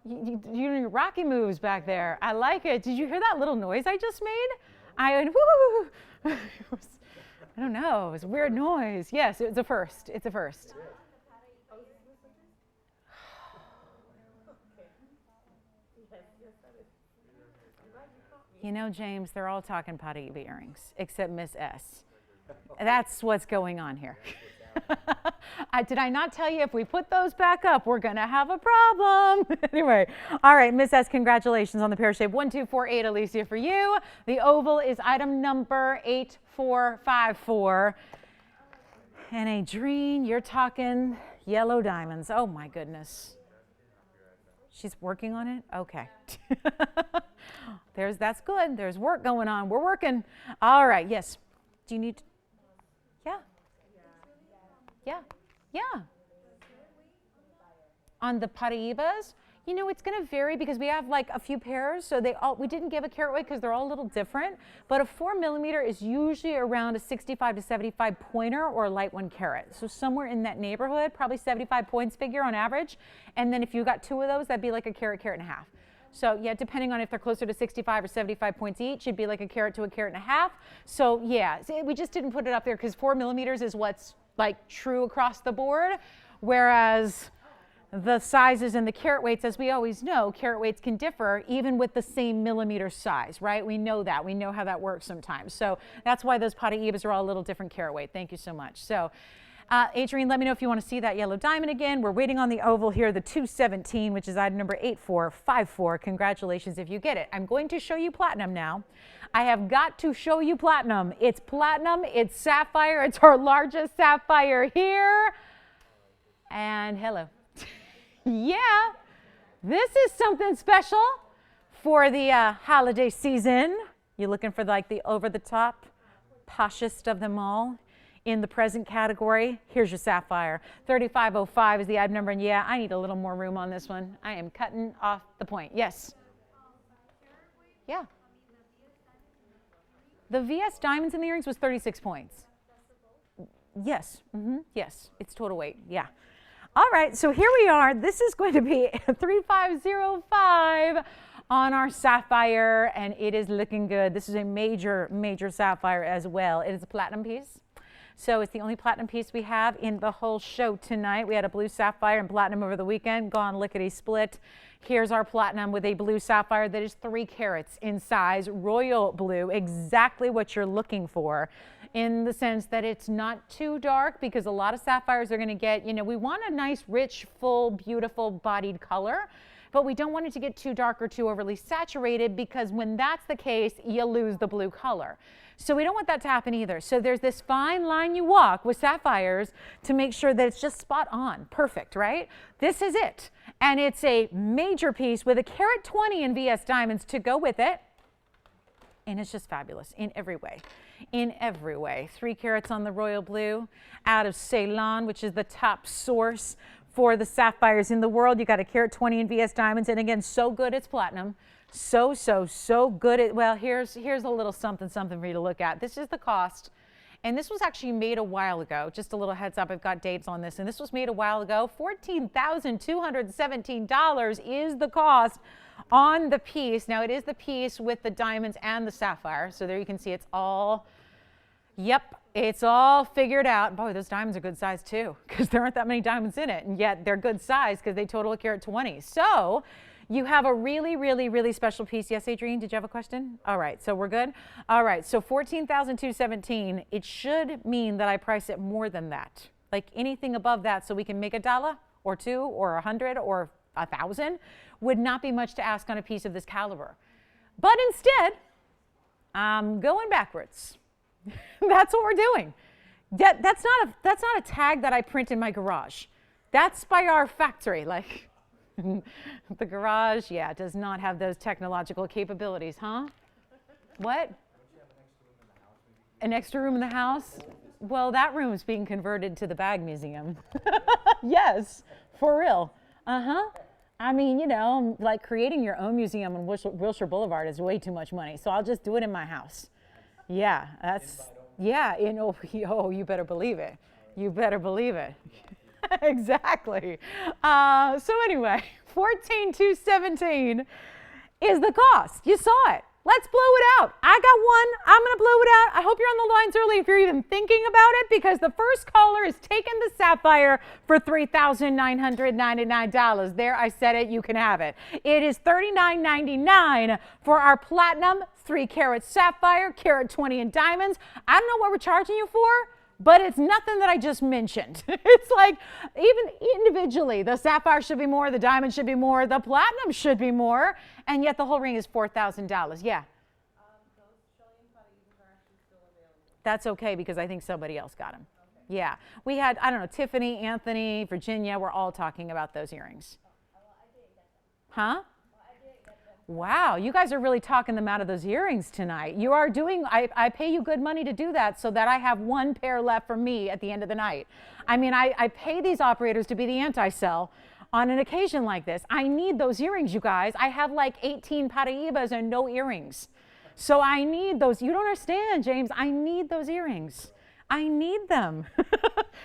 you doing Rocky moves back there. I like it. Did you hear that little noise I just made? I went, woo! I don't know. It was a weird noise. Yes, it's a first. It's a first. You know, James, they're all talking Paraiba earrings, except Miss S. That's what's going on here. Did I not tell you if we put those back up, we're going to have a problem? Anyway, all right, Miss S, congratulations on the pear shape. 1248, Alicia, for you. The oval is item number 8454. And Adrienne, you're talking yellow diamonds. Oh, my goodness. She's working on it? Okay. That's good. There's work going on. We're working. All right, yes. Do you need, yeah. On the Paraibas, you know, it's going to vary because we have like a few pairs. So we didn't give a carat weight because they're all a little different. But a 4mm is usually around a 65 to 75 pointer or a light 1 carat. So somewhere in that neighborhood, probably 75 points figure on average. And then if you got 2 of those, that'd be like a carat, carat and a half. So yeah, depending on if they're closer to 65 or 75 points each, it'd be like a carat to a carat and a half. So yeah, we just didn't put it up there because 4mm is what's like true across the board. Whereas the sizes and the carat weights, as we always know, carat weights can differ even with the same millimeter size, right? We know that. We know how that works sometimes. So that's why those Paraibas are all a little different carat weight. Thank you so much. So Adrienne, let me know if you want to see that yellow diamond again. We're waiting on the oval here, the 217, which is item number 8454. Congratulations if you get it. I'm going to show you platinum now. I have got to show you platinum. It's platinum, it's sapphire, it's our largest sapphire here. And hello. Yeah, this is something special for the holiday season. You're looking for like the over-the-top, poshest of them all. In the present category, here's your sapphire. 3505 is the item number, and yeah, I need a little more room on this one. I am cutting off the point. Yes? Yeah. The VS diamonds in the earrings was 36 points. Yes, yes, it's total weight, yeah. All right, so here we are. This is going to be 3505 on our sapphire, and it is looking good. This is a major, major sapphire as well. It is a platinum piece. So it's the only platinum piece we have in the whole show tonight. We had a blue sapphire and platinum over the weekend, gone lickety-split. Here's our platinum with a blue sapphire that is 3 carats in size, royal blue, exactly what you're looking for, in the sense that it's not too dark, because a lot of sapphires are going to get, you know, we want a nice, rich, full, beautiful bodied color, but we don't want it to get too dark or too overly saturated, because when that's the case, you lose the blue color. So we don't want that to happen either. So there's this fine line you walk with sapphires to make sure that it's just spot on, perfect, right? This is it. And it's a major piece with a carat 20 in VS diamonds to go with it. And it's just fabulous in every way. In every way. 3 carats on the royal blue out of Ceylon, which is the top source for the sapphires in the world. You got a carat 20 in VS diamonds, and again, so good it's platinum. So good. Well, here's a little something for you to look at. This is the cost, and this was actually made a while ago. Just a little heads up, I've got dates on this, and this was made a while ago. $14,217 is the cost on the piece. Now, it is the piece with the diamonds and the sapphire, so there you can see it's all, yep, it's all figured out. Boy, those diamonds are good size too, because there aren't that many diamonds in it, and yet they're good size because they total a carat 20. So you have a really, really, really special piece. Yes, Adrienne, did you have a question? All right, so we're good? All right, so $14,217, it should mean that I price it more than that. Like anything above that, so we can make $1 or $2 or $100 or $1,000 would not be much to ask on a piece of this caliber. But instead, I'm going backwards. That's what we're doing. That's not a tag that I print in my garage. That's by our factory, like. The garage, yeah, does not have those technological capabilities, huh? What? An extra room in the house? Well, that room is being converted to the bag museum. Yes, for real. I mean, you know, like creating your own museum on Wilshire Boulevard is way too much money, so I'll just do it in my house. Yeah, that's, yeah, oh, you better believe it. You better believe it. Exactly. So anyway, $14,217 is the cost. You saw it. Let's blow it out. I got one. I'm going to blow it out. I hope you're on the lines early if you're even thinking about it, because the first caller is taking the sapphire for $3,999. There, I said it. You can have it. It is $39.99 for our platinum 3 carat sapphire, carat 20 in diamonds. I don't know what we're charging you for, but it's nothing that I just mentioned. It's like, even individually, the sapphire should be more, the diamond should be more, the platinum should be more, and yet the whole ring is $4,000. Yeah. That's okay, because I think somebody else got them. Okay. Yeah. We had, I don't know, Tiffany, Anthony, Virginia, we're all talking about those earrings. Huh? Wow, you guys are really talking them out of those earrings tonight. You are doing, I pay you good money to do that so that I have 1 pair left for me at the end of the night. I mean, I pay these operators to be the anti-sell on an occasion like this. I need those earrings, you guys. I have like 18 Paraibas and no earrings. So I need those. You don't understand, James. I need those earrings. I need them.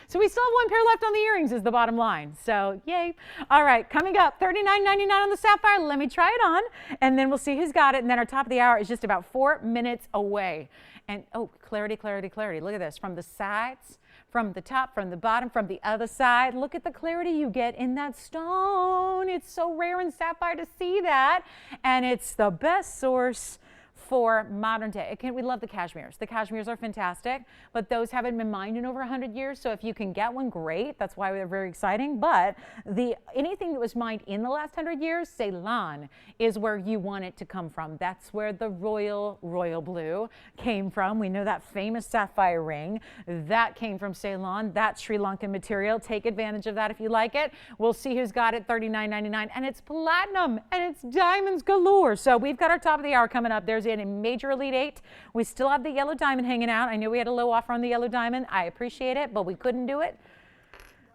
So we still have 1 pair left on the earrings is the bottom line. So yay. All right, coming up, $39.99 on the sapphire. Let me try it on, and then we'll see who's got it. And then our top of the hour is just about 4 minutes away. And oh, clarity, clarity, clarity. Look at this. From the sides, from the top, from the bottom, from the other side. Look at the clarity you get in that stone. It's so rare in sapphire to see that. And it's the best source for modern day. We love the cashmeres. The cashmeres are fantastic, but those haven't been mined in over 100 years. So if you can get one, great. That's why they're very exciting. But anything that was mined in the last 100 years, Ceylon is where you want it to come from. That's where the royal blue came from. We know that famous sapphire ring. That came from Ceylon. That's Sri Lankan material. Take advantage of that if you like it. We'll see who's got it, $39.99. And it's platinum and it's diamonds galore. So we've got our top of the hour coming up. There's a major Elite 8. We still have the yellow diamond hanging out. I know we had a low offer on the yellow diamond. I appreciate it, but we couldn't do it.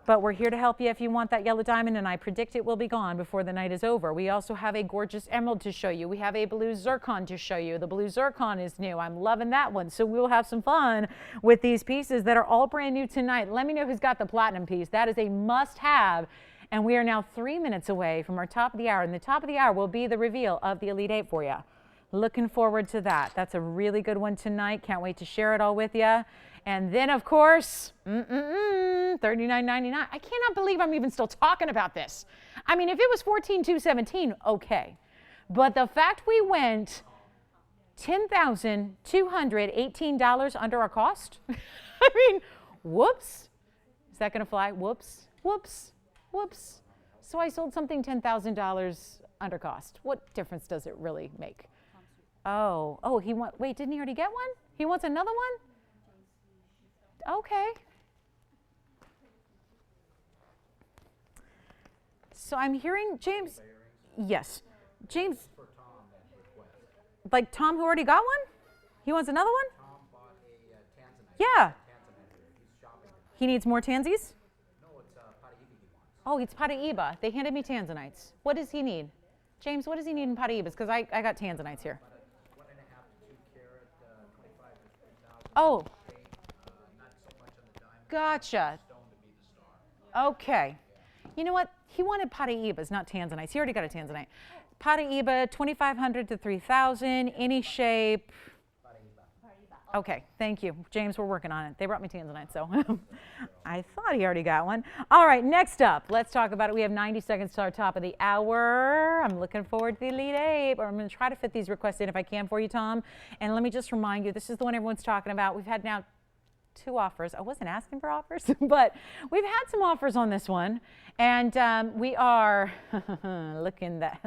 But we're here to help you if you want that yellow diamond, and I predict it will be gone before the night is over. We also have a gorgeous emerald to show you. We have a blue zircon to show you. The blue zircon is new. I'm loving that one. So we'll have some fun with these pieces that are all brand new tonight. Let me know who's got the platinum piece. That is a must-have. And we are now 3 minutes away from our top of the hour. And the top of the hour will be the reveal of the Elite 8 for you. Looking forward to that. That's a really good one tonight. Can't wait to share it all with you. And then, of course, $39.99. I cannot believe I'm even still talking about this. I mean, if it was $14,217, okay. But the fact we went $10,218 under our cost, I mean, whoops. Is that going to fly? Whoops, whoops, whoops. So I sold something $10,000 under cost. What difference does it really make? Oh, wait, didn't he already get one? He wants another one? Okay. So I'm hearing James. Yes. James. Like Tom who already got one? He wants another one? Tom bought a Tanzanite. Yeah. He's shopping. He needs more tansies? No, it's Paraiba he wants. Oh, it's Paraiba. They handed me tanzanites. What does he need? James, what does he need in Paraibas? Because I got tanzanites here. 1.5 to 2 carat, 25 to 3,000. Oh. Not so much on the diamond. Gotcha. Stone to be the star. Okay. You know what? He wanted Paraibas, not tanzanites. He already got a tanzanite. Paraiba, 2,500 to 3,000, any shape. Okay, thank you. James, we're working on it. They brought me tanzanite, so I thought he already got one. All right, next up, let's talk about it. We have 90 seconds to our top of the hour. I'm looking forward to the Elite 8, but I'm going to try to fit these requests in if I can for you, Tom. And let me just remind you, this is the one everyone's talking about. We've had now 2 offers. I wasn't asking for offers, but we've had some offers on this one. And we are looking that,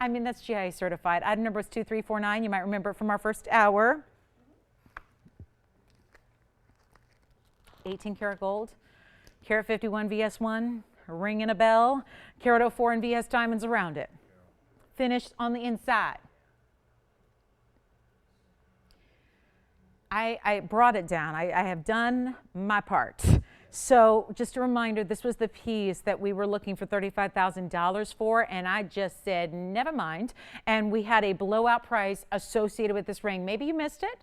I mean, that's GIA certified. Item number is 2349. You might remember it from our first hour. 18 karat gold, karat 51 VS1, ringing a bell, karat 04 and VS diamonds around it. Finished on the inside. I brought it down. I have done my part. So just a reminder, this was the piece that we were looking for $35,000 for, and I just said, never mind. And we had a blowout price associated with this ring. Maybe you missed it.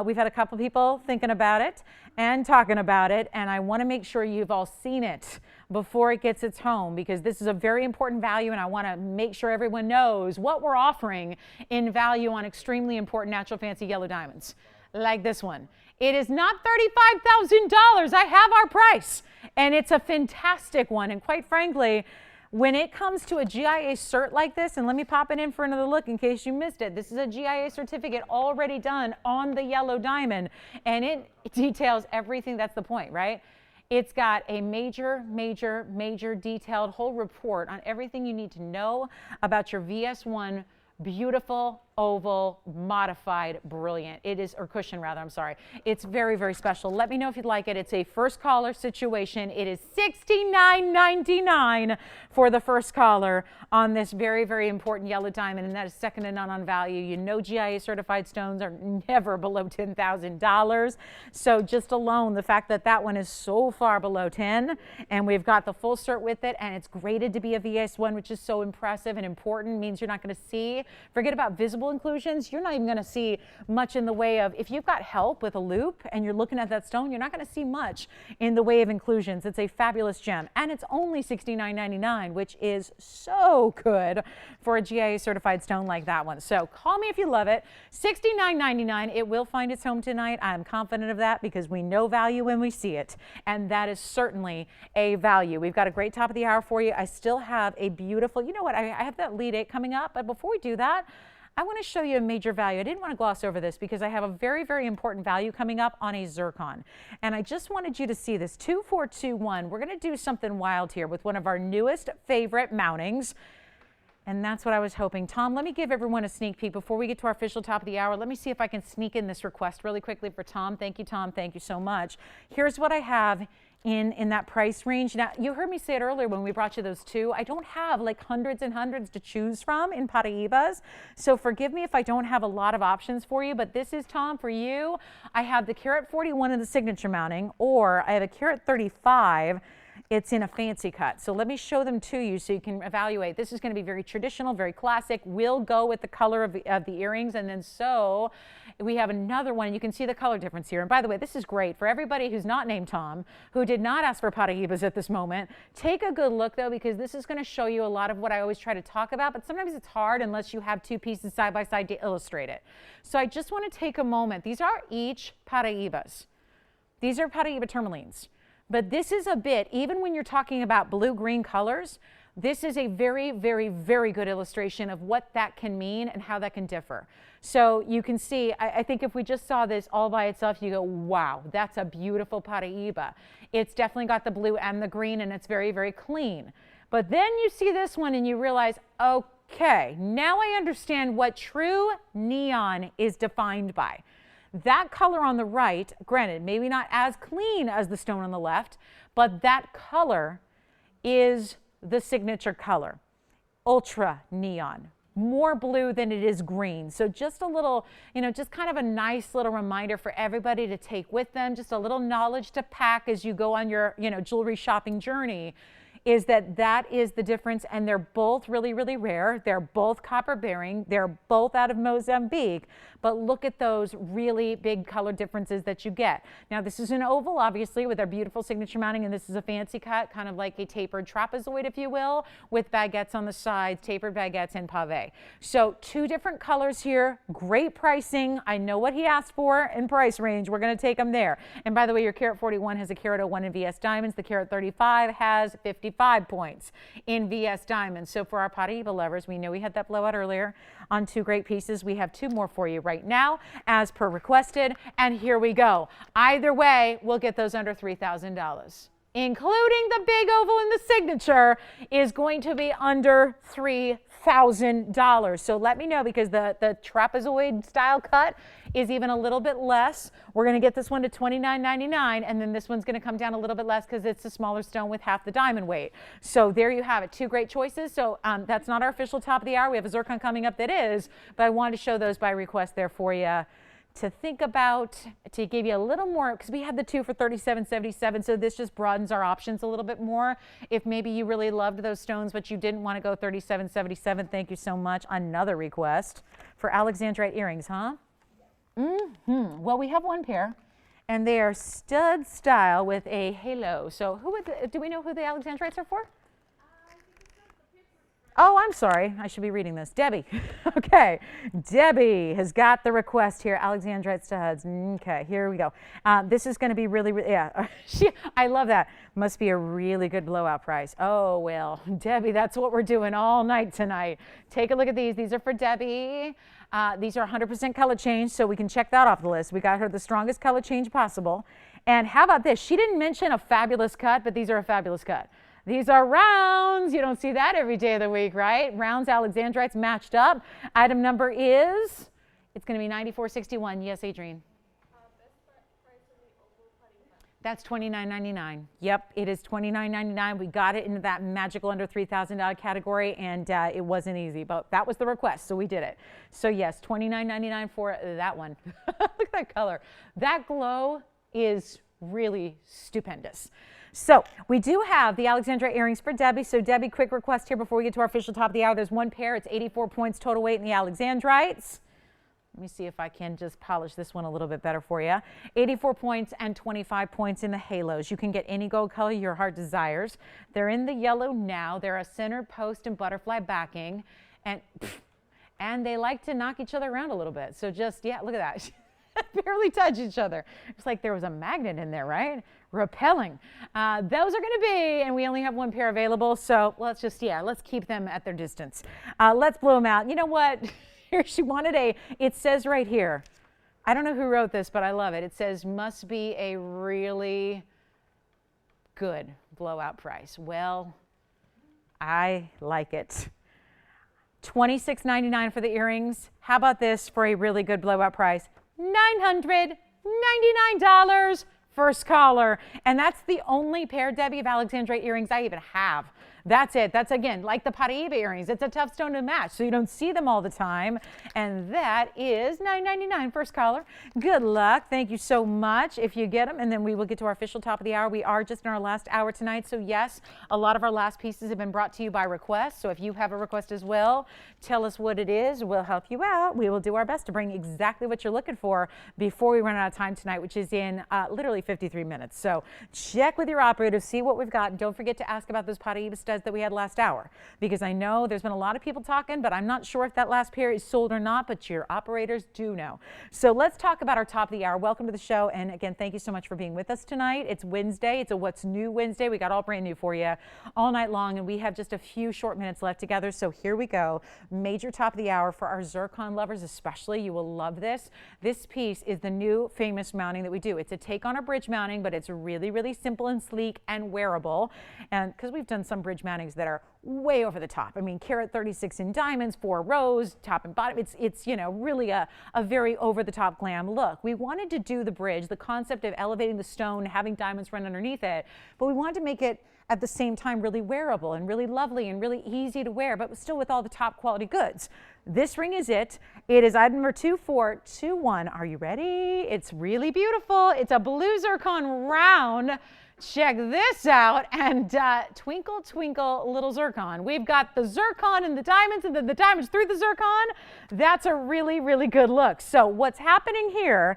We've had a couple people thinking about it and talking about it, and I want to make sure you've all seen it before it gets its home, because this is a very important value, and I want to make sure everyone knows what we're offering in value on extremely important natural fancy yellow diamonds like this one. It is not $35,000. I have our price, and it's a fantastic one. And quite frankly, when it comes to a GIA cert like this, and let me pop it in for another look in case you missed it. This is a GIA certificate already done on the yellow diamond, and it details everything. That's the point, right? It's got a major detailed whole report on everything you need to know about your VS1 beautiful, oval, modified, brilliant. It is, or cushion rather, I'm sorry. It's very, very special. Let me know if you'd like it. It's a first caller situation. It is $69.99 for the first caller on this very, very important yellow diamond, and that is second to none on value. You know GIA certified stones are never below $10,000. So just alone, the fact that that one is so far below 10, and we've got the full cert with it, and it's graded to be a VS1, which is so impressive and important, means you're not going to see, forget about visible inclusions, you're not even going to see much in the way of, if you've got help with a loop and you're looking at that stone, you're not going to see much in the way of inclusions. It's a fabulous gem, and it's only $69.99, which is so good for a GIA certified stone like that one. So call me if you love it. $69.99. It will find its home tonight. I'm confident of that because we know value when we see it, and that is certainly a value. We've got a great top of the hour for you. I still have a beautiful, you know what, I have that Elite 8 coming up, but before we do that, I want to show you a major value. I didn't want to gloss over this because I have a very, very important value coming up on a zircon. And I just wanted you to see this 2421. We're going to do something wild here with one of our newest favorite mountings. And that's what I was hoping. Tom, let me give everyone a sneak peek before we get to our official top of the hour. Let me see if I can sneak in this request really quickly for Tom. Thank you, Tom. Thank you so much. Here's what I have in that price range. Now, you heard me say it earlier when we brought you those two. I don't have like hundreds and hundreds to choose from in Paraibas. So forgive me if I don't have a lot of options for you, but this is, Tom, for you. I have the carat 41 in the signature mounting, or I have a carat 35. It's in a fancy cut. So let me show them to you so you can evaluate. This is going to be very traditional, very classic. We'll go with the color of the earrings. And then so we have another one. And you can see the color difference here. And by the way, this is great for everybody who's not named Tom, who did not ask for Paraibas at this moment. Take a good look, though, because this is going to show you a lot of what I always try to talk about. But sometimes it's hard unless you have two pieces side by side to illustrate it. So I just want to take a moment. These are each Paraibas. These are Paraiba tourmalines. But this is a bit, even when you're talking about blue-green colors, this is a very, very, very good illustration of what that can mean and how that can differ. So you can see, I think if we just saw this all by itself, you go, wow, that's a beautiful Paraiba. It's definitely got the blue and the green, and it's very, very clean. But then you see this one and you realize, okay, now I understand what true neon is defined by. That color on the right, granted, maybe not as clean as the stone on the left, but that color is the signature color. Ultra neon, more blue than it is green. So just a little, just kind of a nice little reminder for everybody to take with them, just a little knowledge to pack as you go on your, jewelry shopping journey, is that is the difference, and they're both really, really rare. They're both copper bearing. They're both out of Mozambique, but look at those really big color differences that you get. Now, this is an oval, obviously, with our beautiful signature mounting, and this is a fancy cut, kind of like a tapered trapezoid, if you will, with baguettes on the sides, tapered baguettes and pave. So two different colors here, great pricing. I know what he asked for in price range. We're going to take them there. And by the way, your carat 41 has a carat 01 in VS diamonds. The carat 35 has 55 points in VS diamonds. So for our Paraiba lovers, we know we had that blowout earlier on two great pieces. We have two more for you right now as per requested, and here we go. Either way, we'll get those under $3,000. Including the big oval in the signature is going to be under $3,000. So let me know, because the trapezoid style cut is even a little bit less. We're going to get this one to $29.99, and then this one's going to come down a little bit less because it's a smaller stone with half the diamond weight. So there you have it, two great choices. So that's not our official top of the hour. We have a zircon coming up that is, but I wanted to show those by request there for you to think about, to give you a little more, because we had the two for $37.77, so this just broadens our options a little bit more. If maybe you really loved those stones, but you didn't want to go $37.77, thank you so much. Another request for Alexandrite earrings, huh? Well, we have one pair, and they are stud style with a halo. So do we know who the Alexandrites are for? Oh, I'm sorry. I should be reading this. Debbie. Okay. Debbie has got the request here. Alexandrite studs. Okay, here we go. This is going to be really, yeah. I love that. Must be a really good blowout price. Oh, well, Debbie, that's what we're doing all night tonight. Take a look at these. These are for Debbie. These are 100% color change, so we can check that off the list. We got her the strongest color change possible. And how about this? She didn't mention a fabulous cut, but these are a fabulous cut. These are rounds. You don't see that every day of the week, right? Rounds Alexandrites matched up. Item number is, it's going to be $94.61. Yes, Adrienne. That's $29.99. Yep, it is $29.99. We got it into that magical under $3,000 category, and it wasn't easy, but that was the request, so we did it. So yes, $29.99 for that one. Look at that color. That glow is really stupendous. So we do have the Alexandrite earrings for Debbie. So Debbie, quick request here before we get to our official top of the hour. There's one pair. It's 84 points total weight in the Alexandrites. Let me see if I can just polish this one a little bit better for you. 84 points and 25 points in the halos. You can get any gold color your heart desires. They're in the yellow now. They're a centered post and butterfly backing. And they like to knock each other around a little bit. So just, yeah, look at that. Barely touch each other. It's like there was a magnet in there, right? Repelling. Those are going to be, and we only have one pair available, so let's just, let's keep them at their distance. Let's blow them out. You know what? Here, she wanted it says right here, I don't know who wrote this, but I love it. It says, must be a really good blowout price. Well, I like it. $26.99 for the earrings. How about this for a really good blowout price? $999. First caller. And that's the only pair, Debbie, of Alexandrite earrings I even have. That's it. That's, again, like the Paraiba earrings. It's a tough stone to match, so you don't see them all the time. And that is $9.99. First caller. Good luck. Thank you so much if you get them. And then we will get to our official top of the hour. We are just in our last hour tonight. So, yes, a lot of our last pieces have been brought to you by request. So if you have a request as well, tell us what it is. We'll help you out. We will do our best to bring exactly what you're looking for before we run out of time tonight, which is in literally 53 minutes. So check with your operator, see what we've got. And don't forget to ask about those Paraiba studs that we had last hour, because I know there's been a lot of people talking, but I'm not sure if that last pair is sold or not, but your operators do know. So let's talk about our top of the hour. Welcome to the show. And again, thank you so much for being with us tonight. It's Wednesday. It's a What's New Wednesday. We got all brand new for you all night long, and we have just a few short minutes left together. So here we go. Major top of the hour for our zircon lovers especially. You will love this. This piece is the new famous mounting that we do. It's a take on a bridge mounting, but it's really, really simple and sleek and wearable. And because we've done some bridge mountings that are way over the top. I mean, carat 36 in diamonds, 4 rows, top and bottom. It's you know, really a very over the top glam look. We wanted to do the bridge, the concept of elevating the stone, having diamonds run underneath it, but we wanted to make it at the same time really wearable and really lovely and really easy to wear, but still with all the top quality goods. This ring is it. It is item number 2421. Are you ready? It's really beautiful. It's a blue zircon round. Check this out, and twinkle, twinkle, little zircon. We've got the zircon and the diamonds, and then the diamonds through the zircon. That's a really, really good look. So what's happening here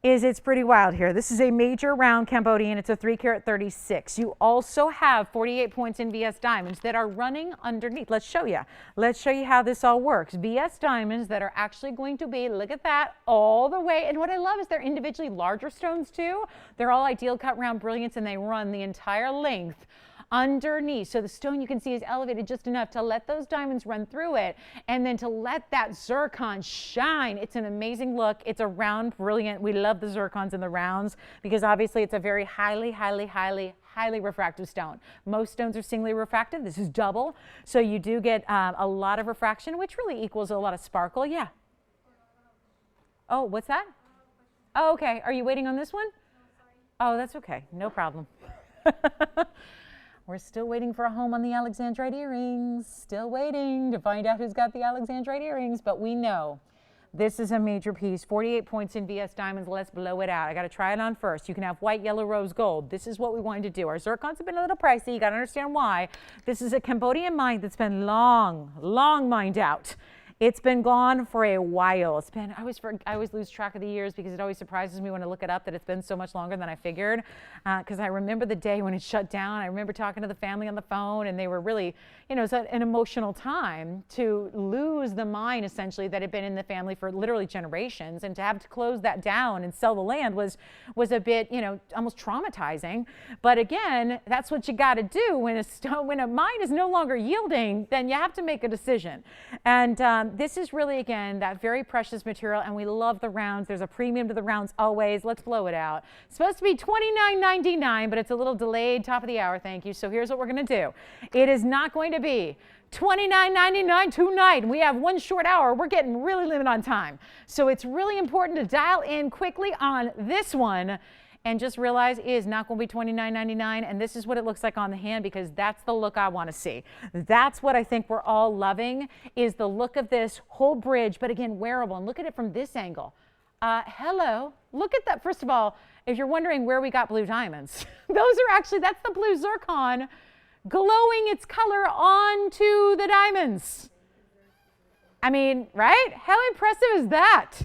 is it's pretty wild here. This is a major round Cambodian. It's a 3 carat 36. You also have 48 points in VS diamonds that are running underneath. Let's show you. Let's show you how this all works. VS diamonds that are actually going to be, look at that, all the way. And what I love is they're individually larger stones too. They're all ideal cut round brilliance, and they run the entire length underneath. So the stone you can see is elevated just enough to let those diamonds run through it, and then to let that zircon shine. It's an amazing look. It's a round, brilliant. We love the zircons and the rounds because obviously it's a very highly refractive stone. Most stones are singly refractive. This is double. So you do get a lot of refraction, which really equals a lot of sparkle. Yeah. Oh, what's that? Oh, okay. Are you waiting on this one? Oh, that's okay. No problem. We're still waiting for a home on the Alexandrite earrings. Still waiting to find out who's got the Alexandrite earrings, but we know this is a major piece. 48 points in VS diamonds. Let's blow it out. I got to try it on first. You can have white, yellow, rose, gold. This is what we wanted to do. Our zircons have been a little pricey. You got to understand why. This is a Cambodian mine that's been long mined out. It's been gone for a while. It's been, I always lose track of the years because it always surprises me when I look it up that it's been so much longer than I figured. Because I remember the day when it shut down. I remember talking to the family on the phone, and they were really, you know, it's an emotional time to lose the mine essentially that had been in the family for literally generations, and to have to close that down and sell the land was a bit, you know, almost traumatizing. But again, that's what you got to do when a mine is no longer yielding. Then you have to make a decision. And this is really, again, that very precious material, and we love the rounds. There's a premium to the rounds always. Let's blow it out. It's supposed to be $29.99, but it's a little delayed top of the hour, thank you. So here's what we're going to do. It is not going to be $29.99 tonight. We have one short hour. We're getting really limited on time. So it's really important to dial in quickly on this one. And just realize it is not going to be $29.99, and this is what it looks like on the hand, because that's the look I want to see. That's what I think we're all loving, is the look of this whole bridge, but again, wearable. And look at it from this angle. Hello. Look at that. First of all, if you're wondering where we got blue diamonds, those are actually, that's the blue zircon glowing its color onto the diamonds. I mean, right? How impressive is that?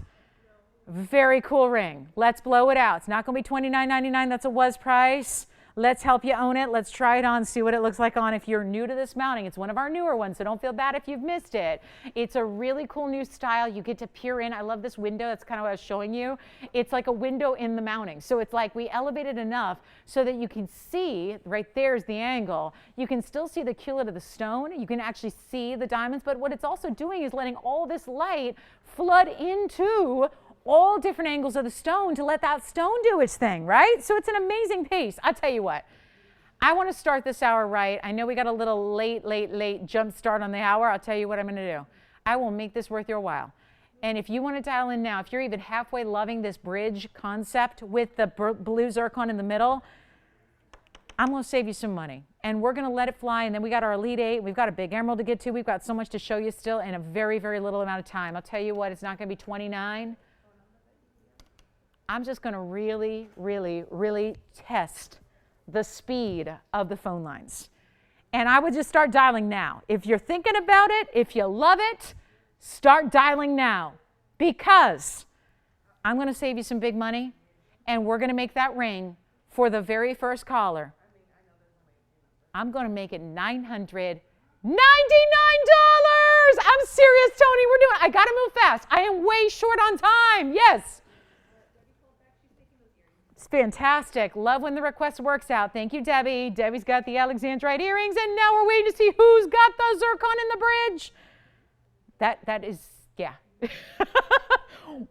Very cool ring. Let's blow it out. It's not going to be $29.99. That's a was price. Let's help you own it. Let's try it on, see what it looks like on. If you're new to this mounting, it's one of our newer ones, so don't feel bad if you've missed it. It's a really cool new style. You get to peer in. I love this window. That's kind of what I was showing you. It's like a window in the mounting. So it's like we elevated enough so that you can see, right there's the angle. You can still see the culet of the stone. You can actually see the diamonds, but what it's also doing is letting all this light flood into all different angles of the stone to let that stone do its thing, right? So it's an amazing piece. I'll tell you what, I want to start this hour right. I know we got a little late jump start on the hour. I'll tell you what I'm going to do. I will make this worth your while. And if you want to dial in now, if you're even halfway loving this bridge concept with the blue zircon in the middle, I'm going to save you some money. And we're going to let it fly. And then we got our Elite 8. We've got a big emerald to get to. We've got so much to show you still in a very, very little amount of time. I'll tell you what, it's not going to be 29. I'm just going to really test the speed of the phone lines. And I would just start dialing now. If you're thinking about it, if you love it, start dialing now. Because I'm going to save you some big money, and we're going to make that ring for the very first caller. I'm going to make it $999. I'm serious, Tony. I got to move fast. I am way short on time. Yes. It's fantastic. Love when the request works out. Thank you, Debbie. Debbie's got the Alexandrite earrings, and now we're waiting to see who's got the zircon in the bridge. That is, yeah.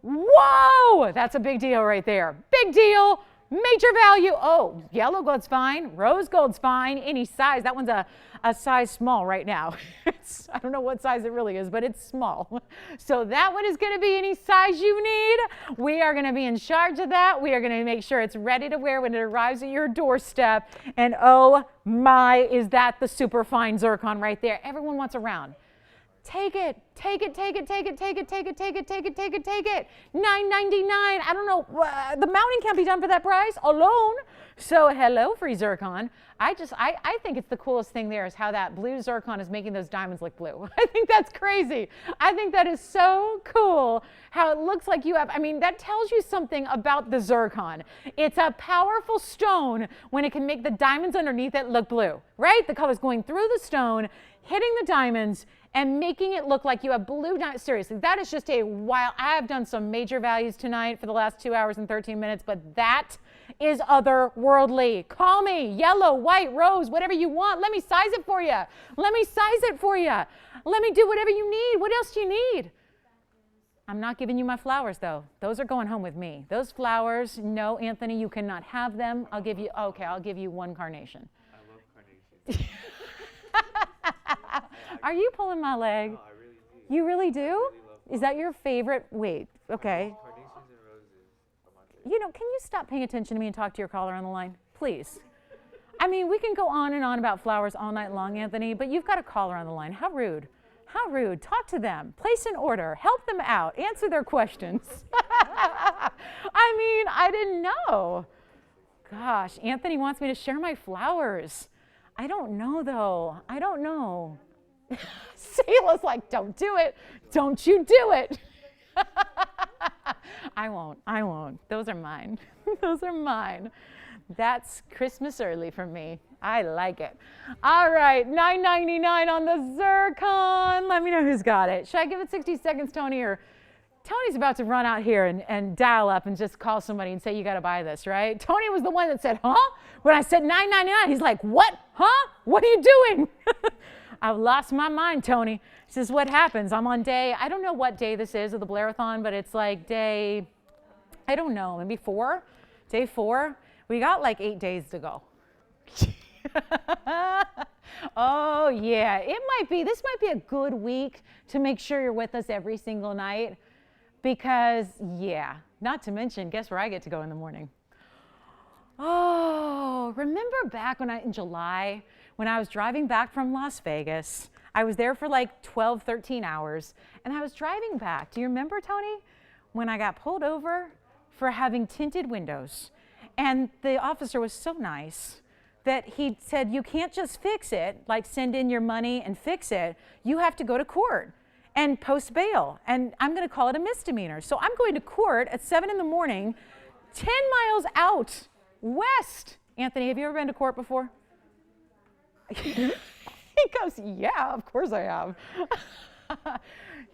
Whoa, that's a big deal right there. Big deal. Major value. Oh, yellow gold's fine. Rose gold's fine. Any size. That one's a size small right now. I don't know what size it really is, but it's small. So that one is going to be any size you need. We are going to be in charge of that. We are going to make sure it's ready to wear when it arrives at your doorstep. And oh my, is that the super fine zircon right there. Everyone wants a round. Take it, take it, take it, take it, take it, take it, take it, take it, take it, take it. $9.99. I don't know. The mounting can't be done for that price alone. So hello, free zircon. I think it's the coolest thing there is how that blue zircon is making those diamonds look blue. I think that's crazy. I think that is so cool how it looks like you have, I mean, that tells you something about the zircon. It's a powerful stone when it can make the diamonds underneath it look blue, right? The color's going through the stone, hitting the diamonds, and making it look like you have blue diamonds. Seriously, that is just a wild. I have done some major values tonight for the last 2 hours and 13 minutes, but that is otherworldly. Call me, yellow, white, rose, whatever you want. Let me size it for you. Let me size it for you. Let me do whatever you need. What else do you need? I'm not giving you my flowers, though. Those are going home with me. Those flowers, no, Anthony, you cannot have them. I'll give you, okay, I'll give you one carnation. I love carnations. Are you pulling my leg? No, I really do. You really do? I really love Is that your favorite? Wait, okay. carnations and roses are my favorite. You know, can you stop paying attention to me and talk to your caller on the line? Please. I mean, we can go on and on about flowers all night long, Anthony, but you've got a caller on the line. How rude. How rude. Talk to them. Place an order. Help them out. Answer their questions. I mean, I didn't know. Gosh, Anthony wants me to share my flowers. I don't know, though. I don't know. Sela's like, don't do it. Don't you do it. I won't. I won't. Those are mine. Those are mine. That's Christmas early for me. I like it. All right, $9.99 on the zircon. Let me know who's got it. Should I give it 60 seconds, Tony? Or Tony's about to run out here and dial up and just call somebody and say, you got to buy this, right? Tony was the one that said, huh? When I said $9.99, he's like, what? Huh? What are you doing? I've lost my mind, Tony. This is what happens. I'm on day, I don't know what day this is of the Blairathon, but it's like day, I don't know, maybe 4? Day 4? We got like 8 days to go. Oh, yeah. This might be a good week to make sure you're with us every single night because, yeah, not to mention, guess where I get to go in the morning? Oh, remember back in July when I was driving back from Las Vegas? I was there for like 12, 13 hours, and I was driving back. Do you remember, Tony, when I got pulled over for having tinted windows? And the officer was so nice that he said, you can't just fix it, like send in your money and fix it. You have to go to court and post bail. And I'm going to call it a misdemeanor. So I'm going to court at 7 in the morning, 10 miles out west Anthony, have you ever been to court before? He goes, yeah, of course I have.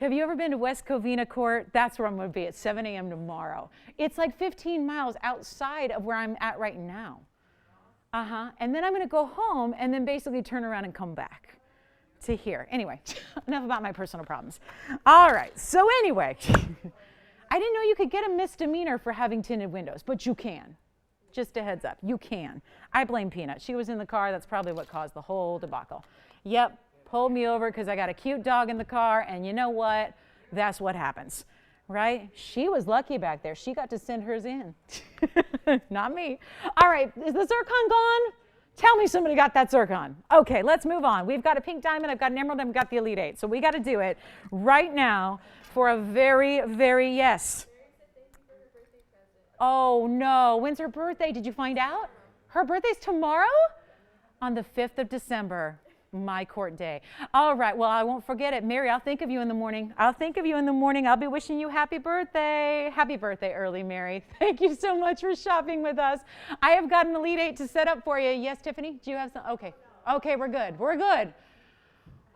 Have you ever been to West Covina Court? That's where I'm going to be at 7 a.m. tomorrow. It's like 15 miles outside of where I'm at right now. And then I'm going to go home and then basically turn around and come back to here. Anyway, enough about my personal problems. All right, so anyway, I didn't know you could get a misdemeanor for having tinted windows, but you can. Just a heads up, you can. I blame Peanut. She was in the car. That's probably what caused the whole debacle. Yep, pulled me over because I got a cute dog in the car, and you know what? That's what happens, right? She was lucky back there. She got to send hers in. Not me. All right, is the zircon gone? Tell me somebody got that zircon. Okay, let's move on. We've got a pink diamond, I've got an emerald, and I've got the Elite 8. So we got to do it right now for a very, very yes. Oh no, when's her birthday? Did you find out? Her birthday's tomorrow? On the 5th of December, my court day. All right, well, I won't forget it. Mary, I'll think of you in the morning. I'll think of you in the morning. I'll be wishing you happy birthday. Happy birthday early, Mary. Thank you so much for shopping with us. I have got an Elite 8 to set up for you. Yes, Tiffany, do you have some? Okay, okay, we're good. We're good.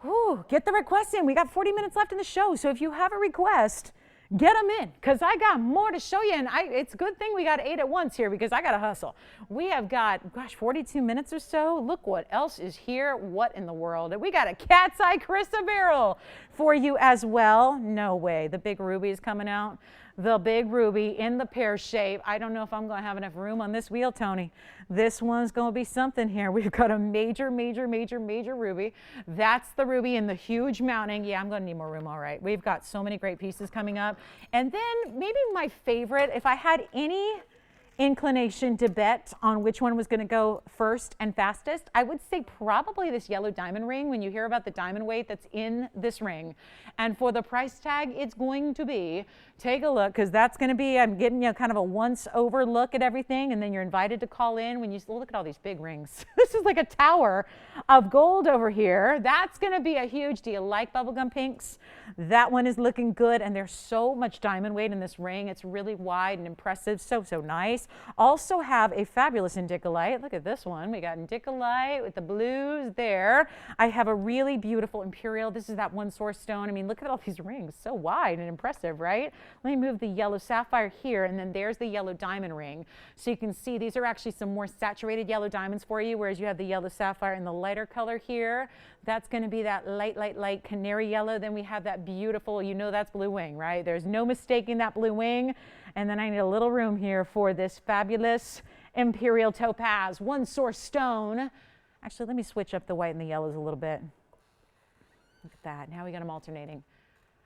Whew, get the requests in. We got 40 minutes left in the show, so if you have a request, get them in, because I got more to show you, and it's a good thing we got 8 at once here, because I got to hustle. We have got, gosh, 42 minutes or so. Look what else is here. What in the world? We got a cat's eye chrysoberyl for you as well. No way. The big ruby is coming out. The big ruby in the pear shape. I don't know if I'm going to have enough room on this wheel, Tony. This one's going to be something here. We've got a major, major, major, major ruby. That's the ruby in the huge mounting. Yeah, I'm going to need more room, all right. We've got so many great pieces coming up. And then maybe my favorite, if I had any inclination to bet on which one was going to go first and fastest, I would say probably this yellow diamond ring when you hear about the diamond weight that's in this ring. And for the price tag, it's going to be, take a look, because that's going to be, I'm getting you kind of a once over look at everything, and then you're invited to call in when you look at all these big rings. This is like a tower of gold over here. That's going to be a huge deal. Like bubblegum pinks? That one is looking good, and there's so much diamond weight in this ring. It's really wide and impressive, so nice. Also have a fabulous indicolite. Look at this one. We got indicolite with the blues there. I have a really beautiful imperial. This is that one source stone. I mean, look at all these rings. So wide and impressive, right? Let me move the yellow sapphire here, and then there's the yellow diamond ring. So you can see these are actually some more saturated yellow diamonds for you, whereas you have the yellow sapphire in the lighter color here. That's going to be that light canary yellow. Then we have that beautiful, you know that's blue wing, right? There's no mistaking that blue wing. And then I need a little room here for this fabulous imperial topaz, one source stone. Actually, let me switch up the white and the yellows a little bit. Look at that. Now we got them alternating.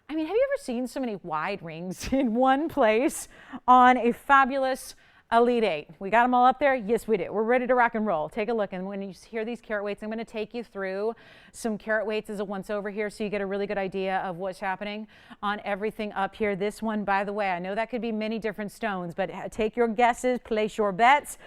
I mean, have you ever seen so many wide rings in one place on a fabulous Elite 8? We got them all up there? Yes, we do. We're ready to rock and roll. Take a look, and when you hear these carat weights, I'm going to take you through some carat weights as a once over here so you get a really good idea of what's happening on everything up here. This one, by the way, I know that could be many different stones, but take your guesses, place your bets.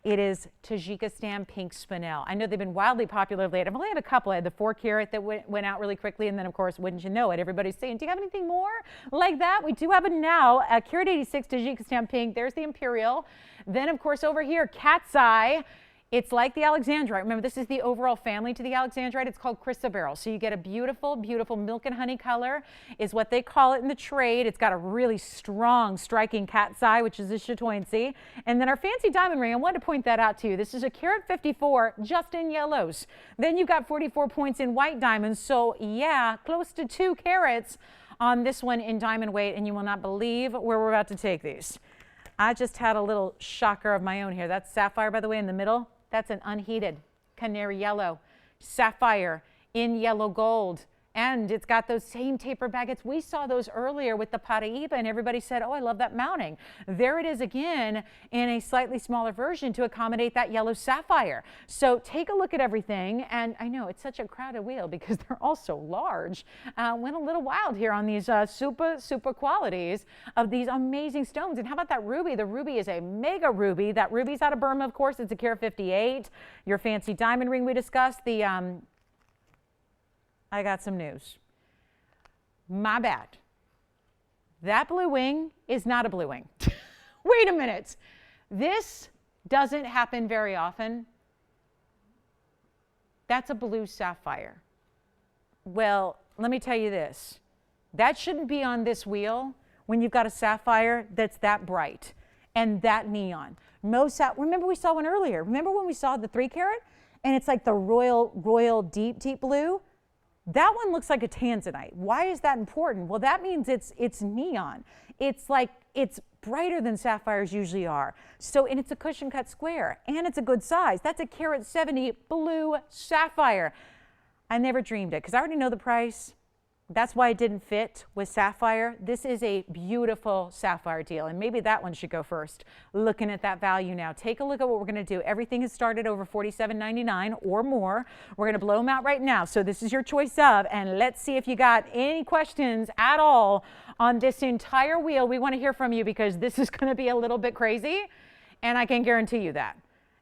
It is Tajikistan pink spinel. I know they've been wildly popular lately. I've only had a couple. I had the 4 carat that went out really quickly, and then, of course, wouldn't you know it, everybody's saying, do you have anything more like that? We do have it now. Carat 86 Tajikistan pink. There's the imperial. Then, of course, over here, cat's eye. It's like the Alexandrite. Remember, this is the overall family to the Alexandrite. It's called chrysoberyl. So you get a beautiful, beautiful milk and honey color is what they call it in the trade. It's got a really strong, striking cat's eye, which is the chatoyancy. And then our fancy diamond ring, I wanted to point that out to you. This is a carat 54 just in yellows. Then you've got 44 points in white diamonds. So yeah, close to 2 carats on this one in diamond weight, and you will not believe where we're about to take these. I just had a little shocker of my own here. That's sapphire, by the way, in the middle. That's an unheated canary yellow sapphire in yellow gold. And it's got those same taper baguettes. We saw those earlier with the Paraiba, and everybody said, oh, I love that mounting. There it is again in a slightly smaller version to accommodate that yellow sapphire. So take a look at everything. And I know it's such a crowded wheel because they're all so large. Went a little wild here on these super qualities of these amazing stones. And how about that ruby? The ruby is a mega ruby. That ruby's out of Burma, of course. It's a carat 58. Your fancy diamond ring we discussed. I got some news. My bad. That blue wing is not a blue wing. Wait a minute. This Doesn't happen very often. That's a blue sapphire. Well, let me tell you this. That shouldn't be on this wheel when you've got a sapphire that's that bright and that neon. Remember we saw one earlier. Remember when we saw the 3 carat? And it's like the royal deep blue? That one looks like a tanzanite. Why is that important? Well, that means it's neon. It's brighter than sapphires usually are. So, and it's a cushion cut square, and it's a good size. That's a carat 70 blue sapphire. I never dreamed it because I already know the price. That's why it didn't fit with sapphire. This is a beautiful sapphire deal, and maybe that one should go first. Looking at that value now. Take a look at what we're going to do. Everything is started over $47.99 or more. We're going to blow them out right now. So this is your choice of, and let's see if you got any questions at all on this entire wheel. We want to hear from you because this is going to be a little bit crazy, and I can guarantee you that.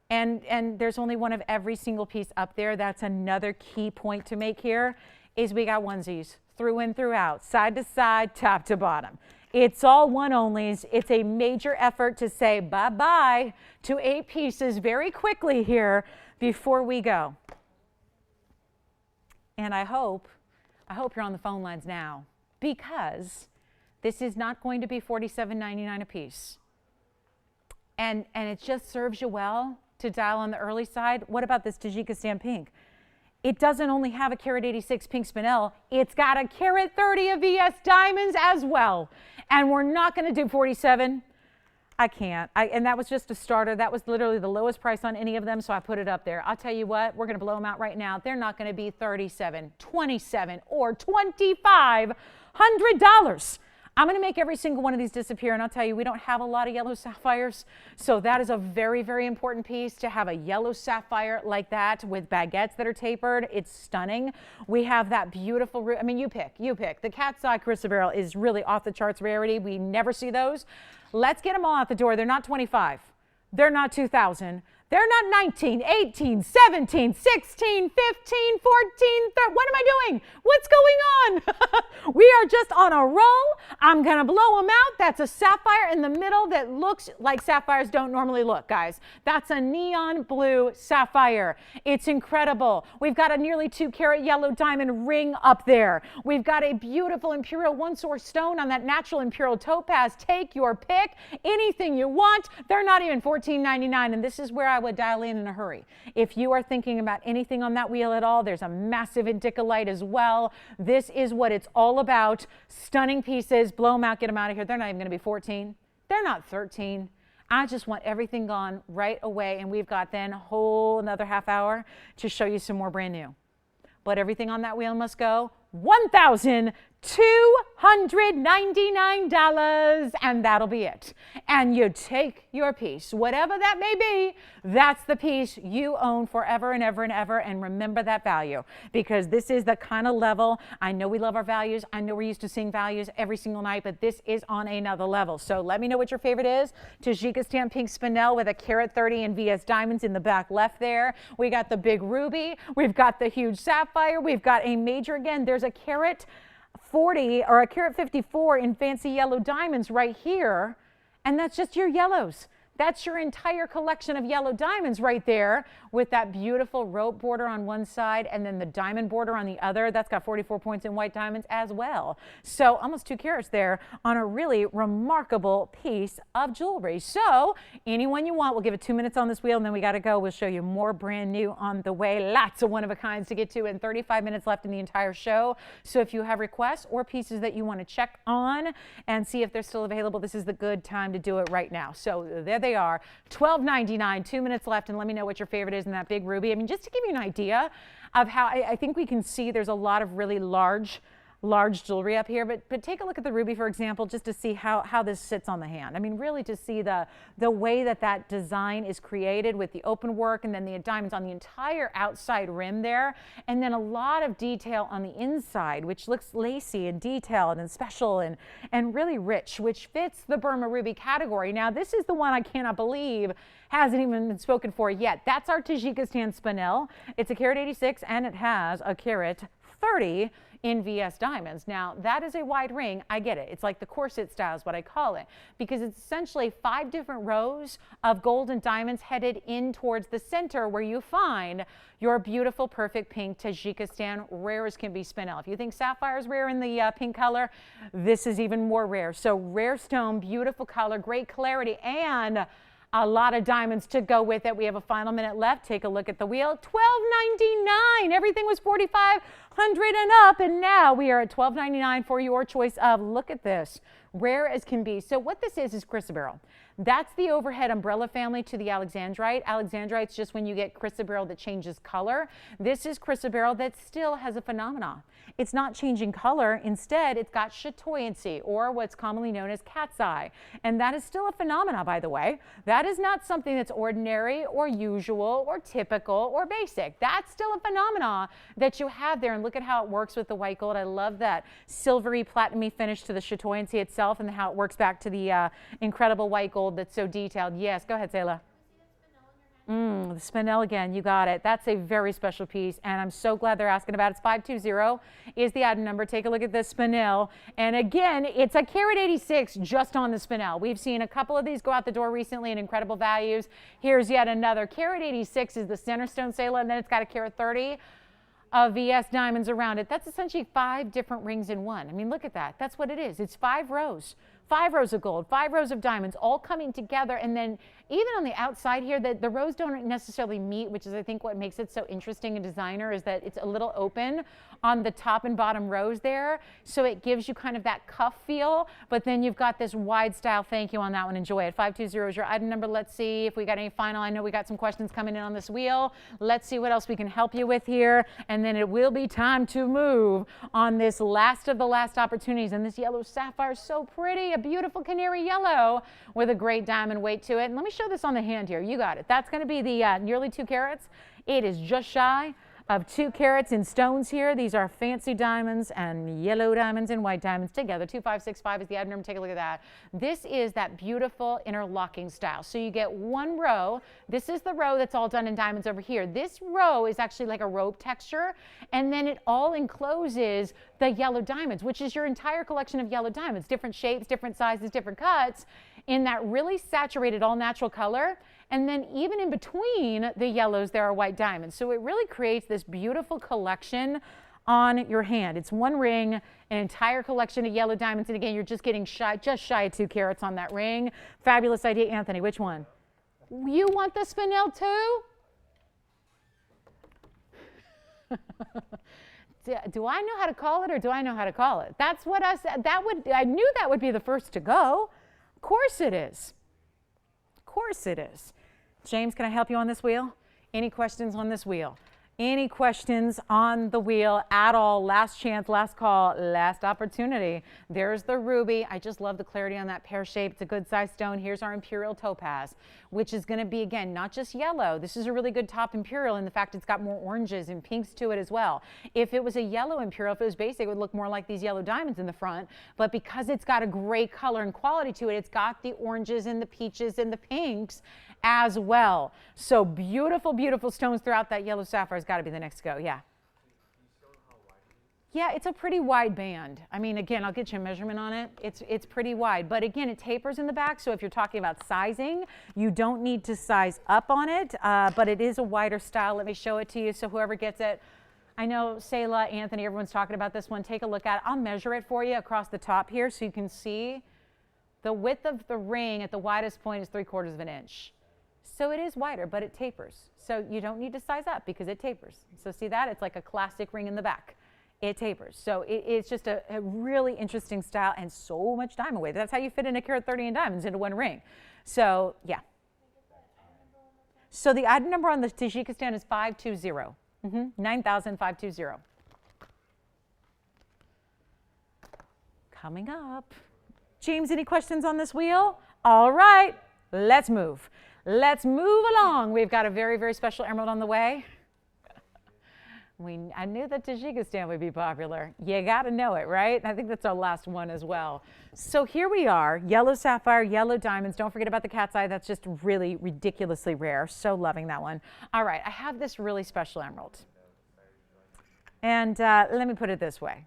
And there's only one of every single piece up there. That's another key point to make here is we got onesies. Through and throughout, side to side, top to bottom. It's all one onlys. It's a major effort to say bye-bye to 8 pieces very quickly here before we go. And I hope you're on the phone lines now because this is not going to be $47.99 a piece. And it just serves you well to dial on the early side. What about this Tajikistan pink? It doesn't only have a carat 86 pink spinel, it's got a carat 30 of VS diamonds as well. And we're not going to do 47. I can't. And that was just a starter. That was literally the lowest price on any of them, so I put it up there. I'll tell you what, we're going to blow them out right now. They're not going to be $37, $27, or $2,500. I'm going to make every single one of these disappear, and I'll tell you, we don't have a lot of yellow sapphires, so that is a very, very important piece to have a yellow sapphire like that with baguettes that are tapered. It's stunning. We have that beautiful, I mean, you pick. The cat's eye chrysoberyl is really off the charts rarity. We never see those. Let's get them all out the door. They're not 25. They're not 2,000. They're not 19, 18, 17, 16, 15, 14, 13. What am I doing? What's going on? We are just on a roll. I'm going to blow them out. That's a sapphire in the middle that looks like sapphires don't normally look, guys. That's a neon blue sapphire. It's incredible. We've got a nearly 2 carat yellow diamond ring up there. We've got a beautiful imperial one-source stone on that natural imperial topaz. Take your pick. Anything you want. They're not even $14.99, and this is where I would dial in a hurry. If you are thinking about anything on that wheel at all, there's a massive indicolite as well. This is what it's all about. Stunning pieces. Blow them out, get them out of here. They're not even going to be 14. They're not 13. I just want everything gone right away, and we've got then a whole another half hour to show you some more brand new. But everything on that wheel must go. $1,299, and that'll be it. And you take your piece, whatever that may be, that's the piece you own forever and ever and ever, and remember that value, because this is the kind of level. I know we love our values. I know we're used to seeing values every single night, but this is on another level. So let me know what your favorite is. Tajikistan pink spinel with a carat 30 and VS diamonds in the back left there. We got the big ruby. We've got the huge sapphire. We've got a major, again, there's a carat 40 or a carat 54 in fancy yellow diamonds right here, and that's just your yellows. That's your entire collection of yellow diamonds right there with that beautiful rope border on one side and then the diamond border on the other. That's got 44 points in white diamonds as well. So almost 2 carats there on a really remarkable piece of jewelry. So anyone you want, we'll give it 2 minutes on this wheel and then we got to go. We'll show you more brand new on the way. Lots of one-of-a-kinds to get to and 35 minutes left in the entire show. So if you have requests or pieces that you want to check on and see if they're still available, this is the good time to do it right now. So there they are, $12.99, 2 minutes left, and let me know what your favorite is in that big ruby. I mean, just to give you an idea of how I think we can see there's a lot of really large jewelry up here, but take a look at the ruby, for example, just to see how this sits on the hand. I mean, really to see the way that design is created with the open work and then the diamonds on the entire outside rim there, and then a lot of detail on the inside, which looks lacy and detailed and special and really rich, which fits the Burma ruby category. Now, this is the one I cannot believe hasn't even been spoken for yet. That's our Tajikistan spinel. It's a carat 86 and it has a carat 30 in VS diamonds. Now, that is a wide ring. I get it. It's like the corset style is what I call it, because it's essentially 5 different rows of gold and diamonds headed in towards the center where you find your beautiful, perfect pink Tajikistan, rare as can be spinel. If you think sapphire is rare in the pink color, this is even more rare. So rare stone, beautiful color, great clarity, and a lot of diamonds to go with it. We have a final minute left. Take a look at the wheel. $12.99. Everything was $4,500 and up, and now we are at $12.99 for your choice of, look at this, rare as can be. So what this is chrysoberyl. That's the overhead umbrella family to the Alexandrite. Alexandrite's just when you get chrysoberyl that changes color. This is chrysoberyl that still has a phenomena. It's not changing color. Instead, it's got chatoyancy, or what's commonly known as cat's eye. And that is still a phenomena, by the way. That is not something that's ordinary or usual or typical or basic. That's still a phenomena that you have there. And look at how it works with the white gold. I love that silvery, platinumy finish to the chatoyancy itself, and how it works back to the incredible white gold that's so detailed. Yes, go ahead, Sayla. The spinel again, you got it. That's a very special piece, and I'm so glad they're asking about it. It's 520 is the item number. Take a look at this spinel, and again, it's a carat 86 just on the spinel. We've seen a couple of these go out the door recently in incredible values. Here's yet another. Carat 86 is the center stone, Sayla, and then it's got a carat 30 of VS diamonds around it. That's essentially 5 different rings in one. I mean, look at that. That's what it is. It's 5 rows. 5 rows of gold, 5 rows of diamonds, all coming together. And then even on the outside here, the rows don't necessarily meet, which is, I think, what makes it so interesting and designer, is that it's a little open on the top and bottom rows there. So it gives you kind of that cuff feel, but then you've got this wide style. Thank you on that one. Enjoy it. 520 is your item number. Let's see if we got any final. I know we got some questions coming in on this wheel. Let's see what else we can help you with here. And then it will be time to move on this last of the last opportunities. And this yellow sapphire is so pretty. A beautiful canary yellow with a great diamond weight to it. And let me show this on the hand here. You got it. That's going to be the nearly 2 carats. It is just shy of 2 carats in stones here. These are fancy diamonds and yellow diamonds and white diamonds together. 2565 is the item number. Take a look at that. This is that beautiful interlocking style. So you get 1 row. This is the row that's all done in diamonds over here. This row is actually like a rope texture, and then it all encloses the yellow diamonds, which is your entire collection of yellow diamonds, different shapes, different sizes, different cuts, in that really saturated all natural color. And then even in between the yellows, there are white diamonds. So it really creates this beautiful collection on your hand. It's 1 ring, an entire collection of yellow diamonds. And again, you're just getting just shy of 2 carats on that ring. Fabulous idea. Anthony, which one? You want the spinel too? Do I know how to call it, or do I know how to call it? That's what I said. I knew that would be the first to go. Of course it is. Of course it is. James, can I help you on this wheel? Any questions on this wheel? Any questions on the wheel at all? Last chance, last call, last opportunity. There's the ruby. I just love the clarity on that pear shape. It's a good size stone. Here's our imperial topaz, which is going to be, again, not just yellow. This is a really good top imperial in the fact it's got more oranges and pinks to it as well. If it was a yellow imperial, if it was basic, it would look more like these yellow diamonds in the front. But because it's got a great color and quality to it, it's got the oranges and the peaches and the pinks as well. So beautiful, beautiful stones throughout that yellow sapphire has got to be the next go. Yeah. Yeah, it's a pretty wide band. I mean, again, I'll get you a measurement on it. It's pretty wide. But again, it tapers in the back. So if you're talking about sizing, you don't need to size up on it. But it is a wider style. Let me show it to you so whoever gets it. I know Sayla, Anthony, everyone's talking about this one. Take a look at it. I'll measure it for you across the top here so you can see the width of the ring at the widest point is 3/4 of an inch. So it is wider, but it tapers. So you don't need to size up because it tapers. So see that? It's like a classic ring in the back. It tapers. So it's just a really interesting style and so much diamond weight. That's how you fit in a carat 30 in diamonds into 1 ring. So yeah. So the item number on the Tajikistan is 520. 9,520. Coming up. James, any questions on this wheel? All right, let's move. Let's move along. We've got a very, very special emerald on the way. I knew that Tajikistan would be popular. You got to know it, right? I think that's our last one as well. So here we are, yellow sapphire, yellow diamonds. Don't forget about the cat's eye. That's just really ridiculously rare. So loving that one. All right, I have this really special emerald. And let me put it this way.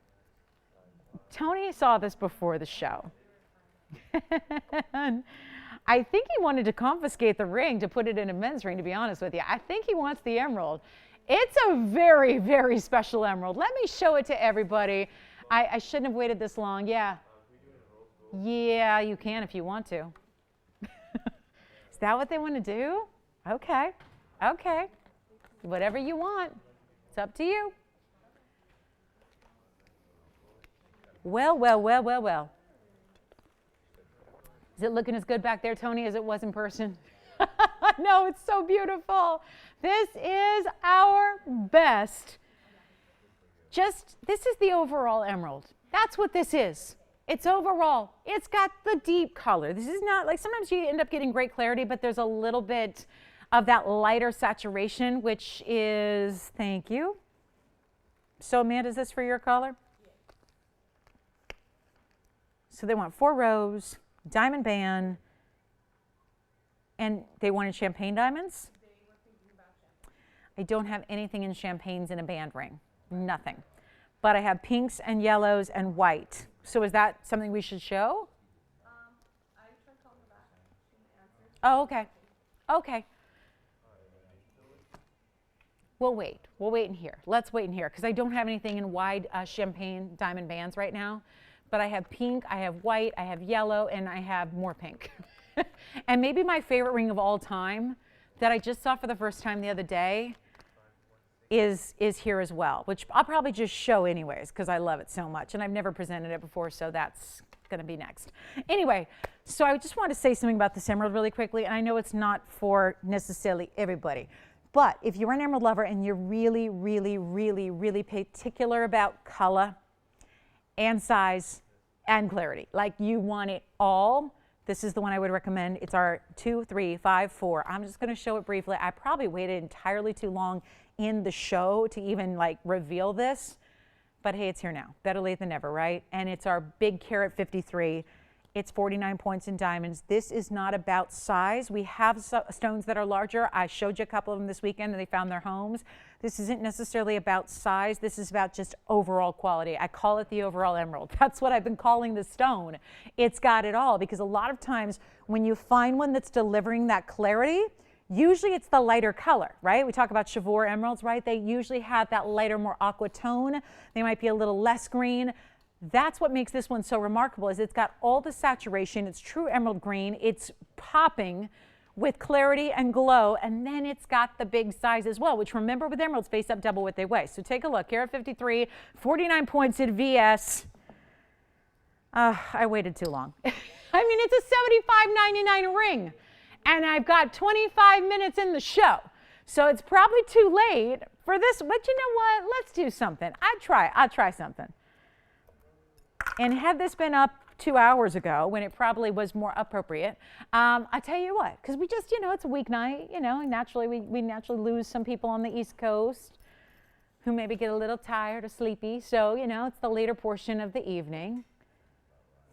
Tony saw this before the show. And I think he wanted to confiscate the ring to put it in a men's ring, to be honest with you. I think he wants the emerald. It's a very, very special emerald. Let me show it to everybody. I shouldn't have waited this long. Yeah. Yeah, you can if you want to. Is that what they want to do? Okay. Okay. Whatever you want. It's up to you. Well, well, well, well, well. Is it looking as good back there, Tony, as it was in person? No, it's so beautiful. This is our best. This is the overall emerald. That's what this is. It's overall. It's got the deep color. This is not like, sometimes you end up getting great clarity, but there's a little bit of that lighter saturation, which is, thank you. So Amanda, is this for your color? So they want 4 rows, diamond band, and they wanted champagne diamonds? I don't have anything in champagnes in a band ring, nothing. But I have pinks and yellows and white. So is that something we should show? I tried calling her back. She didn't answer. Oh, okay. Okay. We'll wait. We'll wait in here. Let's wait in here because I don't have anything in wide champagne diamond bands right now. But I have pink, I have white, I have yellow, and I have more pink. And maybe my favorite ring of all time that I just saw for the first time the other day is here as well, which I'll probably just show anyways because I love it so much. And I've never presented it before, so that's going to be next. Anyway, so I just want to say something about this emerald really quickly. And I know it's not for necessarily everybody. But if you're an emerald lover and you're really, really, really, really particular about color and size and clarity, like you want it all, this is the one I would recommend. It's our 2, 3, 5, 4. I'm just going to show it briefly. I probably waited entirely too long in the show to even like reveal this, but hey, it's here now. Better late than never, right? And it's our big carat 53. It's 49 points in diamonds. This is not about size. We have stones that are larger. I showed you a couple of them this weekend and they found their homes. This isn't necessarily about size. This is about just overall quality. I call it the overall emerald. That's what I've been calling the stone. It's got it all because a lot of times when you find one that's delivering that clarity, usually it's the lighter color, right? We talk about Chivor emeralds, right? They usually have that lighter, more aqua tone. They might be a little less green. That's what makes this one so remarkable is it's got all the saturation. It's true emerald green. It's popping with clarity and glow. And then it's got the big size as well, which remember with emeralds, face up double what they weigh. So take a look. Carat 53, 49 points in VS. I waited too long. I mean, it's a $75.99 ring. And I've got 25 minutes in the show. So it's probably too late for this. But you know what? Let's do something. I'll try something. And had this been up 2 hours ago when it probably was more appropriate, I tell you what, because we just, it's a weeknight, and naturally we naturally lose some people on the East Coast who maybe get a little tired or sleepy. So, it's the later portion of the evening.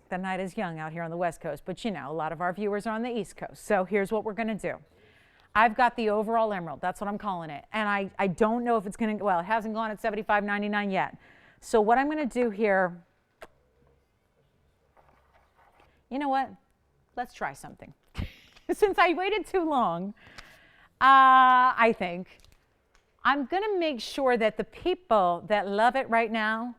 The night is young out here on the West Coast, but a lot of our viewers are on the East Coast. So here's what we're going to do. I've got the overall emerald. That's what I'm calling it. And I don't know if it's going to, well, it hasn't gone at $75.99 yet. So what I'm going to do here, you know what? Let's try something. Since I waited too long, I think I'm going to make sure that the people that love it right now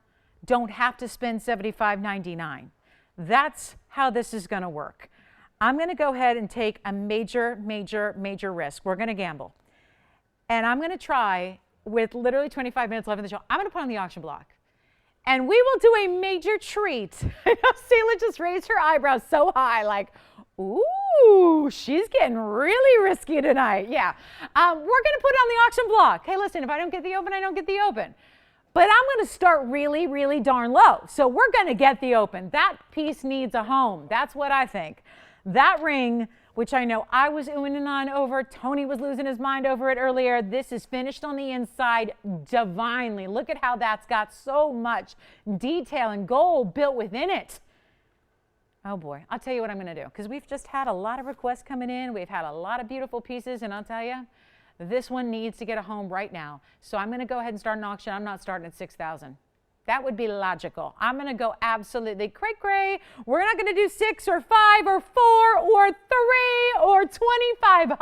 don't have to spend $75.99. That's how this is going to work. I'm going to go ahead and take a major risk. We're going to gamble. And I'm going to try, with literally 25 minutes left in the show, I'm going to put on the auction block. And we will do a major treat. I know Seela just raised her eyebrows so high, like, ooh, she's getting really risky tonight. Yeah. We're going to put it on the auction block. Hey, listen, if I don't get the open, I don't get the open. But I'm going to start really darn low. So we're going to get the open. That piece needs a home. That's what I think. That ring, which I know I was oohing and on over, Tony was losing his mind over it earlier. This is finished on the inside divinely. Look at how that's got so much detail and gold built within it. Oh boy, I'll tell you what I'm going to do, because we've just had a lot of requests coming in. We've had a lot of beautiful pieces, and I'll tell you, This one needs to get a home right now. So I'm going to go ahead and start an auction. I'm not starting at $6,000. That would be logical. I'm going to go absolutely cray-cray. We're not going to do 6 or 5 or 4 or 3 or 2,500.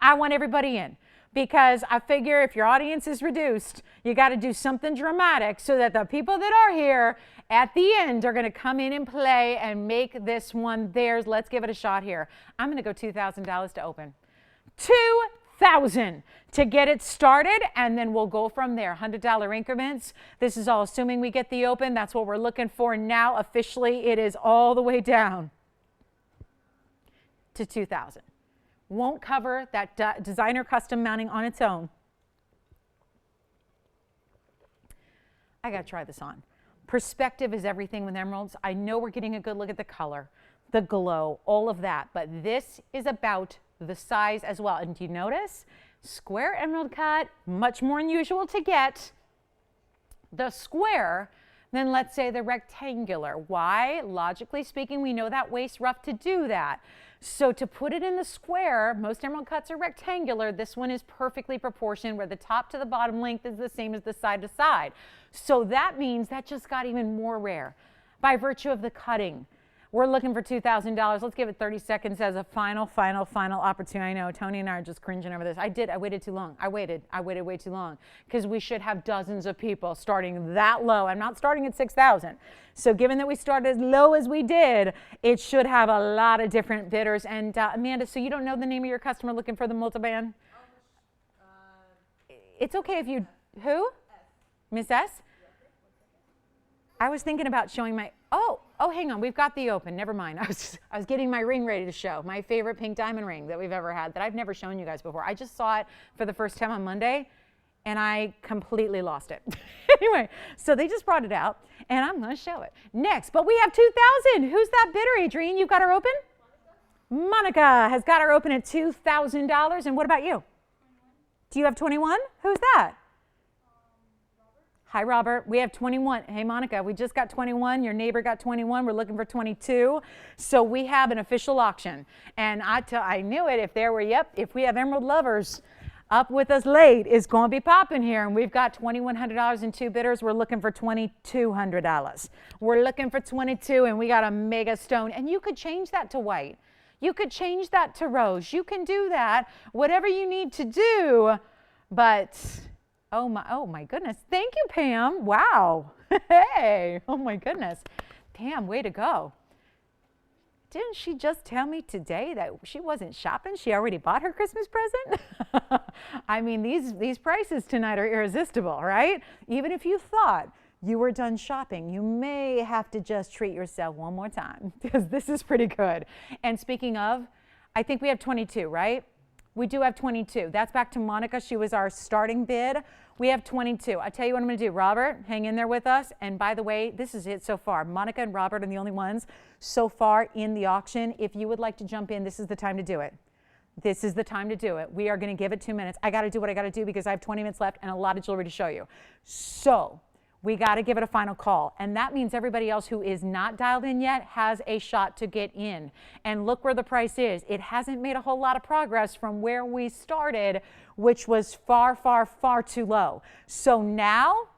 I want everybody in because I figure if your audience is reduced, you got to do something dramatic so that the people that are here at the end are going to come in and play and make this one theirs. Let's give it a shot here. I'm going to go $2,000 to open. $2,000 to get it started, and then we'll go from there. $100 increments. This is all assuming we get the open. That's what we're looking for now. Officially, it is all the way down to $2,000. Won't cover that designer custom mounting on its own. I got to try this on. Perspective is everything with emeralds. I know we're getting a good look at the color, the glow, all of that, but this is about the size as well. And do you notice? Square emerald cut, much more unusual to get the square than, let's say, the rectangular. Why? Logically speaking, we know that wastes rough to do that. So to put it in the square, most emerald cuts are rectangular. This one is perfectly proportioned where the top to the bottom length is the same as the side to side. So that means that just got even more rare by virtue of the cutting. We're looking for $2,000. Let's give it 30 seconds as a final opportunity. I know Tony and I are just cringing over this. I waited too long. I waited way too long because we should have dozens of people starting that low. I'm not starting at 6,000. So given that we started as low as we did, it should have a lot of different bidders. And Amanda, so you don't know the name of your customer looking for the multiband? It's okay if you, who? Miss S? I was thinking about showing my, oh, hang on, we've got the open, never mind. I was getting my ring ready to show, my favorite pink diamond ring that we've ever had that I've never shown you guys before. I just saw it for the first time on Monday and I completely lost it. Anyway, so they just brought it out and I'm gonna show it. Next, but we have 2,000. Who's that bidder, Adrienne? You've got her open? Monica has got her open at $2,000. And what about you? 21. Do you have 21? Who's that? Hi, Robert. We have 21. Hey, Monica, we just got 21. Your neighbor got 21. We're looking for 22. So we have an official auction. And I knew it. If we have emerald lovers up with us late, it's going to be popping here. And we've got $2,100 in 2 bidders. We're looking for $2,200. We're looking for 22, and we got a mega stone. And you could change that to white. You could change that to rose. You can do that, whatever you need to do. But oh my goodness. Thank you, Pam. Wow. Hey, oh my goodness. Pam, way to go. Didn't she just tell me today that she wasn't shopping? She already bought her Christmas present? I mean, these prices tonight are irresistible, right? Even if you thought you were done shopping, you may have to just treat yourself one more time because this is pretty good. And speaking of, I think we have 22, right? We do have 22. That's back to Monica. She was our starting bid. We have 22. I tell you what I'm going to do. Robert, hang in there with us. And by the way, this is it so far. Monica and Robert are the only ones so far in the auction. If you would like to jump in, this is the time to do it. This is the time to do it. We are going to give it 2 minutes. I got to do what I got to do because I have 20 minutes left and a lot of jewelry to show you. So we got to give it a final call. And that means everybody else who is not dialed in yet has a shot to get in. And look where the price is. It hasn't made a whole lot of progress from where we started, which was far, far, far too low. So now,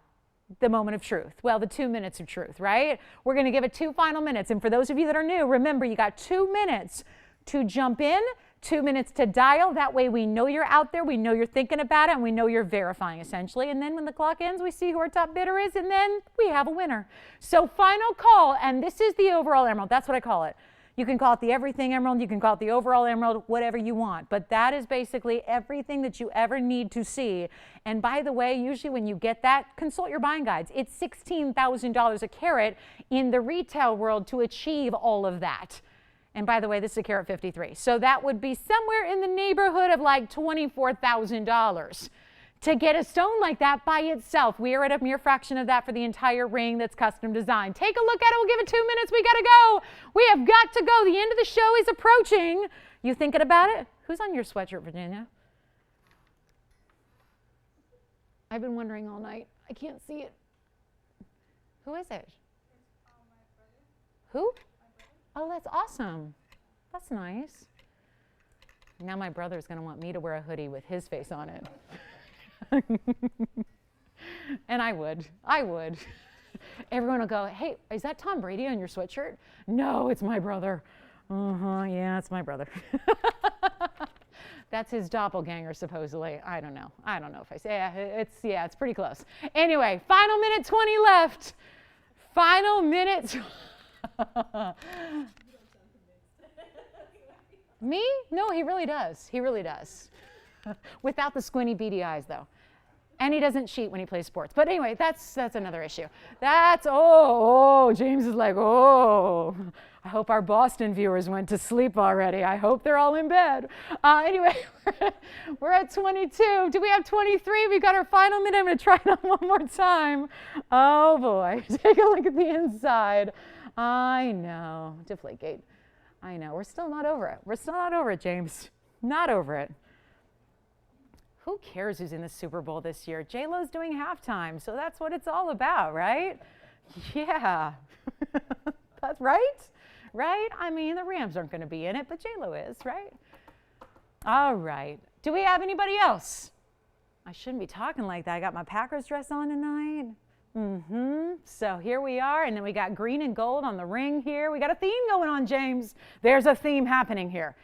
the moment of truth. Well, the 2 minutes of truth, right? We're going to give it 2 final minutes. And for those of you that are new, remember, you got 2 minutes to jump in, 2 minutes to dial. That way we know you're out there, we know you're thinking about it, and we know you're verifying essentially. And then when the clock ends, we see who our top bidder is, and then we have a winner. So final call, and this is the overall emerald. That's what I call it. You can call it the everything emerald, you can call it the overall emerald, whatever you want. But that is basically everything that you ever need to see. And by the way, usually when you get that, consult your buying guides. It's $16,000 a carat in the retail world to achieve all of that. And by the way, this is a carat 53. So that would be somewhere in the neighborhood of like $24,000 to get a stone like that by itself. We are at a mere fraction of that for the entire ring that's custom designed. Take a look at it. We'll give it 2 minutes. We got to go. We have got to go. The end of the show is approaching. You thinking about it? Who's on your sweatshirt, Virginia? I've been wondering all night. I can't see it. Who is it? Who? Oh, that's awesome. That's nice. Now my brother's going to want me to wear a hoodie with his face on it. And I would. Everyone will go, hey, is that Tom Brady on your sweatshirt? No, it's my brother. Yeah, it's my brother. That's his doppelganger, supposedly. I don't know if I say it's pretty close. Anyway, final minute 20 left. Final minute. Me? No, he really does. He really does. Without the squinty beady eyes, though. And he doesn't cheat when he plays sports. But anyway, that's another issue. James is like, I hope our Boston viewers went to sleep already. I hope they're all in bed. Anyway, we're at 22. Do we have 23? We got our final minute. I'm going to try it on one more time. Oh, boy. Take a look at the inside. I know. Deflategate. I know. We're still not over it. We're still not over it, James. Not over it. Who cares who's in the Super Bowl this year? J-Lo's doing halftime, so that's what it's all about, right? Yeah. That's right? Right? I mean, the Rams aren't going to be in it, but J-Lo is, right? All right. Do we have anybody else? I shouldn't be talking like that. I got my Packers dress on tonight. So here we are, and then we got green and gold on the ring here. We got a theme going on, James. There's a theme happening here.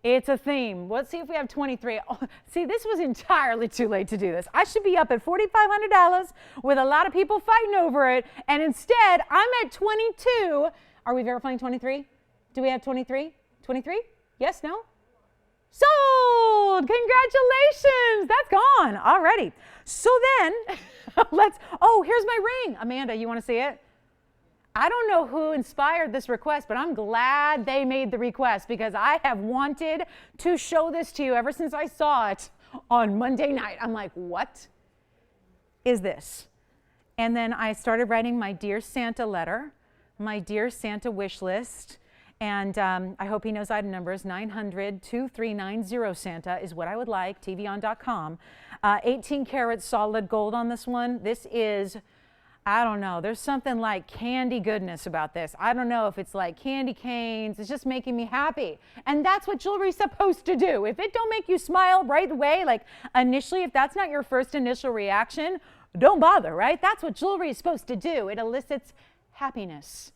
It's a theme. Let's see if we have 23. Oh, see, this was entirely too late to do this. I should be up at $4,500 with a lot of people fighting over it, and instead, I'm at 22. Are we verifying 23? Do we have 23? 23? Yes, no? Sold! Congratulations! That's gone already. So then, here's my ring. Amanda, you want to see it? I don't know who inspired this request, but I'm glad they made the request because I have wanted to show this to you ever since I saw it on Monday night. I'm like, what is this? And then I started writing my Dear Santa letter, my Dear Santa wish list, and I hope he knows item numbers. 900-2390 Santa is what I would like, TVON.com. 18 karat solid gold on this one. This is, I don't know, there's something like candy goodness about this. I don't know if it's like candy canes. It's just making me happy. And that's what jewelry's supposed to do. If it don't make you smile right away, like initially, if that's not your first initial reaction, don't bother, right? That's what jewelry is supposed to do. It elicits happiness.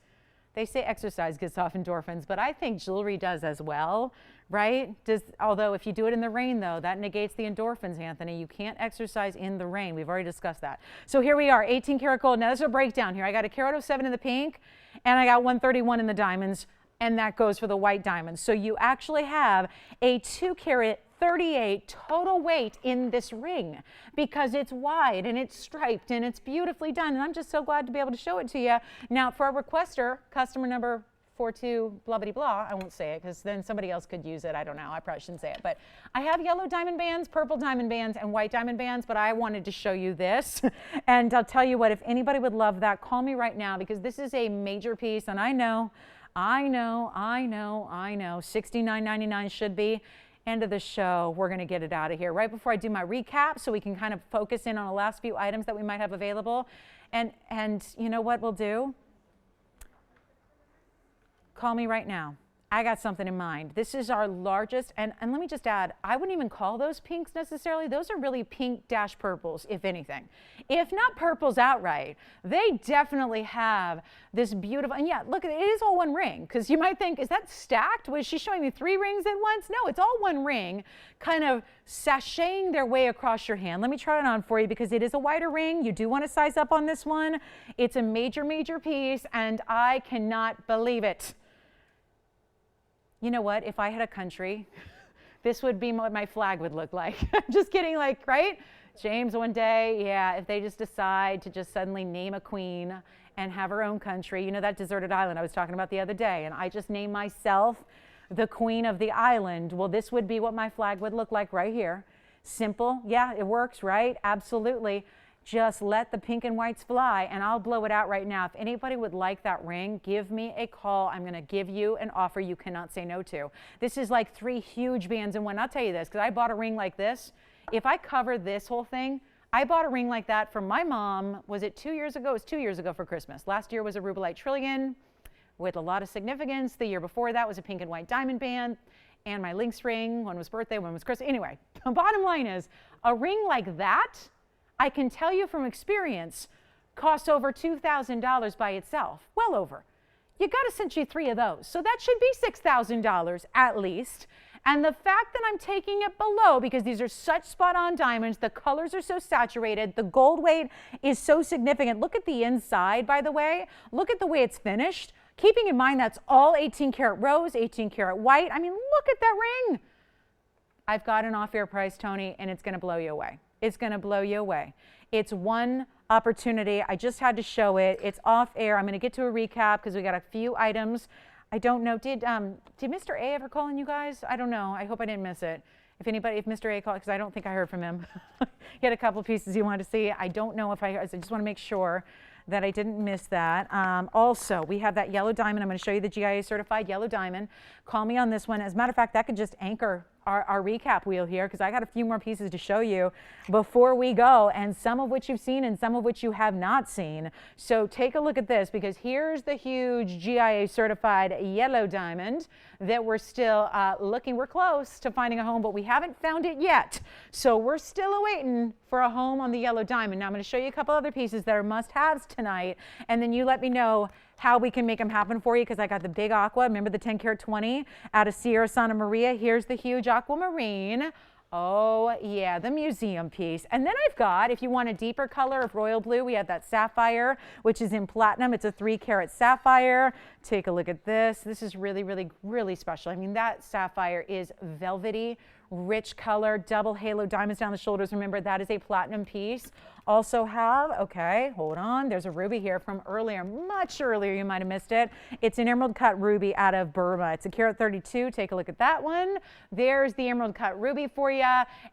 They say exercise gets off endorphins, but I think jewelry does as well, right? Although if you do it in the rain, though, that negates the endorphins, Anthony. You can't exercise in the rain. We've already discussed that. So here we are, 18 karat gold. Now there's a breakdown here. I got a carat 07 in the pink, and I got 131 in the diamonds, and that goes for the white diamonds. So you actually have a 2 karat 38 total weight in this ring because it's wide and it's striped and it's beautifully done. And I'm just so glad to be able to show it to you. Now for our requester, customer number 42 blah blah blah, I won't say it because then somebody else could use it. I don't know. I probably shouldn't say it. But I have yellow diamond bands, purple diamond bands, and white diamond bands, but I wanted to show you this. And I'll tell you what, if anybody would love that, call me right now because this is a major piece. And I know, $69.99 should be. End of the show, we're going to get it out of here. Right before I do my recap so we can kind of focus in on the last few items that we might have available. And you know what we'll do? Call me right now. I got something in mind. This is our largest, and let me just add, I wouldn't even call those pinks necessarily. Those are really pink-purples, if anything. If not purples outright, they definitely have this beautiful, and yeah, look, it is all one ring, because you might think, is that stacked? Was she showing me 3 rings at once? No, it's all one ring, kind of sashaying their way across your hand. Let me try it on for you, because it is a wider ring. You do want to size up on this one. It's a major, major piece, and I cannot believe it. You know what? If I had a country, this would be what my flag would look like. Just kidding, like, right? James one day, yeah, if they just decide to just suddenly name a queen and have her own country, you know that deserted island I was talking about the other day, and I just named myself the queen of the island. Well, this would be what my flag would look like right here. Simple. Yeah, it works, right? Absolutely. Just let the pink and whites fly, and I'll blow it out right now. If anybody would like that ring, give me a call. I'm going to give you an offer you cannot say no to. This is like 3 huge bands in one. I'll tell you this, because I bought a ring like this. If I covered this whole thing, I bought a ring like that from my mom. Was it 2 years ago? It was 2 years ago for Christmas. Last year was a rubelite trillion with a lot of significance. The year before that was a pink and white diamond band. and my Lynx ring. One was birthday, one was Christmas. Anyway, the bottom line is a ring like that, I can tell you from experience, costs over $2,000 by itself, well over. You got to send you 3 of those. So that should be $6,000 at least. And the fact that I'm taking it below, because these are such spot-on diamonds, the colors are so saturated, the gold weight is so significant. Look at the inside, by the way. Look at the way it's finished. Keeping in mind that's all 18 karat rose, 18 karat white. I mean, look at that ring. I've got an off-air price, Tony, and it's going to blow you away. It's going to blow you away. It's one opportunity. I just had to show it. It's off air. I'm going to get to a recap because we got a few items. I don't know. Did Mr. A ever call in, you guys? I don't know. I hope I didn't miss it. If Mr. A called, because I don't think I heard from him. He had a couple pieces he wanted to see. I don't know if I just want to make sure that I didn't miss that. Also, we have that yellow diamond. I'm going to show you the GIA certified yellow diamond. Call me on this one. As a matter of fact, that could just anchor our recap wheel here, because I got a few more pieces to show you before we go, and some of which you've seen and some of which you have not seen. So take a look at this, because here's the huge GIA certified yellow diamond that we're still looking. We're close to finding a home, but we haven't found it yet. So we're still awaiting for a home on the yellow diamond. Now I'm going to show you a couple other pieces that are must-haves tonight, and then you let me know how we can make them happen for you, because I got the big aqua. Remember the 10 karat 20 out of Sierra Santa Maria? Here's the huge aquamarine. Oh yeah, the museum piece. And then I've got, if you want a deeper color of royal blue, we have that sapphire, which is in platinum. It's a 3 karat sapphire. Take a look at this. This is really, really, really special. I mean, that sapphire is velvety, rich color, double halo diamonds down the shoulders. Remember, that is a platinum piece. Also have, okay, hold on, there's a ruby here from earlier, much earlier, you might have missed it. It's an emerald cut ruby out of Burma. It's a carat 32, take a look at that one. There's the emerald cut ruby for you.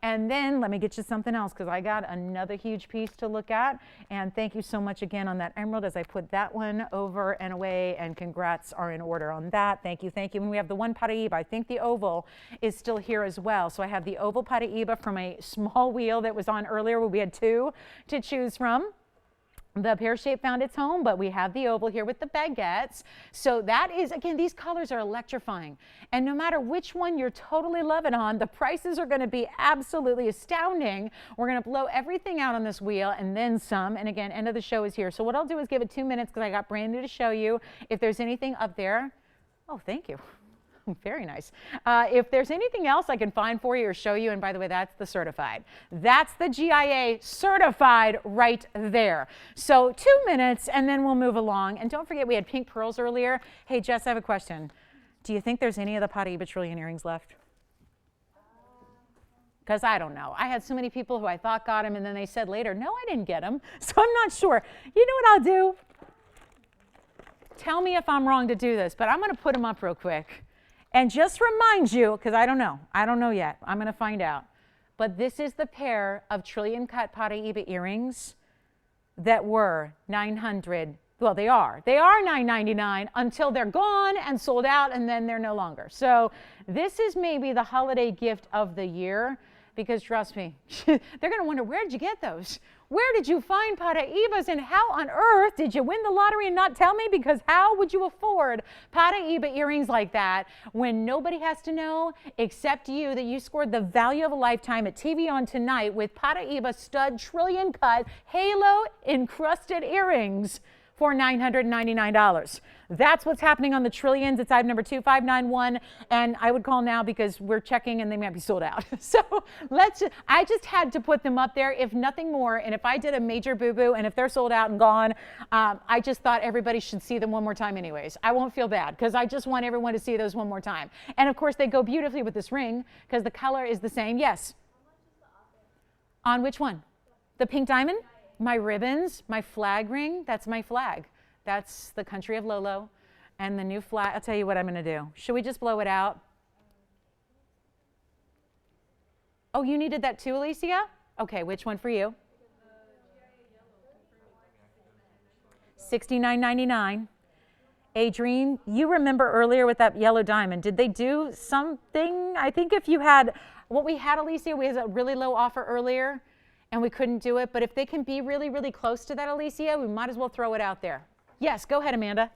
And then let me get you something else, because I got another huge piece to look at. And thank you so much again on that emerald as I put that one over and away, and congrats are in order on that. Thank you, thank you. And we have the one Paraiba. I think the oval is still here as well. So I have the oval Paraiba from a small wheel that was on earlier where we had 2 to choose from. The pear shape found its home, but we have the oval here with the baguettes. So that is, again, these colors are electrifying. And no matter which one you're totally loving on, the prices are going to be absolutely astounding. We're going to blow everything out on this wheel and then some. And again, end of the show is here. So what I'll do is give it 2 minutes, because I got brand new to show you. If there's anything up there, oh, thank you. Very nice. If there's anything else I can find for you or show you, and by the way, that's the certified. That's the GIA certified right there. So 2 minutes, and then we'll move along. And don't forget, we had pink pearls earlier. Hey, Jess, I have a question. Do you think there's any of the Paraiba trillion earrings left? Because I don't know. I had so many people who I thought got them, and then they said later, no, I didn't get them. So I'm not sure. You know what I'll do? Tell me if I'm wrong to do this, but I'm going to put them up real quick. And just remind you, because I don't know yet, I'm going to find out. But this is the pair of trillion cut Paraiba earrings that were $900. Well, they are $999 until they're gone and sold out, and then they're no longer. So this is maybe the holiday gift of the year, because trust me, they're going to wonder, where did you get those? Where did you find Paraibas, and how on earth did you win the lottery and not tell me? Because how would you afford Paraiba earrings like that when nobody has to know except you that you scored the value of a lifetime at TVON tonight with Paraiba stud trillion cut halo encrusted earrings for $999. That's what's happening on the trillions. It's item number 2591, and I would call now because we're checking and they might be sold out. So I just had to put them up there, if nothing more. And if I did a major boo-boo and if they're sold out and gone, I just thought everybody should see them one more time anyways. I won't feel bad, because I just want everyone to see those one more time. And of course, they go beautifully with this ring because the color is the same. Yes? On which one? The pink diamond? My ribbons, my flag ring, that's my flag. That's the country of Lolo. And the new flag, I'll tell you what I'm going to do. Should we just blow it out? Oh, you needed that too, Alicia? Okay, which one for you? $69.99. Adrienne, you remember earlier with that yellow diamond, did they do something? I think if you had, what we had, Alicia, we had a really low offer earlier, and we couldn't do it. But if they can be really, really close to that, Alicia, we might as well throw it out there. Yes, go ahead, Amanda.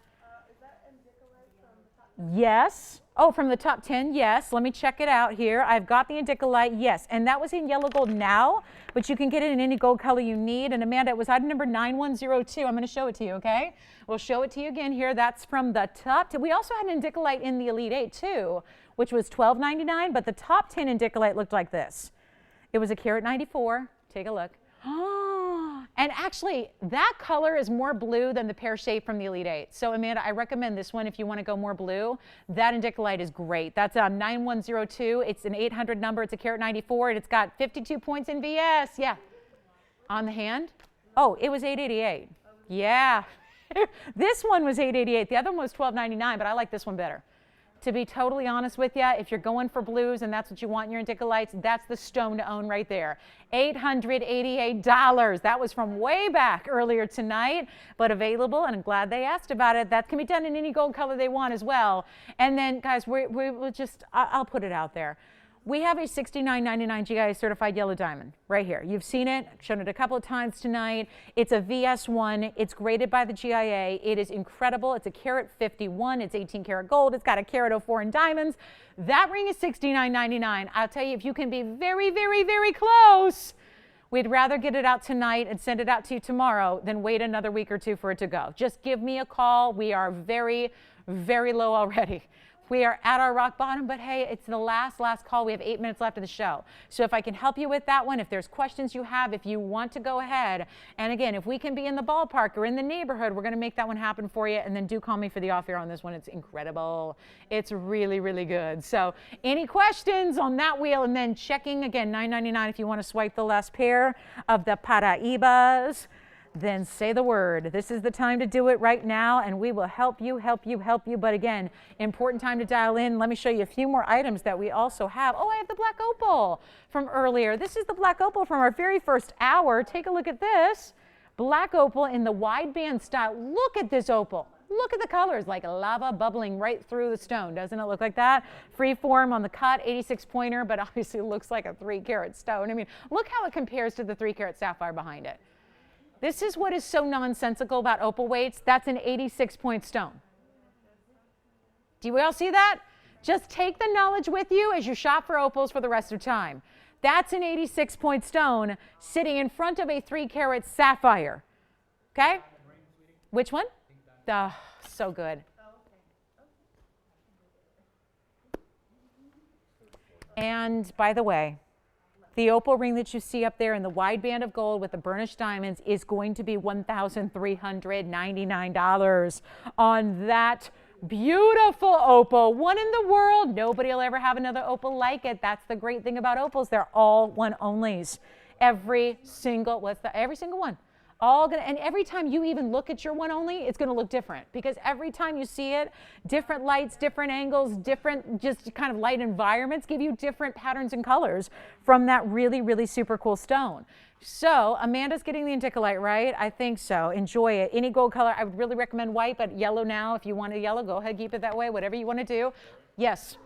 Is that indicolite from the top? Yes. Oh, from the top 10, yes. Let me check it out here. I've got the Indicolite, yes. And that was in yellow gold now, but you can get it in any gold color you need. And Amanda, it was item number 9102. I'm going to show it to you, okay? We'll show it to you again here. That's from the top 10. We also had an Indicolite in the Elite 8 too, which was $12.99, but the top 10 Indicolite looked like this. It was a carat 94. Take a look. And actually, that color is more blue than the pear shape from the Elite 8. So Amanda, I recommend this one if you want to go more blue. That Indicolite is great. That's 9102. It's an 800 number. It's a carat 94, and it's got 52 points in VS. Yeah. On the hand? Oh, it was 888. Yeah. This one was 888. The other one was $12.99, but I like this one better. To be totally honest with you, if you're going for blues and that's what you want in your Indicolites, that's the stone to own right there. $888. That was from way back earlier tonight, but available, and I'm glad they asked about it. That can be done in any gold color they want as well. And then, guys, we'll just, I'll put it out there. We have a $69.99 GIA certified yellow diamond right here. You've seen it, shown it a couple of times tonight. It's a VS1. It's graded by the GIA. It is incredible. It's a carat 51. It's 18 karat gold. It's got a carat 04 in diamonds. That ring is $69.99. I'll tell you, if you can be very, very, very close, we'd rather get it out tonight and send it out to you tomorrow than wait another week or two for it to go. Just give me a call. We are very, very low already. We are at our rock bottom, but hey, it's the last call. We have 8 minutes left of the show. So if I can help you with that one, if there's questions you have, if you want to go ahead, and again, if we can be in the ballpark or in the neighborhood, we're going to make that one happen for you. And then do call me for the off air on this one. It's incredible. It's really, really good. So any questions on that wheel? And then checking again, $9.99 if you want to swipe the last pair of the Paraibas. Then say the word. This is the time to do it right now, and we will help you. But again, important time to dial in. Let me show you a few more items that we also have. Oh, I have the black opal from earlier. This is the black opal from our very first hour. Take a look at this. Black opal in the wide band style. Look at this opal. Look at the colors, like lava bubbling right through the stone. Doesn't it look like that? Free form on the cut, 86 pointer, but obviously it looks like a 3 carat stone. I mean, look how it compares to the 3 carat sapphire behind it. This is what is so nonsensical about opal weights. That's an 86 point stone. Do we all see that? Just take the knowledge with you as you shop for opals for the rest of time. That's an 86 point stone sitting in front of a 3 carat sapphire. Okay? Which one? Oh, so good. And by the way, the opal ring that you see up there in the wide band of gold with the burnished diamonds is going to be $1,399 on that beautiful opal. One in the world. Nobody will ever have another opal like it. That's the great thing about opals. They're all one onlys. Every single one. And every time you even look at your one only, it's going to look different, because every time you see it, different lights, different angles, different just kind of light environments give you different patterns and colors from that really, really super cool stone. So Amanda's getting the Indicolite, right? I think so. Enjoy it. Any gold color. I would really recommend white, but yellow now. If you want a yellow, go ahead, keep it that way. Whatever you want to do. Yes.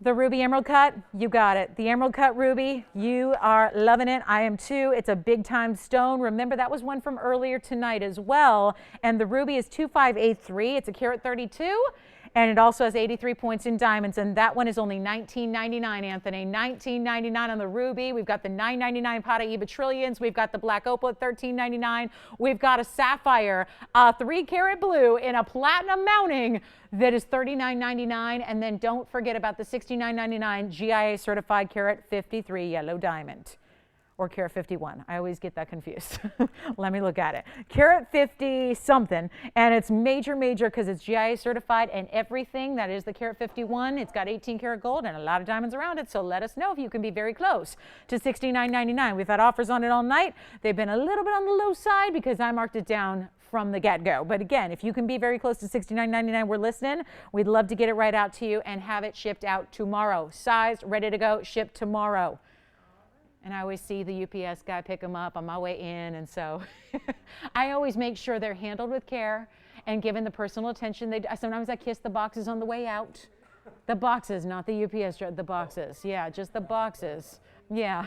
The ruby emerald cut, you got it. The emerald cut ruby, you are loving it. I am too. It's a big time stone. Remember, that was one from earlier tonight as well. And the ruby is 2583. It's a carat 32. And it also has 83 points in diamonds. And that one is only $19.99, Anthony. $19.99 on the ruby. We've got the $9.99 Paraiba trillions. We've got the black opal at $13.99. We've got a sapphire, 3 carat blue in a platinum mounting that is $39.99. And then don't forget about the $69.99 GIA certified carat 53 yellow diamond. Or carat 51. I always get that confused. Let me look at it. Carat 50 something, and it's major because it's GIA certified and everything. That is the carat 51. It's got 18 karat gold and a lot of diamonds around it, so let us know if you can be very close to $69.99. We've had offers on it all night. They've been a little bit on the low side because I marked it down from the get-go. But again, if you can be very close to $69.99, we're listening. We'd love to get it right out to you and have it shipped out tomorrow. Sized, ready to go, shipped tomorrow. And I always see the UPS guy pick them up on my way in, and so I always make sure they're handled with care and given the personal attention. Sometimes I kiss the boxes on the way out. The boxes, not the UPS, the boxes. Yeah, just the boxes. Yeah.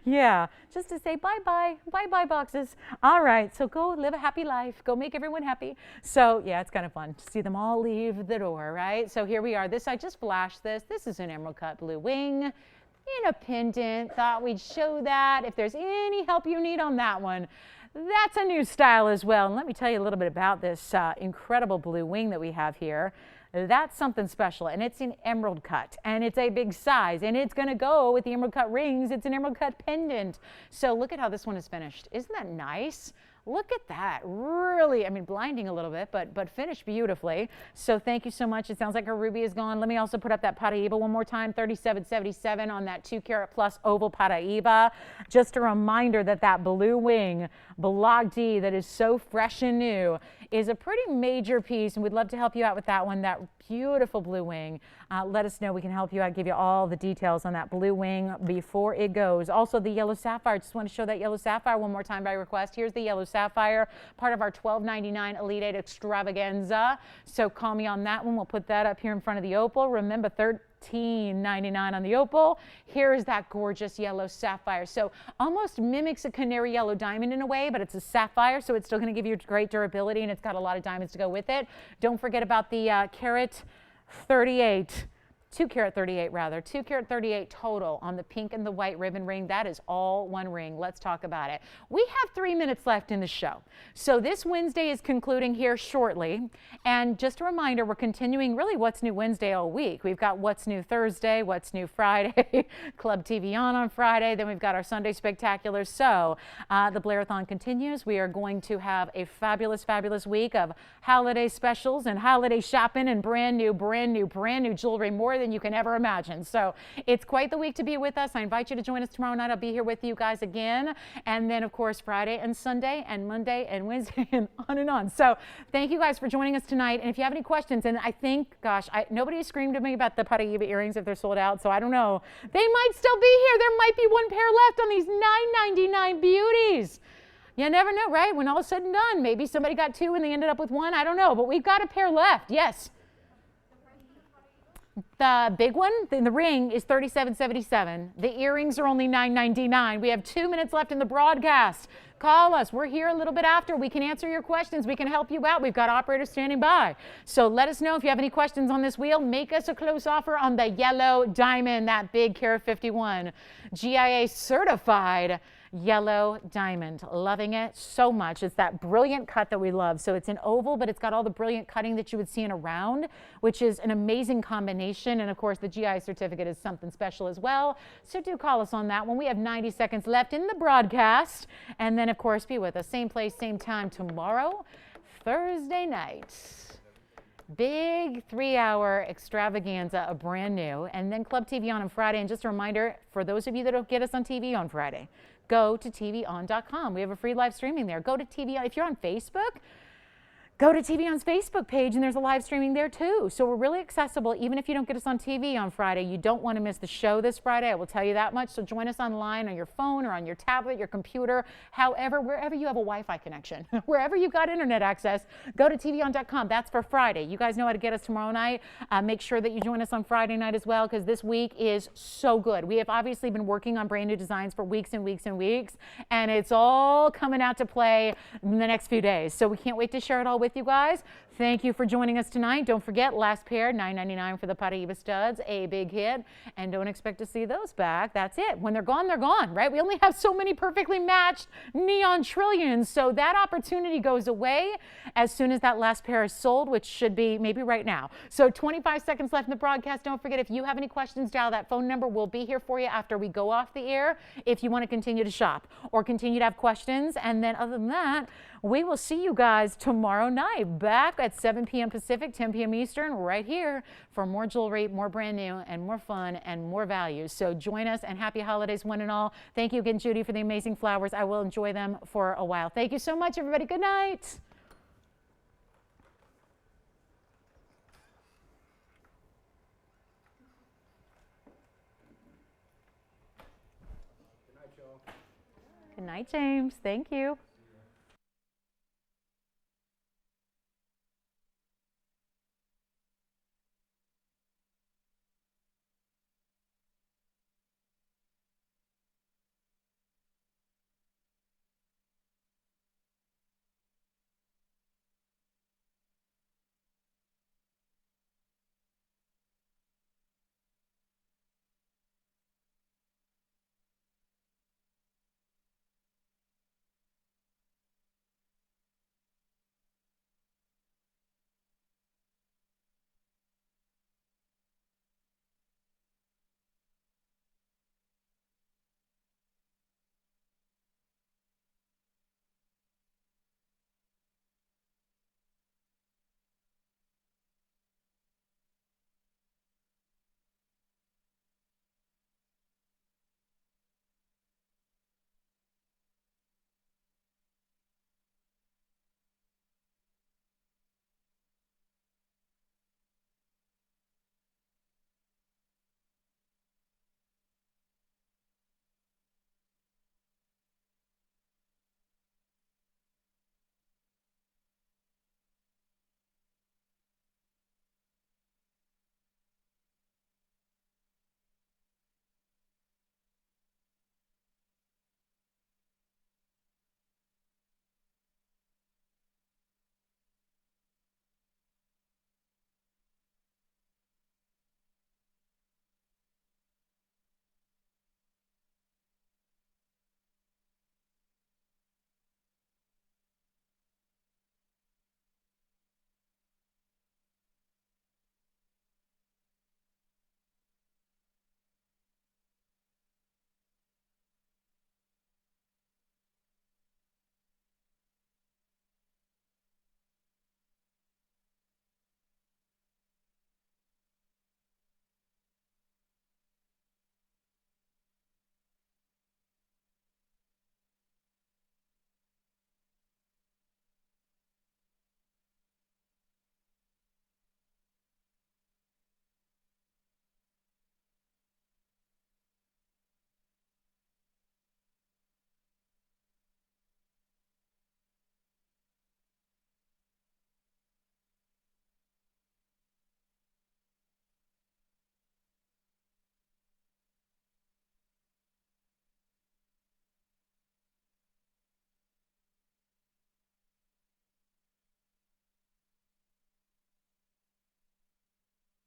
Yeah, just to say bye-bye, bye-bye boxes. All right, so go live a happy life. Go make everyone happy. So yeah, it's kind of fun to see them all leave the door, right? So here we are. This, I just flashed this. This is an emerald cut blue wing in a pendant. Thought we'd show that. If there's any help you need on that one, that's a new style as well. And let me tell you a little bit about this incredible blue wing that we have here. That's something special, and it's an emerald cut, and it's a big size, and it's going to go with the emerald cut rings. It's an emerald cut pendant. So look at how this one is finished. Isn't that nice? Look at that. Really, I mean, blinding a little bit, but finished beautifully. So thank you so much. It sounds like our ruby is gone. Let me also put up that Paraiba one more time, $37.77 on that 2 carat plus oval Paraiba. Just a reminder that that blue wing, Block D, that is so fresh and new, is a pretty major piece, and we'd love to help you out with that one, that beautiful blue wing. Let us know. We can help you out, give you all the details on that blue wing before it goes. Also, the yellow sapphire. Just want to show that yellow sapphire one more time by request. Here's the yellow sapphire, part of our $12.99 Elite 8 extravaganza. So call me on that one. We'll put that up here in front of the opal. Remember, $13.99 on the opal. Here's that gorgeous yellow sapphire. So almost mimics a canary yellow diamond in a way, but it's a sapphire, so it's still going to give you great durability, and it's got a lot of diamonds to go with it. Don't forget about the carat 38. 2 carat 38 rather, 2 carat 38 total on the pink and the white ribbon ring. That is all one ring. Let's talk about it. We have 3 minutes left in the show. So this Wednesday is concluding here shortly. And just a reminder, we're continuing really What's New Wednesday all week. We've got What's New Thursday, What's New Friday, Club TVON on Friday. Then we've got our Sunday Spectacular. So the Blairathon continues. We are going to have a fabulous, fabulous week of holiday specials and holiday shopping and brand new jewelry, more than you can ever imagine. So it's quite the week to be with us. I invite you to join us tomorrow night. I'll be here with you guys again. And then, of course, Friday and Sunday and Monday and Wednesday and on and on. So thank you guys for joining us tonight. And if you have any questions, and I think, gosh, nobody screamed at me about the Paraiba earrings if they're sold out, so I don't know. They might still be here. There might be one pair left on these $9.99 beauties. You never know, right? When all is said and done, maybe somebody got 2 and they ended up with 1. I don't know, but we've got a pair left. Yes. The big one in the ring is $37.77. The earrings are only $9.99. We have 2 minutes left in the broadcast. Call us. We're here a little bit after. We can answer your questions. We can help you out. We've got operators standing by. So let us know if you have any questions on this wheel. Make us a close offer on the yellow diamond, that big carat 51 GIA certified yellow diamond. Loving it so much. It's that brilliant cut that we love. So it's an oval, but it's got all the brilliant cutting that you would see in a round, which is an amazing combination. And of course, the GI certificate is something special as well. So do call us on that one. We have 90 seconds left in the broadcast. And then, of course, be with us. Same place, same time tomorrow, Thursday night. Big 3-hour extravaganza, a brand new. And then Club TV on Friday. And just a reminder, for those of you that don't get us on TV on Friday, go to TVON.com. We have a free live streaming there. Go to TVON. If you're on Facebook, go to TVON's Facebook page, and there's a live streaming there too. So we're really accessible, even if you don't get us on TV on Friday. You don't want to miss the show this Friday, I will tell you that much. So join us online on your phone or on your tablet, your computer, however, wherever you have a Wi-Fi connection, wherever you've got internet access, go to TVON.com. That's for Friday. You guys know how to get us tomorrow night. Make sure that you join us on Friday night as well, because this week is so good. We have obviously been working on brand new designs for weeks and weeks and weeks, and it's all coming out to play in the next few days. So we can't wait to share it all with you guys. Thank you for joining us tonight. Don't forget, last pair, $9.99 for the Paraiba studs, a big hit, and don't expect to see those back. That's it. When they're gone, right? We only have so many perfectly matched neon trillions, so that opportunity goes away as soon as that last pair is sold, which should be maybe right now. So 25 seconds left in the broadcast. Don't forget, if you have any questions, dial that phone number. We'll be here for you after we go off the air if you want to continue to shop or continue to have questions. And then other than that, we will see you guys tomorrow night back at 7 p.m. Pacific, 10 p.m. Eastern, right here for more jewelry, more brand new, and more fun and more value. So join us, and happy holidays, one and all. Thank you again, Judy, for the amazing flowers. I will enjoy them for a while. Thank you so much, everybody. Good night. Good night, y'all. Good night, James. Thank you.